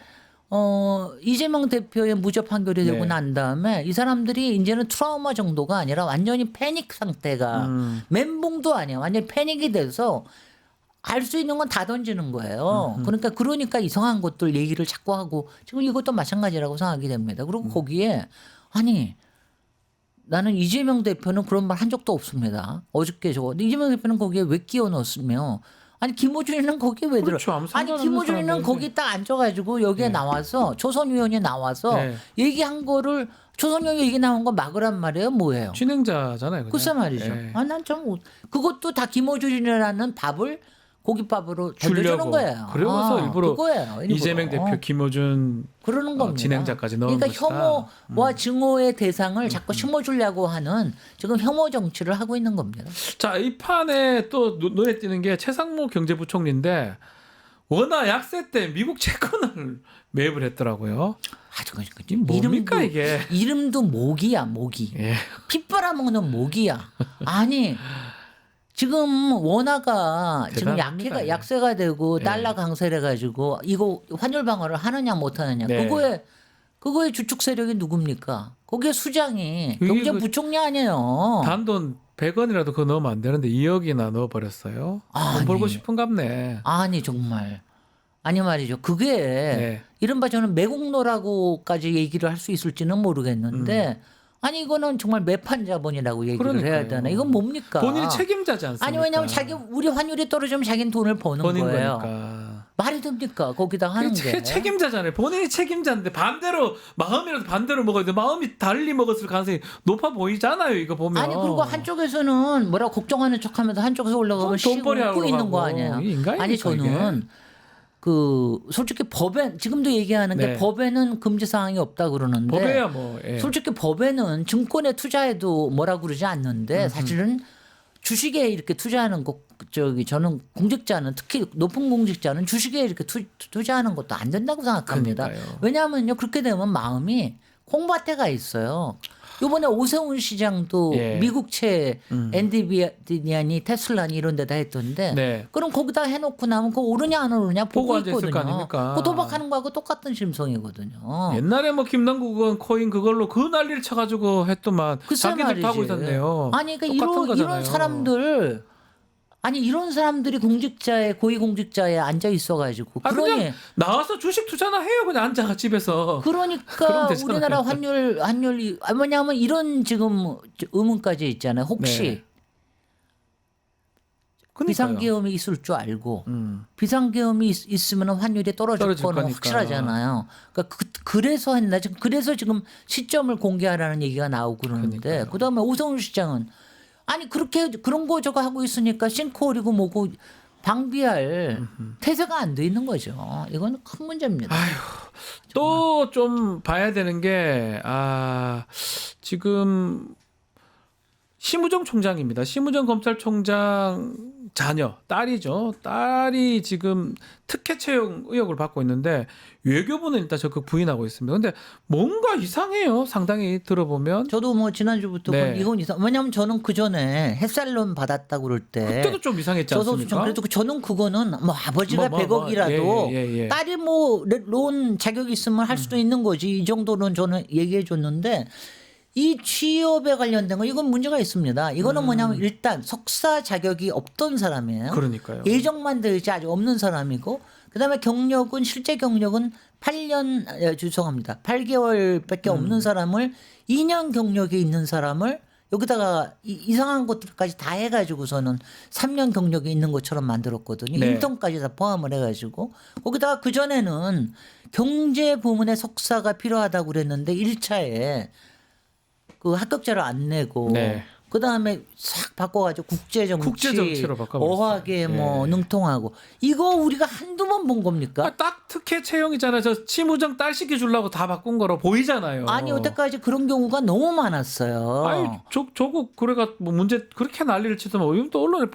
이재명 대표의 무죄 판결이 되고 네. 난 다음에 이 사람들이 이제는 트라우마 정도가 아니라 완전히 패닉 상태가 멘붕도 아니야. 완전히 패닉이 돼서 알 수 있는 건 다 던지는 거예요. 그러니까 이상한 것들 얘기를 자꾸 하고 지금 이것도 마찬가지라고 생각이 됩니다. 그리고 거기에 아니 나는 이재명 대표는 그런 말 한 적도 없습니다. 어저께 이재명 대표는 거기에 왜 끼워 넣었으며 아니 김호준이는 거기에 왜 그렇죠. 들어? 아무 아니 상관없는 김호준이는 사람들인데. 거기 딱 앉아가지고 여기에 나와서 초선 의원이 나와서 네. 얘기한 거를 초선 의원 얘기 나온 거 막으란 말이에요. 뭐예요? 진행자잖아요. 그냥. 글쎄 말이죠. 예. 난 좀 그것도 다 김호준이라는 밥을 고깃밥으로 던져주는 주려고. 거예요. 그러면서 일부러 그거예요. 일부러. 이재명 대표, 김호준 그러는 겁니다. 진행자까지 넣은 그러니까 것이다. 혐오와 증오의 대상을 자꾸 심어주려고 하는 지금 혐오 정치를 하고 있는 겁니다. 자, 이 판에 또 눈에 띄는 게 최상무 경제부총리인데 워낙 약세 때 미국 채권을 매입을 했더라고요. 이 뭡니까 이게? 이름도 모기야, 모기. 예. 피 빨아먹는 모기야. 아니 지금 원화가 지금 대단합니다, 예. 약세가 되고 달러 강세를 해가지고 이거 환율 방어를 하느냐 못 하느냐. 네. 그거의 주축 세력이 누굽니까? 거기에 수장이 경제부총리 아니에요. 단돈 100원이라도 그거 넣으면 안 되는데 2억이나 넣어버렸어요. 돈 벌고 싶은갑네. 아니 정말. 아니 말이죠. 그게 이른바 저는 매국노라고까지 얘기를 할 수 있을지는 모르겠는데 아니 이거는 정말 매판 자본이라고 얘기를 그러니까요. 해야 되나? 이건 뭡니까? 본인이 책임자지 않습니까? 아니 왜냐하면 우리 환율이 떨어지면 자기는 돈을 버는 거예요. 거니까. 말이 됩니까? 거기다 하는 게. 책임자잖아요. 본인이 책임자인데 반대로 마음이라도 반대로 먹어야 돼. 마음이 달리 먹었을 가능성이 높아 보이잖아요. 이거 보면. 아니 그리고 한쪽에서는 뭐라고 걱정하는 척하면서 한쪽에서 올라가면 돈벌이 쉬고 하러 있는 가고. 거 아니에요? 이게 인간입니까, 아니 저는 그 솔직히 법에 지금도 얘기하는 게 법에는 금지 사항이 없다 그러는데 법에야 뭐 솔직히 법에는 증권에 투자해도 뭐라 그러지 않는데 사실은 주식에 이렇게 투자하는 거 저는 공직자는 특히 높은 공직자는 주식에 이렇게 투자하는 것도 안 된다고 생각합니다. 그러니까요. 왜냐하면요 그렇게 되면 마음이 콩밭에 가 있어요. 이번에 오세훈 시장도 미국채 엔디비아니 테슬라니 이런 데다 했던데 그럼 거기다 해놓고 나면 그거 오르냐 안 오르냐 보고 있거든요. 거 아닙니까? 그 도박하는 거하고 똑같은 심성이거든요. 옛날에 뭐 김남국은 코인 그걸로 그 난리를 쳐가지고 했더만 자기들도 하고 있었네요. 아니 그러니까 이런 사람들 아니 이런 사람들이 고위 공직자에 앉아 있어가지고 그냥 나와서 주식 투자나 해요. 그냥 앉아가 집에서. 그러니까 우리나라 환율이 뭐냐면 이런 지금 의문까지 있잖아요. 혹시 비상계엄이 있을 줄 알고 비상계엄이 있으면 환율이 떨어질 거는 확실하잖아요. 그러니까 그래서 했나 지금 그래서 지금 시점을 공개하라는 얘기가 나오고 그러는데 그다음에 오세훈 시장은 아니 그런 거 저거 하고 있으니까 싱크홀이고 뭐고 방비할 태세가 안 돼 있는 거죠. 이건 큰 문제입니다. 또 좀 봐야 되는 게 지금 심우정 총장입니다. 심우정 검찰총장 자녀 딸이죠. 딸이 지금 특혜 채용 의혹을 받고 있는데 외교부는 일단 적극 부인하고 있습니다. 근데 뭔가 이상해요. 상당히 들어보면. 저도 뭐 지난주부터 이건 이상. 왜냐하면 저는 그 전에 햇살론 받았다고 그럴 때 그때도 좀 이상했지 않습니까? 그래도 저는 그거는 뭐 아버지가 100억이라도 딸이 뭐 론 자격이 있으면 할 수도 있는 거지. 이 정도는 저는 얘기해 줬는데. 이 취업에 관련된 거 이건 문제가 있습니다. 이거는 뭐냐면 일단 석사 자격이 없던 사람이에요. 그러니까요. 예정만 되어 있지 아직 없는 사람이고 그다음에 실제 경력은 8개월밖에 없는 사람을 2년 경력이 있는 사람을 여기다가 이상한 것들까지 다 해가지고서는 3년 경력이 있는 것처럼 만들었거든요. 네. 인턴까지 다 포함을 해가지고 거기다가 그 전에는 경제 부문의 석사가 필요하다고 그랬는데 1차에 그 합격자를 안 내고 네. 그 다음에 싹 바꿔가지고 국제정치로 바꿔버렸어요. 어학에 뭐 예. 능통하고 이거 우리가 한두 번 본 겁니까? 딱 특혜 채용이잖아요. 저 치무정 딸 시켜주려고 다 바꾼 거로 보이잖아요. 아니 여태까지 그런 경우가 너무 많았어요. 아니 조국 그래가 뭐 문제 그렇게 난리를 치더만 요즘 또 언론에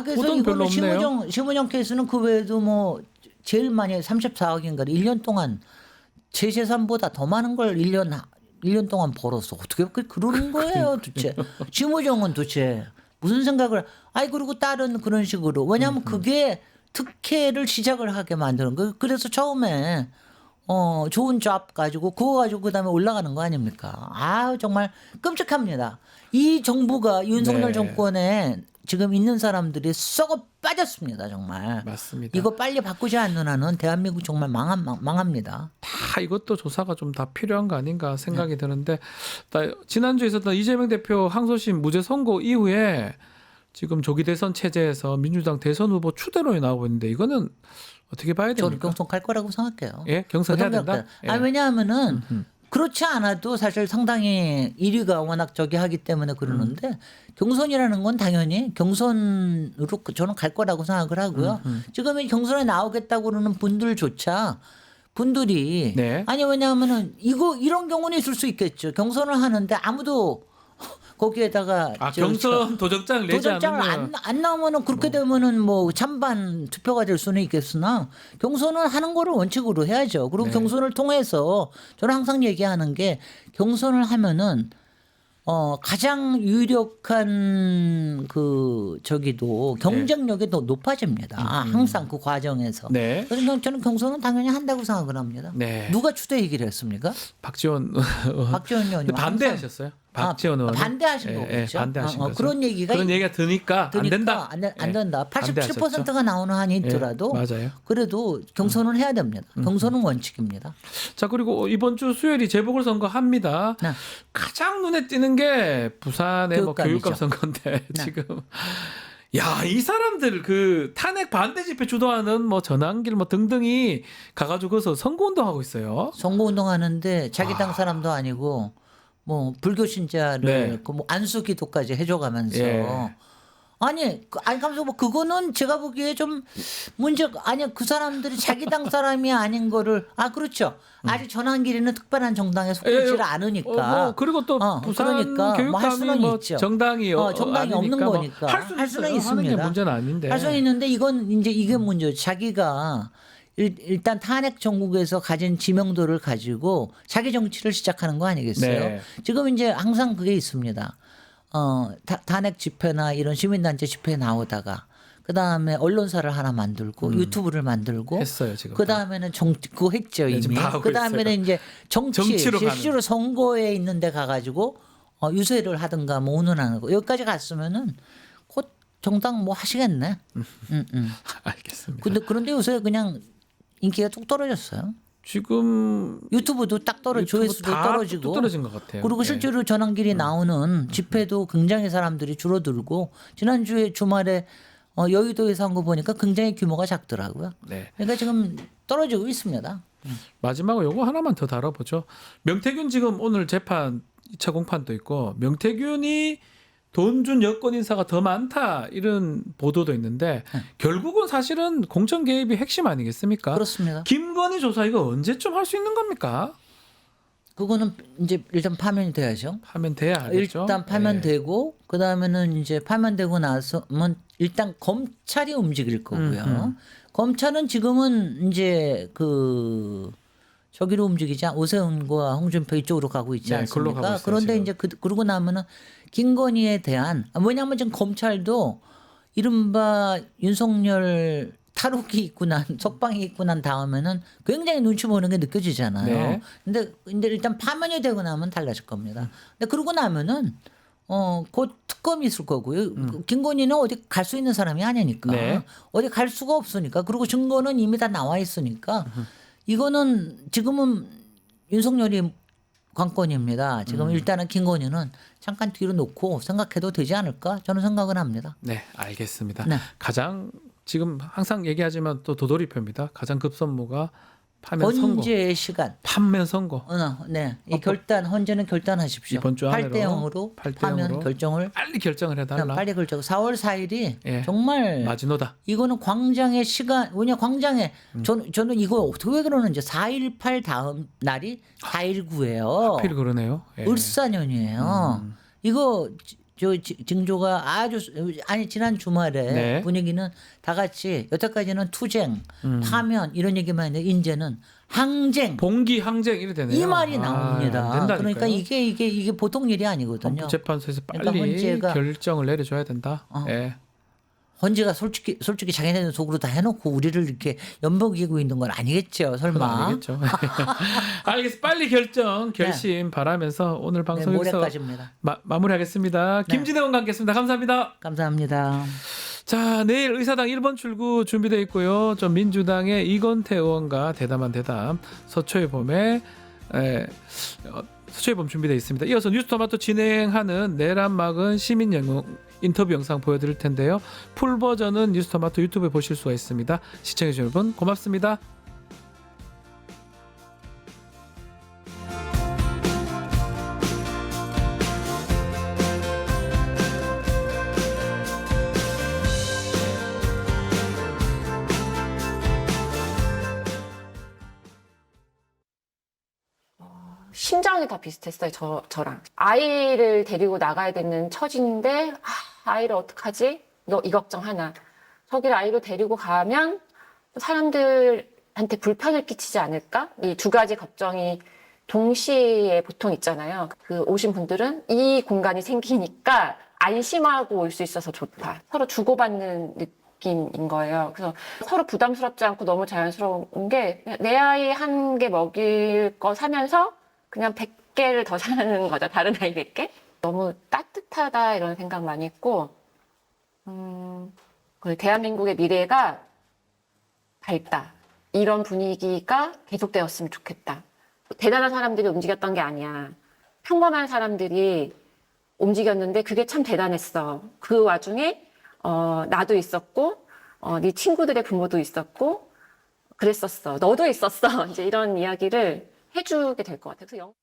그래서 보도는 별로 이거는 없네요. 심우정 케이스는 그 외에도 뭐 제일 많이 34억인가를 1년 동안 제 재산보다 더 많은 걸 1년 동안 벌었어. 어떻게 그러는 거예요, 도대체. 심우정은 도대체 무슨 생각을 그리고 딸은 그런 식으로. 왜냐하면 그게 특혜를 시작을 하게 만드는 거예요. 그래서 처음에 좋은 잡 가지고 그거 가지고 그다음에 올라가는 거 아닙니까? 정말 끔찍합니다. 이 정부가 윤석열 네. 정권에 지금 있는 사람들이 썩어 빠졌습니다. 정말. 맞습니다. 이거 빨리 바꾸지 않는 한은 대한민국 정말 망합니다. 다 이것도 조사가 좀 다 필요한 거 아닌가 생각이 드는데 지난주에 있었던 이재명 대표 항소심 무죄 선고 이후에 지금 조기 대선 체제에서 민주당 대선 후보 추대론이 나오고 있는데 이거는 어떻게 봐야 됩니까? 저는 경선 갈 거라고 생각해요. 예, 경선해야 된다. 예. 왜냐하면은 그렇지 않아도 사실 상당히 1위가 워낙 하기 때문에 그러는데 경선이라는 건 당연히 경선으로 저는 갈 거라고 생각을 하고요. 지금 이 경선에 나오겠다고 그러는 분들이 네. 왜냐하면은 이런 경우는 있을 수 있겠죠. 경선을 하는데 아무도 거기에다가 경선 도적장을 내지 도적장을 않으면 안 나오면은 그렇게 되면은 뭐 찬반 투표가 될 수는 있겠으나 경선은 하는 거를 원칙으로 해야죠. 그리고 네. 경선을 통해서 저는 항상 얘기하는 게 경선을 하면은 가장 유력한 경쟁력이 더 높아집니다. 항상 그 과정에서. 네. 그래서 저는 경선은 당연히 한다고 생각을 합니다. 네. 누가 추대 얘기를 했습니까? 박지원 의원이 반대하셨어요. 박지원 의원 반대하신 거겠죠. 반대하신 거죠. 그런 얘기가 드니까 안 된다. 안 된다. 87%가 나오는 한이 있더라도 맞아요. 그래도 경선을 해야 됩니다. 경선은 원칙입니다. 자, 그리고 이번 주 수요일이 재보궐선거 합니다. 네. 가장 눈에 띄는 게 부산의 교육감 선거인데 지금 이 사람들 그 탄핵 반대 집회 주도하는 전한길 등등이 가가지고 거기서 선거운동하고 있어요. 선거운동하는데 자기 당 사람도 아니고 불교 신자를 안수기도까지 해줘가면서 가면서 그거는 제가 보기에 좀 그 사람들이 자기 당 사람이 아닌 거를 그렇죠. 아직 전환길이는 특별한 정당에 속하지를 않으니까. 그리고 또 부산 교육감이 할 수는 있죠. 정당이 없는 거니까 할 수는 있습니다. 하는 게 문제는 아닌데. 할 수는 있는데 이건 이게 문제죠. 자기가 일단 탄핵 정국에서 가진 지명도를 가지고 자기 정치를 시작하는 거 아니겠어요? 네. 지금 이제 항상 그게 있습니다. 탄핵 집회나 이런 시민단체 집회에 나오다가 그 다음에 언론사를 하나 만들고 유튜브를 만들고 했어요 지금. 그 다음에는 그거 했죠 이미. 그 다음에는 이제 정치로 실제로 선거에 있는데 가가지고 유세를 하든가 운운하는 거 여기까지 갔으면은 곧 정당 하시겠네. 알겠습니다. 그런데 요새 그냥 인기가 뚝 떨어졌어요. 지금 유튜브도 딱 조회수도 떨어지고 뚝 떨어진 것 같아요. 그리고 실제로 전환길이 나오는 집회도 굉장히 사람들이 줄어들고 지난주에 주말에 여의도에서 한 거 보니까 굉장히 규모가 작더라고요. 네. 그러니까 지금 떨어지고 있습니다. 마지막으로 요거 하나만 더 다뤄보죠. 명태균 지금 오늘 재판 2차 공판도 있고 명태균이 돈 준 여권 인사가 더 많다 이런 보도도 있는데 결국은 사실은 공천 개입이 핵심 아니겠습니까? 그렇습니다. 김건희 조사 이거 언제쯤 할 수 있는 겁니까? 그거는 이제 일단 파면이 돼야죠. 파면돼야 하겠죠. 일단 파면되고 그 다음에는 이제 파면되고 나서면 일단 검찰이 움직일 거고요. 검찰은 지금은 이제 저기로 움직이지 오세훈과 홍준표 이쪽으로 가고 있지 않습니까? 그런데 지금. 이제 그러고 나면은 김건희에 대한 왜냐하면 지금 검찰도 이른바 윤석열 탈옥이 있고 석방이 있고 난 다음에는 굉장히 눈치 보는 게 느껴지잖아요. 네. 근데 일단 파면이 되고 나면 달라질 겁니다. 근데 그러고 나면은 곧 특검이 있을 거고요. 김건희는 어디 갈 수 있는 사람이 아니니까. 네. 어디 갈 수가 없으니까. 그리고 증거는 이미 다 나와 있으니까. 이거는 지금은 윤석열이 관건입니다. 지금 일단은 김건희는 잠깐 뒤로 놓고 생각해도 되지 않을까? 저는 생각은 합니다. 네, 알겠습니다. 네. 가장 지금 항상 얘기하지만 또 도돌이표입니다. 가장 급선무가 파면 선거. 헌재의 시간. 파면 선거. 네. 이 결단 헌재는 결단하십시오. 이번 주 안으로 8대 0으로 파면 결정을 빨리 결정을 해달라. 빨리 결정. 4월 4일이 예. 정말 마지노다. 이거는 광장의 시간. 왜냐 광장에 저는 이거 어떻게 왜 그러는지 4.18 다음 날이 4.19예요. 하필 그러네요. 예. 을사년이에요. 이거 저 징조가 아주 아니 지난 주말에 네. 분위기는 다 같이 여태까지는 투쟁, 파면 이런 얘기만 했는데 이제는 항쟁, 봉기 항쟁 이래 되네요. 이 말이 나옵니다. 된다니까요. 그러니까 이게 보통 일이 아니거든요. 헌법재판소에서 빨리 그러니까 헌재가- 결정을 내려줘야 된다. 예. 헌재가 솔직히 자기네들 속으로 다 해놓고 우리를 이렇게 엿먹이고 있는 건 아니겠죠, 설마. 그건 아니겠죠. 알겠습니다. 빨리 결심 바라면서 오늘 방송 여기서 모레까지입니다. 마무리하겠습니다. 김진애 의원과 함께했습니다. 감사합니다. 감사합니다. 자, 내일 의사당 1번 출구 준비되어 있고요. 좀 민주당의 이건태 의원과 대담한 대담 서초의 봄에 서초의 봄 준비되어 있습니다. 이어서 뉴스토마토 진행하는 내란막은 시민 인터뷰 영상 보여드릴 텐데요. 풀 버전은 뉴스토마토 유튜브에 보실 수가 있습니다. 시청해주신 여러분 고맙습니다. 심정이 다 비슷했어요. 저랑 아이를 데리고 나가야 되는 처지인데 아이를 어떡하지? 이 걱정 하나. 저기를 아이를 데리고 가면 사람들한테 불편을 끼치지 않을까? 이 두 가지 걱정이 동시에 보통 있잖아요. 그 오신 분들은 이 공간이 생기니까 안심하고 올 수 있어서 좋다. 서로 주고받는 느낌인 거예요. 그래서 서로 부담스럽지 않고 너무 자연스러운 게 내 아이 한 개 먹일 거 사면서 그냥 100개를 더 사는 거죠. 다른 아이 100개? 너무 따뜻하다 이런 생각 많이 했고 대한민국의 미래가 밝다. 이런 분위기가 계속되었으면 좋겠다. 대단한 사람들이 움직였던 게 아니야. 평범한 사람들이 움직였는데 그게 참 대단했어. 그 와중에 나도 있었고 네 친구들의 부모도 있었고 그랬었어. 너도 있었어. 이제 이런 이야기를 해주게 될 것 같아요. 그래서